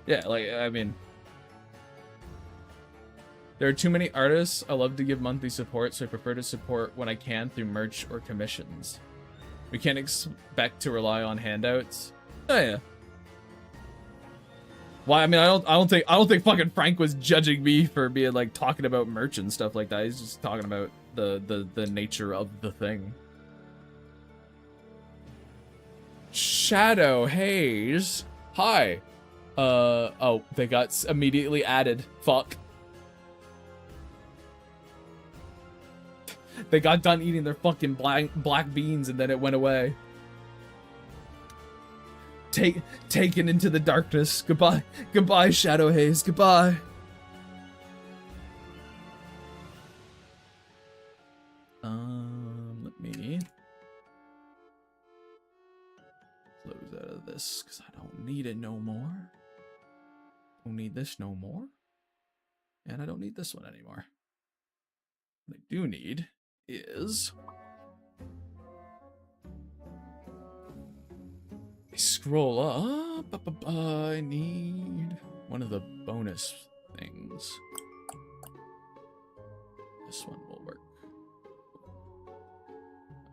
Yeah, like, I mean, there are too many artists. I love to give monthly support, so I prefer to support when I can through merch or commissions. We can't expect to rely on handouts. Oh yeah. Why? I mean, I don't think fucking Frank was judging me for being like talking about merch and stuff like that. He's just talking about the nature of the thing. Shadow Haze. Hi. Oh, they got immediately added. Fuck. They got done eating their fucking black beans and then it went away. Taken into the darkness. Goodbye. Goodbye, Shadow Haze. Goodbye. Let me close out of this because I don't need it no more. Don't need this no more. And I don't need this one anymore. What I do need is scroll up. I need one of the bonus things. This one will work. I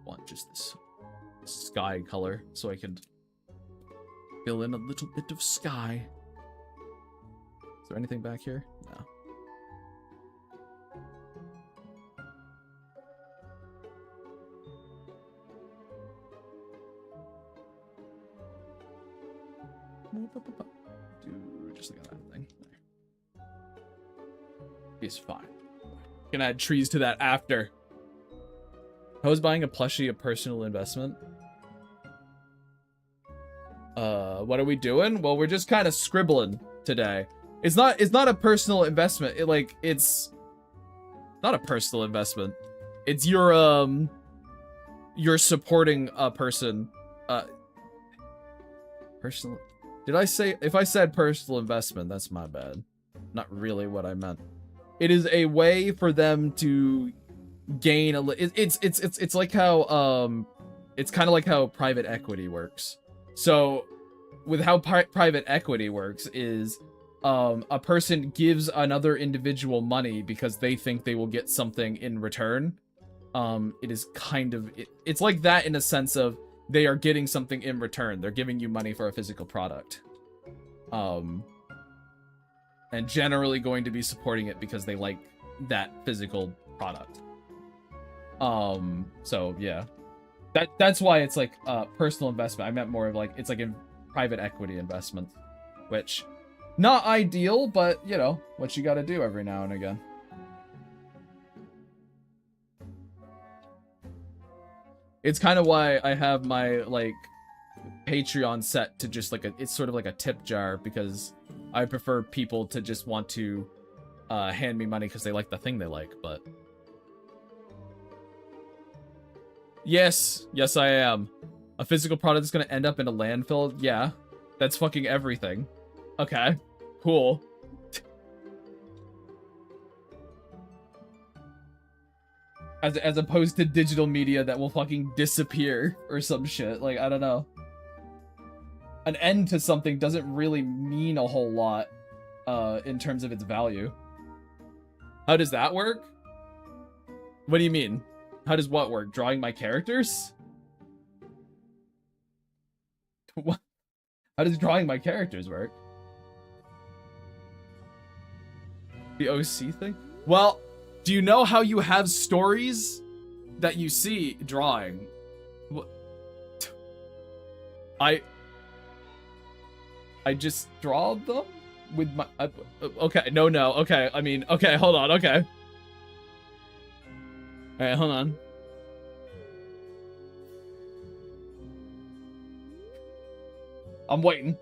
want just this sky color so I can fill in a little bit of sky. Is there anything back here? No. Do just like that thing. There. It's fine. Can add trees to that after. How is buying a plushie a personal investment? What are we doing? Well, we're just kind of scribbling today. It's not a personal investment. It's not a personal investment. It's you're supporting a person. Personal. If I said personal investment, that's my bad. Not really what I meant. It is a way for them to gain a it's like how it's kind of like how private equity works. So with how private equity works is a person gives another individual money because they think they will get something in return. It is kind of it's like that in a sense of they are getting something in return. They're giving you money for a physical product. And generally going to be supporting it because they like that physical product. So yeah. That's why it's like personal investment. I meant more of like it's like a private equity investment, which not ideal, but you know, what you got to do every now and again. It's kind of why I have my like Patreon set to just like it's sort of like a tip jar, because I prefer people to just want to hand me money because they like the thing they like, but... Yes, I am. A physical product is gonna end up in a landfill? Yeah. That's fucking everything. Okay, cool. As opposed to digital media that will fucking disappear or some shit. Like, I don't know. An end to something doesn't really mean a whole lot in terms of its value. How does that work? What do you mean? How does what work? Drawing my characters? What? How does drawing my characters work? The OC thing? Well, do you know how you have stories that you see drawing? What? I just draw them with my... okay, no, okay, I mean, okay, hold on, okay. Alright, hold on. I'm waiting.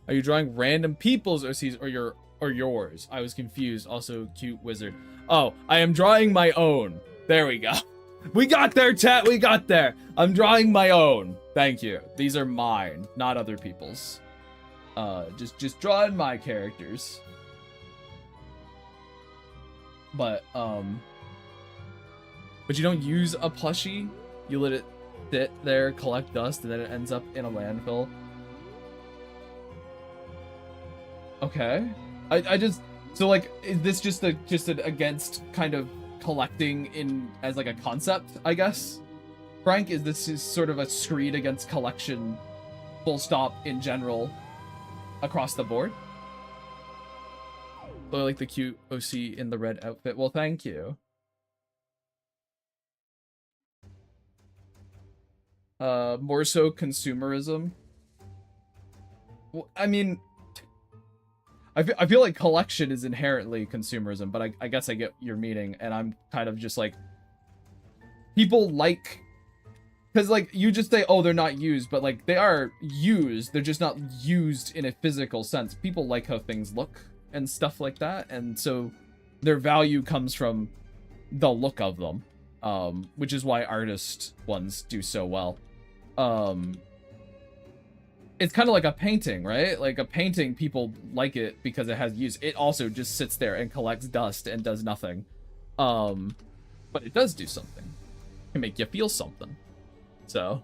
Are you drawing random people's OCs or yours? I was confused. Also, cute wizard. Oh, I am drawing my own. There we go. We got there, chat. We got there. I'm drawing my own. Thank you. These are mine, not other people's. Just drawing my characters. But you don't use a plushie. You let it sit there, collect dust, and then it ends up in a landfill. Okay. I just, so like, is this just an against kind of collecting in as like a concept, I guess? Frank, is this sort of a screed against collection, full stop, in general, across the board? I like the cute OC in the red outfit. Well, thank you. More so consumerism. Well, I mean, I feel like collection is inherently consumerism, but I guess I get your meaning, and I'm kind of just like, people like, because like, you just say, oh, they're not used, but like, they are used, they're just not used in a physical sense. People like how things look and stuff like that, and so their value comes from the look of them, which is why artist ones do so well. It's kind of like a painting, right? Like a painting, people like it because it has use. It also just sits there and collects dust and does nothing. But it does do something. It can make you feel something. So,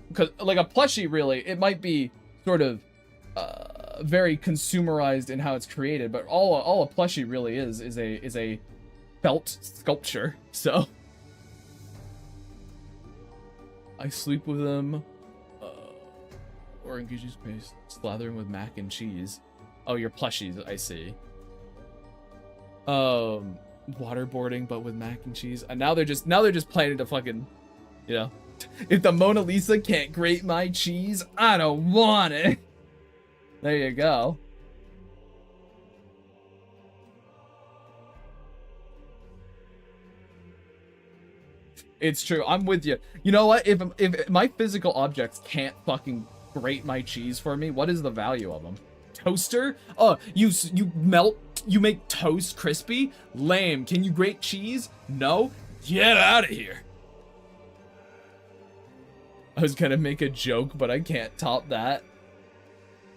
because like a plushie, really, it might be sort of very consumerized in how it's created, but all a plushie really is a felt sculpture. So, I sleep with them. Or in Gucci's paste, slathering with mac and cheese. Oh, your plushies, I see. Waterboarding, but with mac and cheese. And now they're just planning to fucking, you know, if the Mona Lisa can't grate my cheese, I don't want it. There you go. It's true. I'm with you. You know what? If my physical objects can't fucking grate my cheese for me, what is the value of them? Toaster? Oh, you make toast crispy? Lame. Can you grate cheese? No? Get out of here. I was gonna make a joke, but I can't top that.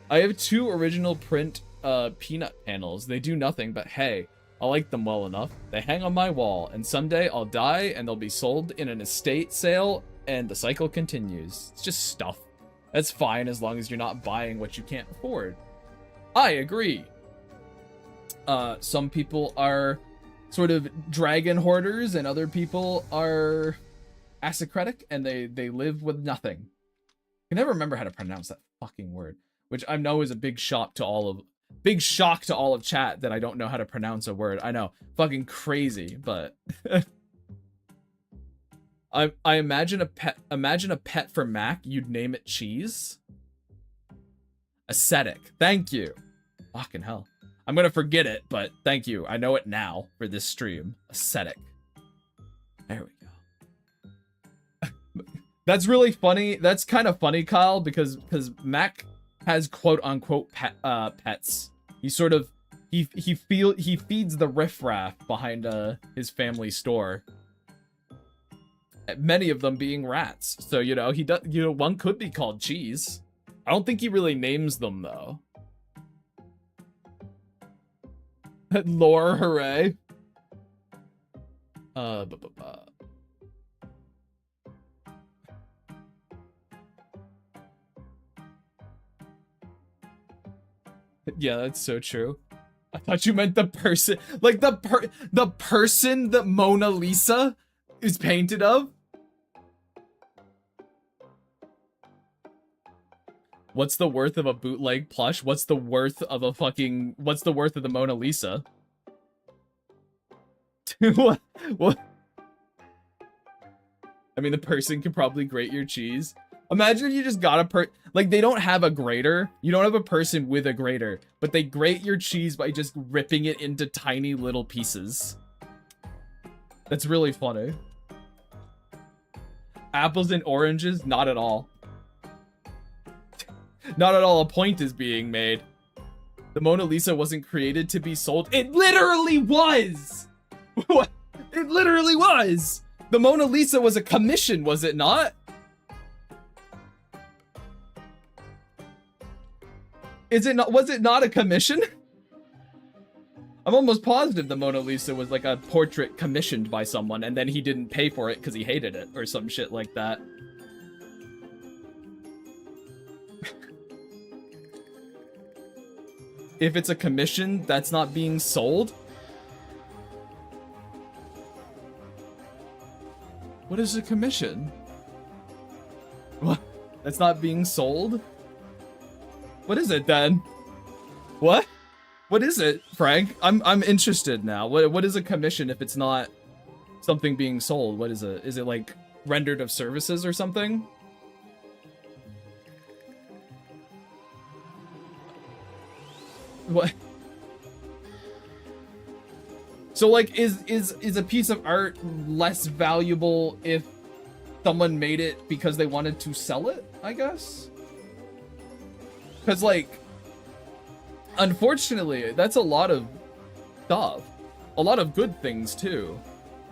I have 2 original print peanut panels. They do nothing, but hey, I like them well enough. They hang on my wall, and someday I'll die and they'll be sold in an estate sale, and the cycle continues. It's just stuff. That's fine as long as you're not buying what you can't afford. I agree. Some people are sort of dragon hoarders, and other people are asocratic, and they live with nothing. I can never remember how to pronounce that fucking word, which I know is a big shock to all of chat that I don't know how to pronounce a word. I know, fucking crazy, but I imagine a pet for Mac, you'd name it Cheese. Ascetic. Thank you. Fucking hell. I'm gonna forget it, but thank you. I know it now for this stream. Ascetic. There we go. That's really funny. That's kind of funny, Kyle, because Mac has quote unquote pets. He sort of he feeds the riffraff behind his family store. Many of them being rats. So, you know, he does, you know, one could be called Cheese. I don't think he really names them though. Lore, hooray. Yeah, that's so true. I thought you meant the person, like the person that Mona Lisa is painted of. What's the worth of a bootleg plush? What's the worth of the Mona Lisa? What? I mean, the person can probably grate your cheese. Imagine if you just got like, they don't have a grater. You don't have a person with a grater, but they grate your cheese by just ripping it into tiny little pieces. That's really funny. Apples and oranges? Not at all. Not at all. A point is being made. The Mona Lisa wasn't created to be sold. It literally was! What? It literally was! The Mona Lisa was a commission, was it not? Is it not? Was it not a commission? I'm almost positive the Mona Lisa was like a portrait commissioned by someone and then he didn't pay for it because he hated it or some shit like that. If it's a commission that's not being sold? What is a commission? What? That's not being sold? What is it then? What? What is it, Frank? I'm interested now. What is a commission if it's not something being sold? What is it? Is it like rendered of services or something? What? So like, is a piece of art less valuable if someone made it because they wanted to sell it, I guess? Because like, unfortunately, that's a lot of stuff. A lot of good things too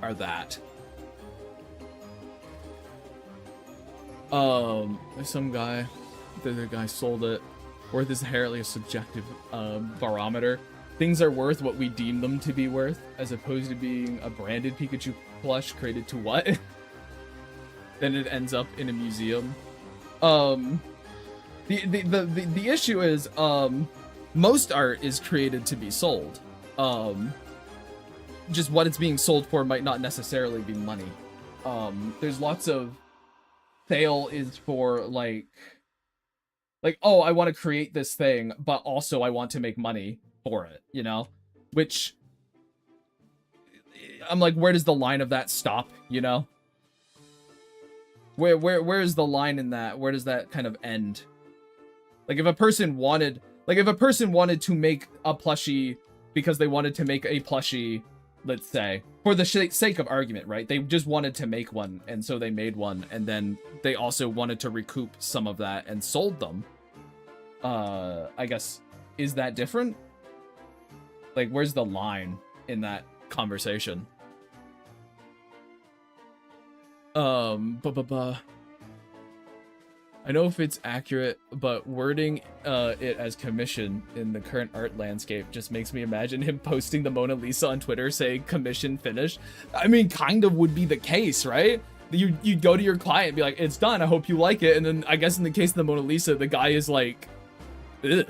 are that. Some guy, the other guy sold it. Worth is inherently a subjective barometer. Things are worth what we deem them to be worth, as opposed to being a branded Pikachu plush created to what? Then it ends up in a museum. The issue is, most art is created to be sold. Just what it's being sold for might not necessarily be money. There's lots of sale is for like, oh, I want to create this thing, but also I want to make money for it, you know? Which, I'm like, where does the line of that stop, you know? Where is the line in that? Where does that kind of end? Like, if a person wanted to make a plushie because they wanted to make a plushie, let's say, for the sake of argument, right? They just wanted to make one, and so they made one, and then they also wanted to recoup some of that and sold them. I guess, is that different? Like, where's the line in that conversation? I know if it's accurate, but wording it as commission in the current art landscape just makes me imagine him posting the Mona Lisa on Twitter saying commission finished. I mean, kind of would be the case, right? You'd go to your client and be like, it's done, I hope you like it. And then I guess in the case of the Mona Lisa, the guy is like, ugh.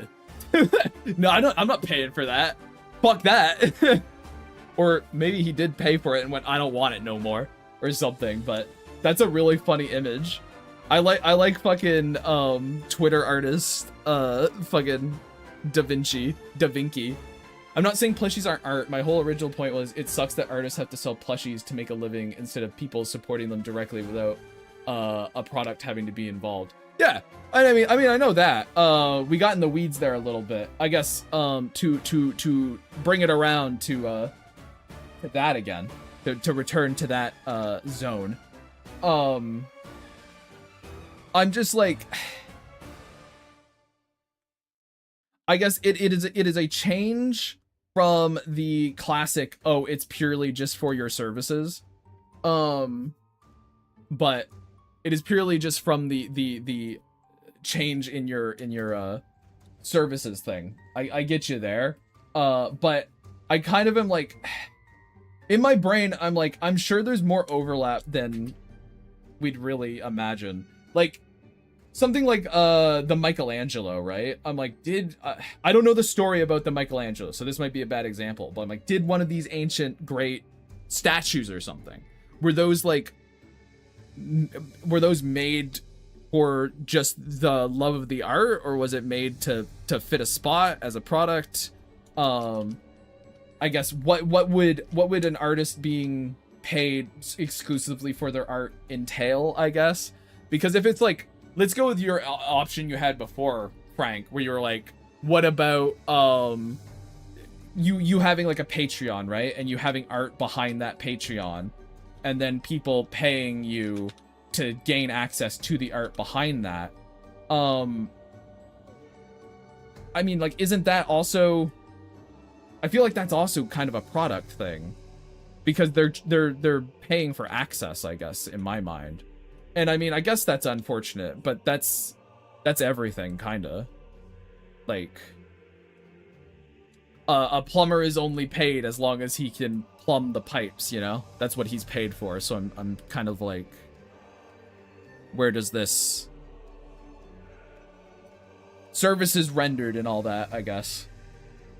No, I'm not paying for that. Fuck that. Or maybe he did pay for it and went, I don't want it no more, or something. But that's a really funny image. I like fucking Twitter artist fucking Da Vinci I'm not saying plushies aren't art. My whole original point was it sucks that artists have to sell plushies to make a living instead of people supporting them directly without a product having to be involved. Yeah, I mean, I know that. We got in the weeds there a little bit. I guess to bring it around to that again, to return to that zone. I'm just like, I guess it is a change from the classic, oh, it's purely just for your services. But it is purely just from the change in your services thing. I get you there. But I kind of am like, in my brain, I'm like, I'm sure there's more overlap than we'd really imagine. Like, something like the Michelangelo, right? I'm like, I don't know the story about the Michelangelo, so this might be a bad example, but I'm like, did one of these ancient great statues or something, were those made for just the love of the art, or was it made to fit a spot as a product? I guess what would an artist being paid exclusively for their art entail, I guess? Because if it's like, let's go with your option you had before, Frank, where you were like, what about you having like a Patreon, right? And you having art behind that Patreon, and then people paying you to gain access to the art behind that. I mean, like, isn't that also, I feel like that's also kind of a product thing, because they're paying for access, I guess, in my mind. And I mean, I guess that's unfortunate, but that's everything, kinda. Like, a plumber is only paid as long as he can plumb the pipes, you know? That's what he's paid for. So I'm kind of like, where does this services rendered and all that, I guess?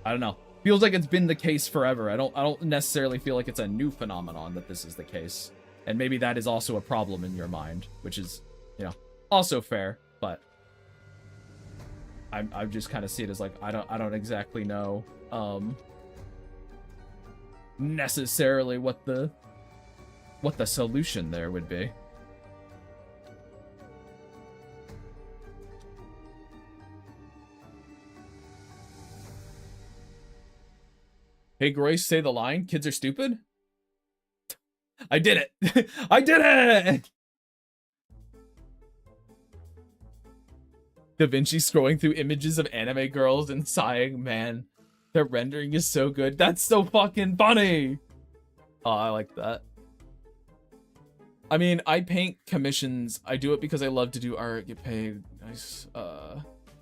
I don't know. Feels like it's been the case forever. I don't necessarily feel like it's a new phenomenon that this is the case. And maybe that is also a problem in your mind, which is, you know, also fair, but I just kind of see it as like, I don't exactly know necessarily what the solution there would be. Hey, Groyce, say the line, kids are stupid? I did it! I did it! Da Vinci scrolling through images of anime girls and sighing, man, their rendering is so good. That's so fucking funny! Oh, I like that. I mean, I paint commissions. I do it because I love to do art, get paid. Nice. Okay,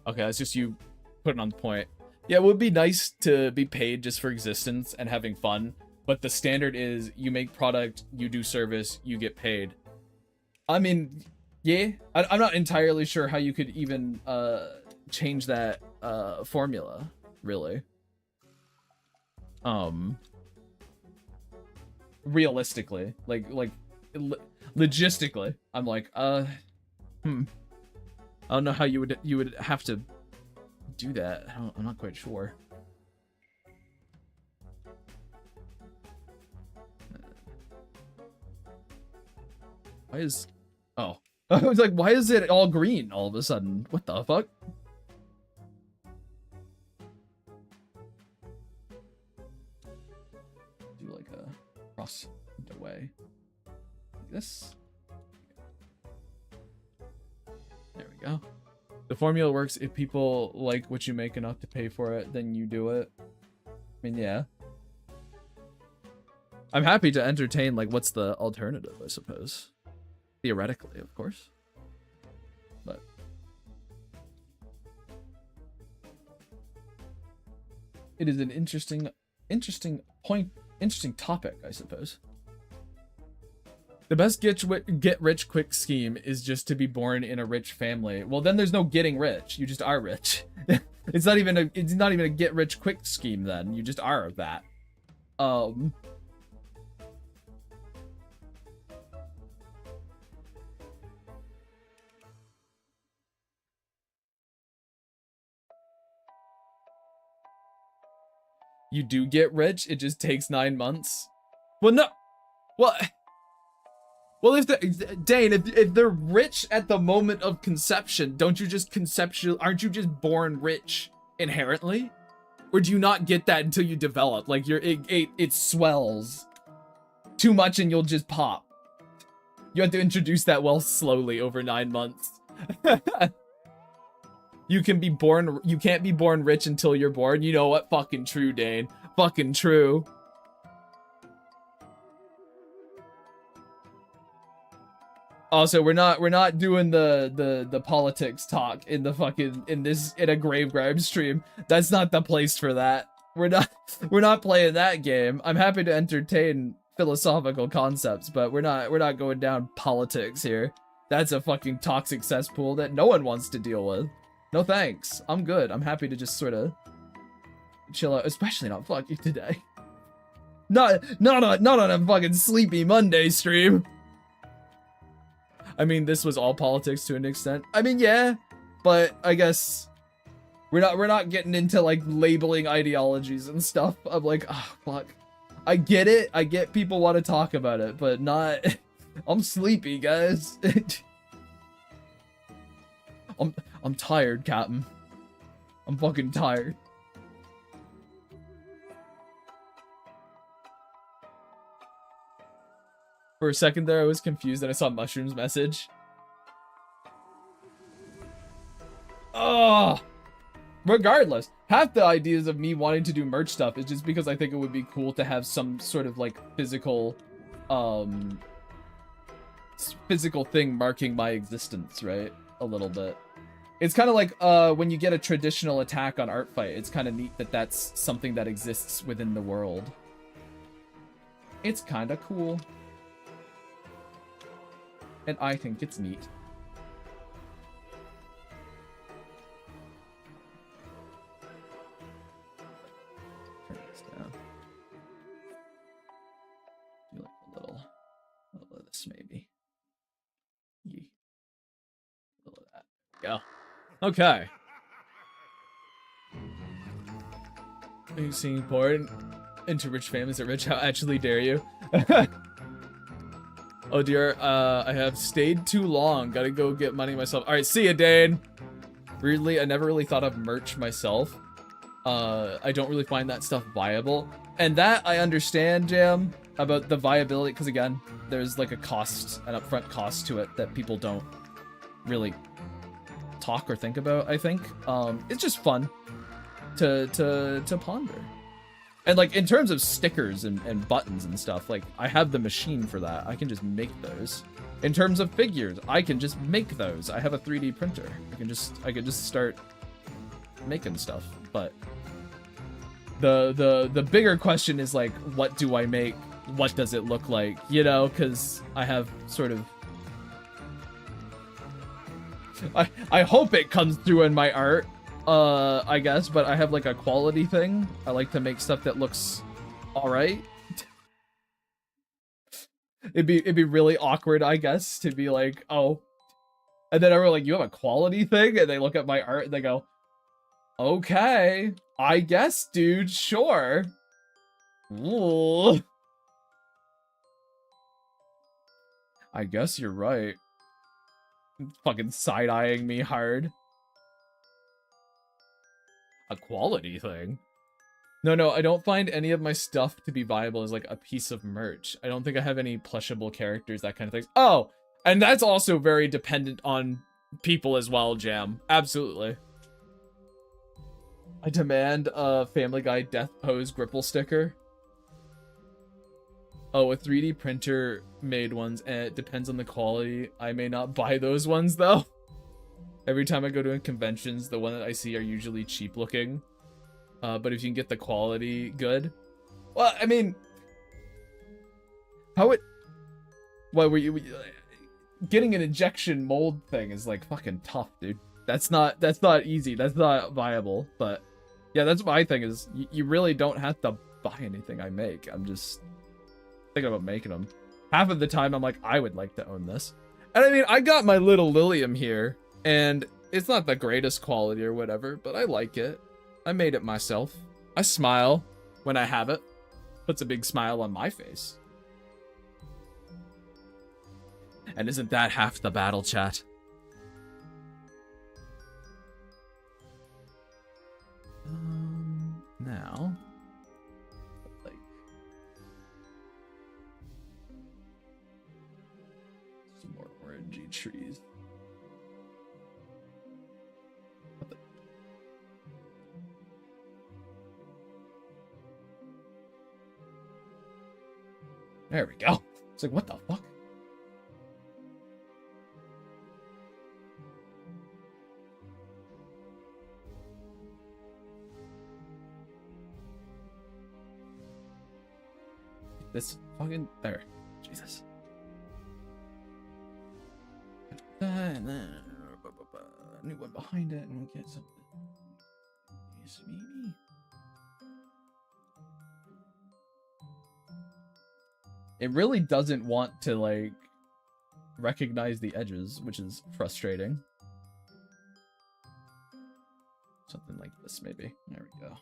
that's just you putting on the point. Yeah, it would be nice to be paid just for existence and having fun, but the standard is you make product, you do service, you get paid. I mean, yeah, I'm not entirely sure how you could even change that formula, really. Realistically, like logistically, I'm like, I don't know how you would have to do that. I'm not quite sure. Why is, oh, I was like, why is it all green all of a sudden? What the fuck? Do like a cross the way, like this. There we go. The formula works if people like what you make enough to pay for it, then you do it. I mean, yeah. I'm happy to entertain, like, what's the alternative, I suppose. Theoretically, of course. But it is an interesting topic, I suppose. The best get rich quick scheme is just to be born in a rich family. Well, then there's no getting rich. You just are rich. It's not even a get rich quick scheme then. You just are that. you do get rich. It just takes 9 months. Well, no. Well, if Dane, if they're rich at the moment of conception, don't you just aren't you just born rich inherently? Or do you not get that until you develop? Like it swells too much and you'll just pop. You have to introduce that wealth slowly over 9 months. You can't be born rich until you're born. You know what? Fucking true, Dane. Fucking true. Also, we're not doing the politics talk in a Grave Grind stream. That's not the place for that. We're not playing that game. I'm happy to entertain philosophical concepts, but we're not going down politics here. That's a fucking toxic cesspool that no one wants to deal with. No thanks. I'm good. I'm happy to just sort of chill out, especially not fucking today. Not on a fucking sleepy Monday stream. I mean, this was all politics to an extent. I mean, yeah, but I guess we're not getting into like labeling ideologies and stuff. I'm like, oh fuck. I get it. I get people want to talk about it, but not. I'm sleepy, guys. I'm tired, Captain. I'm fucking tired. For a second there, I was confused and I saw Mushroom's message. Oh! Regardless, half the ideas of me wanting to do merch stuff is just because I think it would be cool to have some sort of like physical thing marking my existence, right? A little bit. It's kind of like when you get a traditional attack on Art Fight. It's kind of neat that that's something that exists within the world. It's kind of cool. And I think it's neat. Turn this down. Do like a little of this maybe. Yeah. A little of that. There we go. Okay. Are you seeing porn into rich families that rich? How actually dare you? Oh dear, I have stayed too long. Gotta go get money myself. All right, see ya, Dane. Weirdly, I never really thought of merch myself. I don't really find that stuff viable. And that I understand, Jam, about the viability, because again, there's like an upfront cost to it that people don't really talk or think about, I think. It's just fun to ponder. And like in terms of stickers and buttons and stuff, like I have the machine for that. I can just make those. In terms of figures, I can just make those. I have a 3D printer. I can just start making stuff. But the bigger question is like, what do I make? What does it look like? You know, because I have sort of I hope it comes through in my art. I guess, but I have like a quality thing. I like to make stuff that looks alright. It'd be really awkward, I guess, to be like, oh. And then everyone's like, you have a quality thing? And they look at my art and they go, okay, I guess, dude, sure. Ooh. I guess you're right. Fucking side-eyeing me hard. A quality thing? No, I don't find any of my stuff to be viable as like a piece of merch. I don't think I have any plushable characters, that kind of thing. Oh, and that's also very dependent on people as well, Jam. Absolutely. I demand a Family Guy death pose Gripple sticker. Oh, a 3D printer made ones, and it depends on the quality. I may not buy those ones though. Every time I go to conventions, the one that I see are usually cheap looking. But if you can get the quality good. Well, I mean, getting an injection mold thing is like fucking tough, dude. That's not easy. That's not viable. But yeah, that's my thing is you really don't have to buy anything I make. I'm just thinking about making them. Half of the time I'm like, I would like to own this. And I mean, I got my little Lilium here. And it's not the greatest quality or whatever, but I like it. I made it myself. I smile. when I have it. Puts a big smile on my face. And isn't that half the battle, chat? Now, like, some more orangey trees. What the? There we go. It's like, what the fuck? This fucking there, Jesus. And then a new one behind it, and we'll get something. Yes, maybe. It really doesn't want to like recognize the edges, which is frustrating. Something like this, maybe. There we go.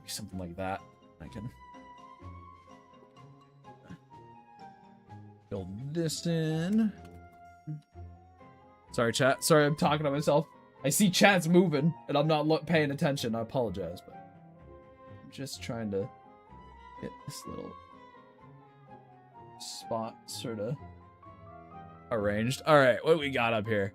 Something like that. I can build this in. Sorry, chat. Sorry, I'm talking to myself. I see chat's moving, and I'm not paying attention. I apologize, but I'm just trying to get this little spot sort of arranged. All right, what do we got up here?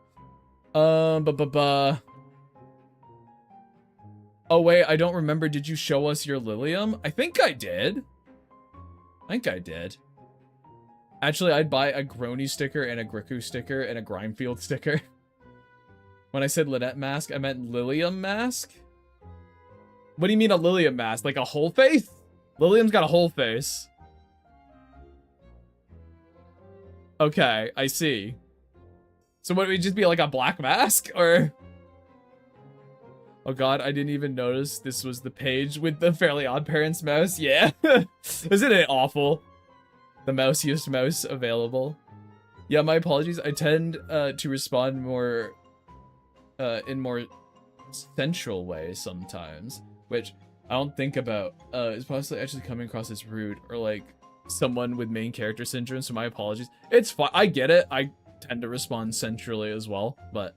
Oh, wait, I don't remember. Did you show us your Lilium? I think I did. Actually, I'd buy a Grony sticker and a Griku sticker and a Grimefield sticker. When I said Lynette mask, I meant Lilium mask? What do you mean a Lilium mask? Like a whole face? Lilium's got a whole face. Okay, I see. So what, would it just be like a black mask? Or... Oh god, I didn't even notice this was the page with the Fairly Odd Parents mouse. Yeah. Isn't it awful? The mousiest mouse available. Yeah, my apologies. I tend to respond more in more sensual ways sometimes, which I don't think about. Is possibly actually coming across as rude or like someone with main character syndrome, so my apologies. It's fine. I get it. I tend to respond sensually as well, but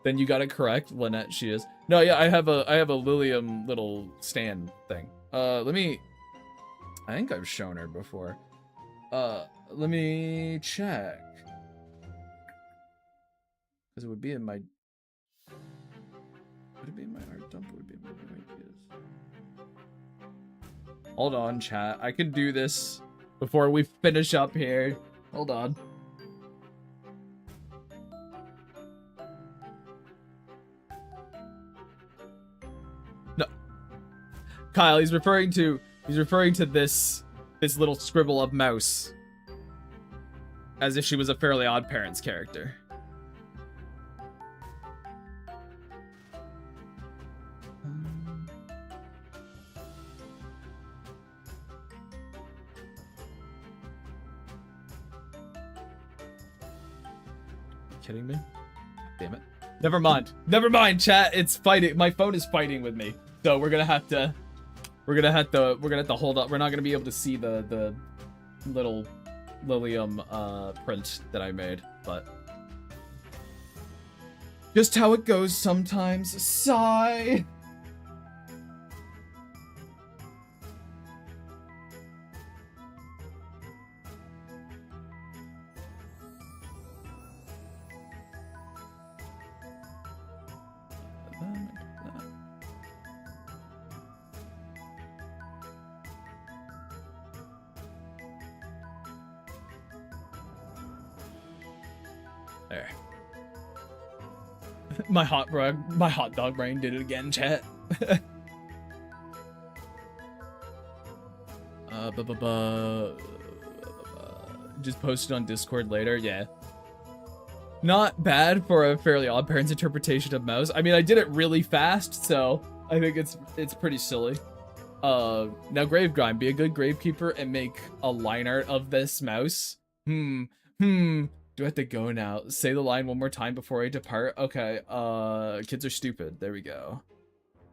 then you got it correct, Lynette. She is. No, yeah, I have a Lilium little stand thing. Let me. I think I've shown her before. Let me check. Because it would be in my. Would it be in my art dump? Or would it be in my ideas? Hold on, chat. I can do this before we finish up here. Hold on. Kyle, he's referring to this little scribble of mouse as if she was a Fairly Odd Parents character. Kidding me? Damn it. Never mind. Never mind, chat. It's fighting. My phone is fighting with me. So we're gonna have to hold up. We're not gonna be able to see the little Lilium print that I made, but just how it goes sometimes. Sigh. There. My hot dog brain did it again, chat. Just posted on Discord later, yeah. Not bad for a Fairly Odd Parents interpretation of mouse. I mean, I did it really fast, so I think it's pretty silly. Now Gravegrime, be a good gravekeeper and make a line art of this mouse. Do I have to go now? Say the line one more time before I depart. Okay, kids are stupid. There we go.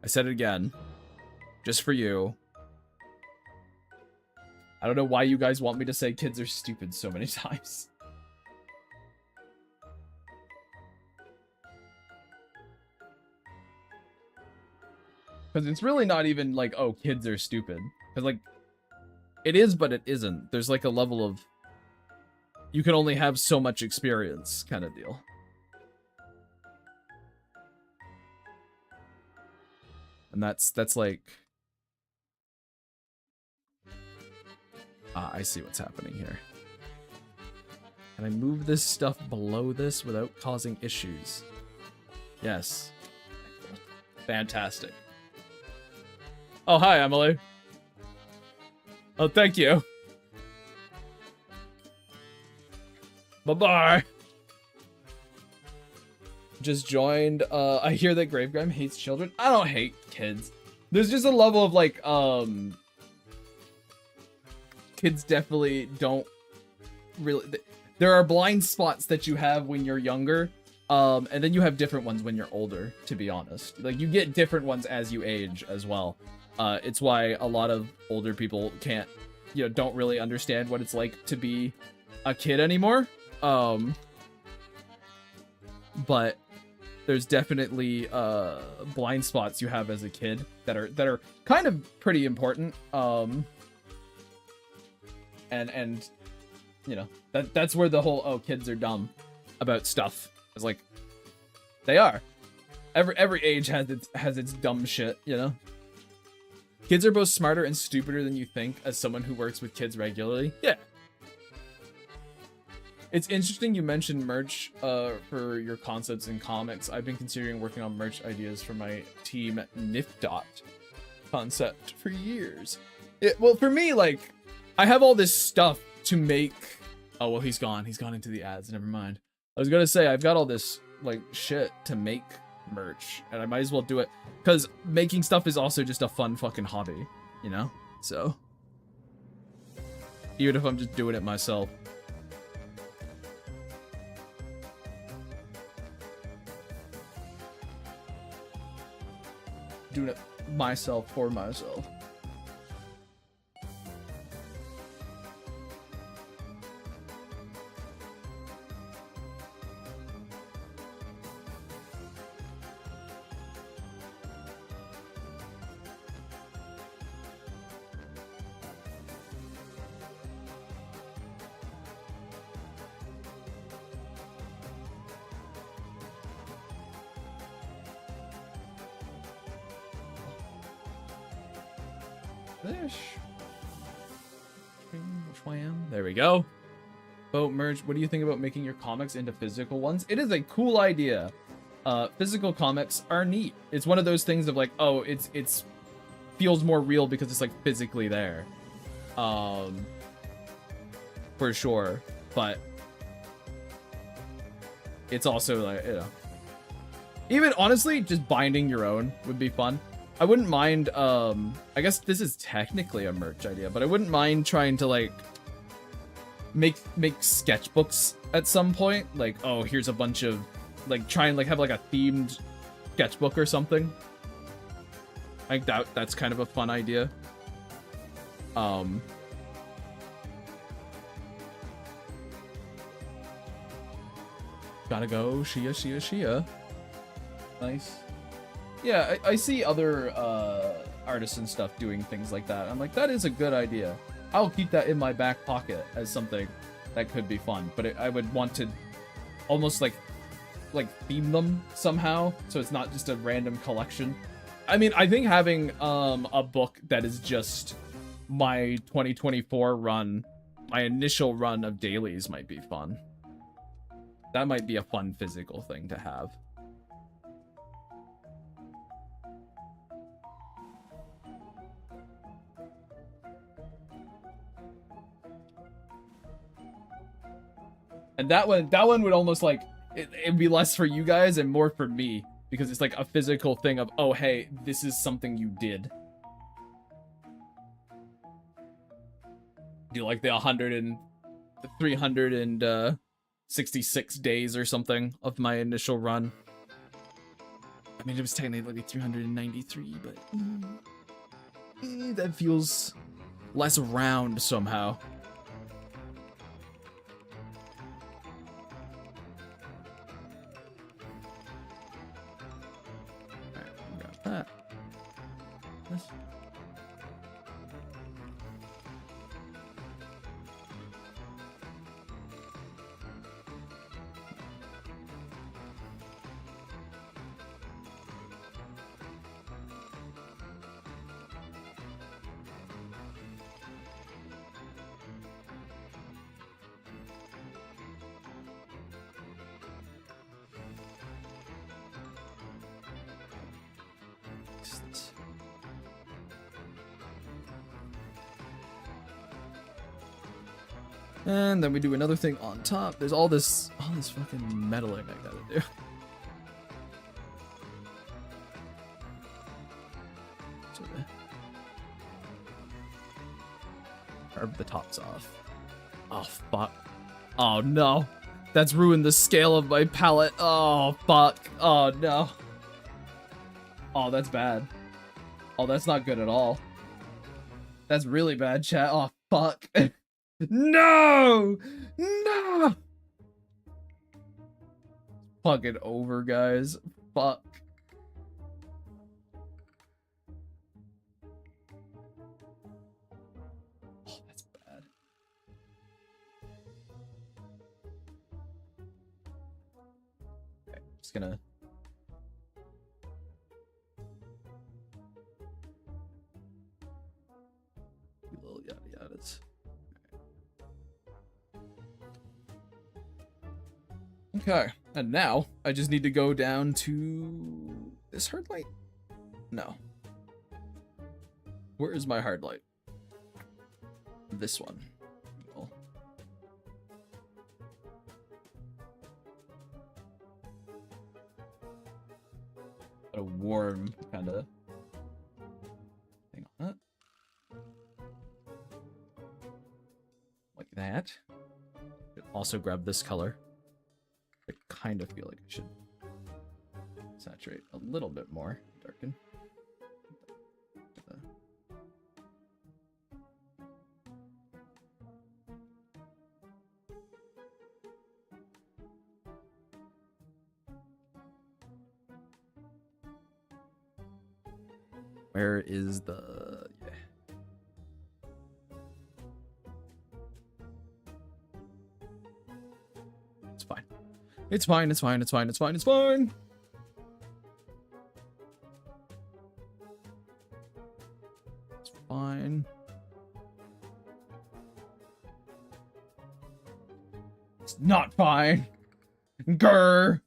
I said it again. Just for you. I don't know why you guys want me to say kids are stupid so many times. Because it's really not even like, oh, kids are stupid. Because, like, it is, but it isn't. There's, like, a level of... You can only have so much experience kind of deal. And that's like... I see what's happening here. Can I move this stuff below this without causing issues? Yes. Fantastic. Oh, hi, Emily. Oh, thank you. Bye-bye. Just joined. I hear that Gravegram hates children. I don't hate kids. There's just a level of, like, kids definitely don't really... There are blind spots that you have when you're younger, and then you have different ones when you're older, to be honest. Like, you get different ones as you age as well. It's why a lot of older people can't, don't really understand what it's like to be a kid anymore. But there's definitely blind spots you have as a kid that are kind of pretty important. And that's where the whole, oh, kids are dumb about stuff is like, they are. Every age has its dumb shit, Kids are both smarter and stupider than you think as someone who works with kids regularly. Yeah. It's interesting you mentioned merch for your concepts in comics. I've been considering working on merch ideas for my team Nifdot concept for years. Well, for me, like, I have all this stuff to make... Oh, well, he's gone. He's gone into the ads. Never mind. I was gonna say, I've got all this, like, shit to make merch, and I might as well do it, because making stuff is also just a fun fucking hobby, So, even if I'm just doing it myself. Doing it myself for myself. There we go. Boat merch. What do you think about making your comics into physical ones? It is a cool idea. Physical comics are neat. It's one of those things of like, oh, it's feels more real because it's like physically there. For sure. But it's also like, even honestly, just binding your own would be fun. I wouldn't mind, I guess this is technically a merch idea, but I wouldn't mind trying to, like, make sketchbooks at some point. Like, oh, here's a bunch of, like, try and, like, have, like, a themed sketchbook or something. I think that's kind of a fun idea. Gotta go, Shia. Nice. Yeah, I see other artists and stuff doing theme like that. I'm like, that is a good idea. I'll keep that in my back pocket as something that could be fun. But I would want to almost like theme them somehow, so it's not just a random collection. I mean, I think having a book that is just my 2024 run, my initial run of dailies might be fun. That might be a fun physical thing to have. And that one would almost like it'd be less for you guys and more for me, because it's like a physical thing of, oh hey, this is something you did. Do like the 366 days or something of my initial run. I mean, it was technically 393, but that feels less round somehow. Alright, we got that. This. And then we do another thing on top. There's all this fucking meddling I gotta do. Sort of carve the tops off. Oh fuck. Oh no. That's ruined the scale of my palette. Oh fuck. Oh no. Oh, that's bad. Oh, that's not good at all. That's really bad, chat. Oh fuck. No! No! Fucking over, guys. Fuck. Oh, that's bad. Okay, just gonna... little yada yadas. Okay, and now I just need to go down to this hard light? No. Where is my hard light? This one. Oh. A warm kind of thing on that. Like that. Also grab this color. I kind of feel like I should saturate a little bit more, darken. Where is the... Yeah. It's fine. It's fine, it's fine, it's fine, it's fine, it's fine! It's fine. It's not fine! Grr!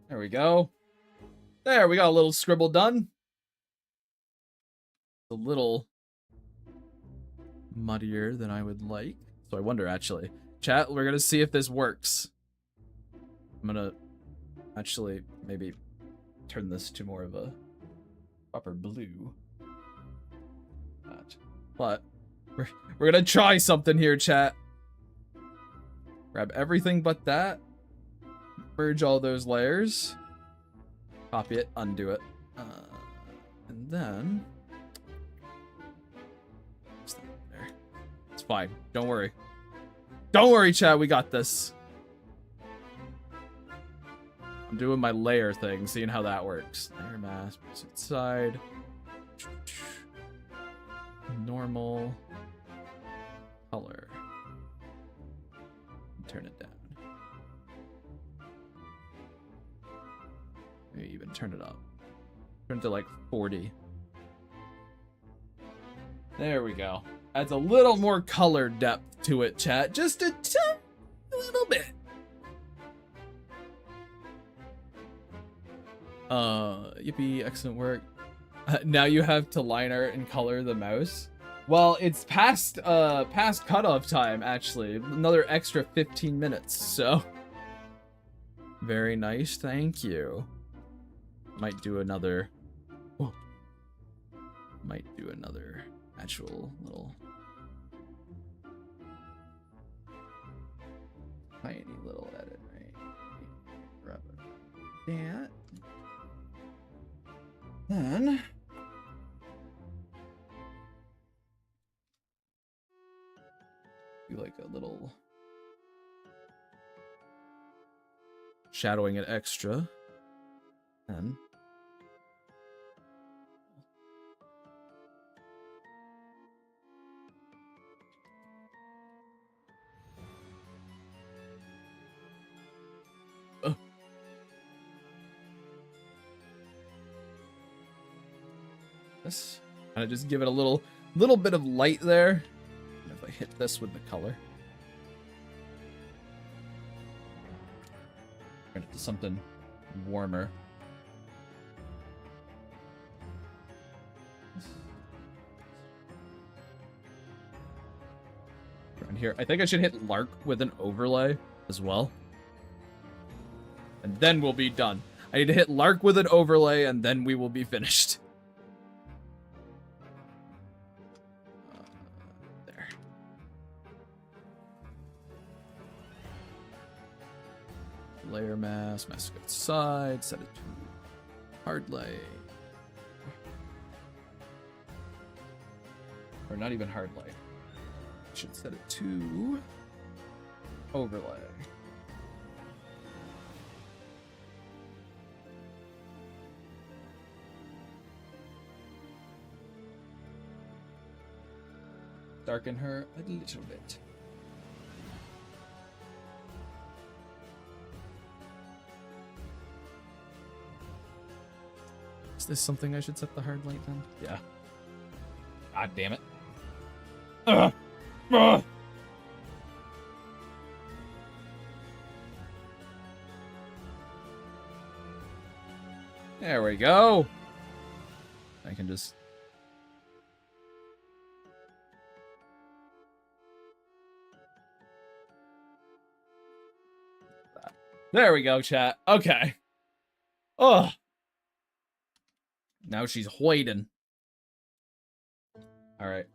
There we go. There, we got a little scribble done. A little muddier than I would like. So I wonder, actually. Chat, we're gonna see if this works. I'm gonna actually maybe turn this to more of a proper blue. But we're gonna try something here, chat. Grab everything but that. Merge all those layers. Copy it, undo it. And then... there. It's fine. Don't worry. Don't worry, chat. We got this. I'm doing my layer thing, seeing how that works. Layer mask, opposite side. Normal. Color. Turn it down. Maybe even turn it up. Turn it to like 40. There we go. Adds a little more color depth to it, chat. Just a little bit. Yippee, excellent work. Now you have to line art and color the mouse. Well, it's past cutoff time, actually. Another extra 15 minutes, so. Very nice, thank you. Might do another... Whoa. Might do another actual little... tiny little edit, right? Grab that. Then... do like a little... shadowing it extra. And... this. And I just give it a little bit of light there. And if I hit this with the color. Turn it to something warmer. Around here. I think I should hit Lark with an overlay as well. And then we'll be done. I need to hit Lark with an overlay and then we will be finished. There. Layer mask, mask outside, set it to hard lay. Or not even hard light. Should set it to overlay. Darken her a little bit. Is this something I should set the hard light on? Yeah. God damn it. Ugh. Ugh. There we go. I can just... there we go, chat. Okay. Ugh. Now she's hoiding. Alright.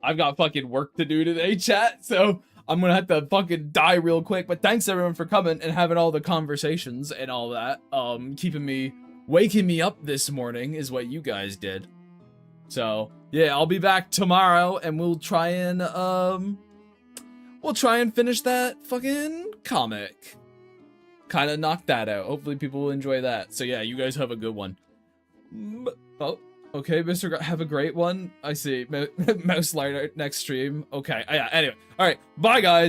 I've got fucking work to do today, chat, so I'm gonna have to fucking die real quick. But thanks everyone for coming and having all the conversations and all that. Waking me up this morning is what you guys did. So, yeah, I'll be back tomorrow and we'll try and finish that fucking comic. Kind of knock that out. Hopefully people will enjoy that. So yeah, you guys have a good one. Oh, okay, Mr. Have a great one. I see. Mouse lighter next stream. Okay, yeah, anyway. All right, bye guys.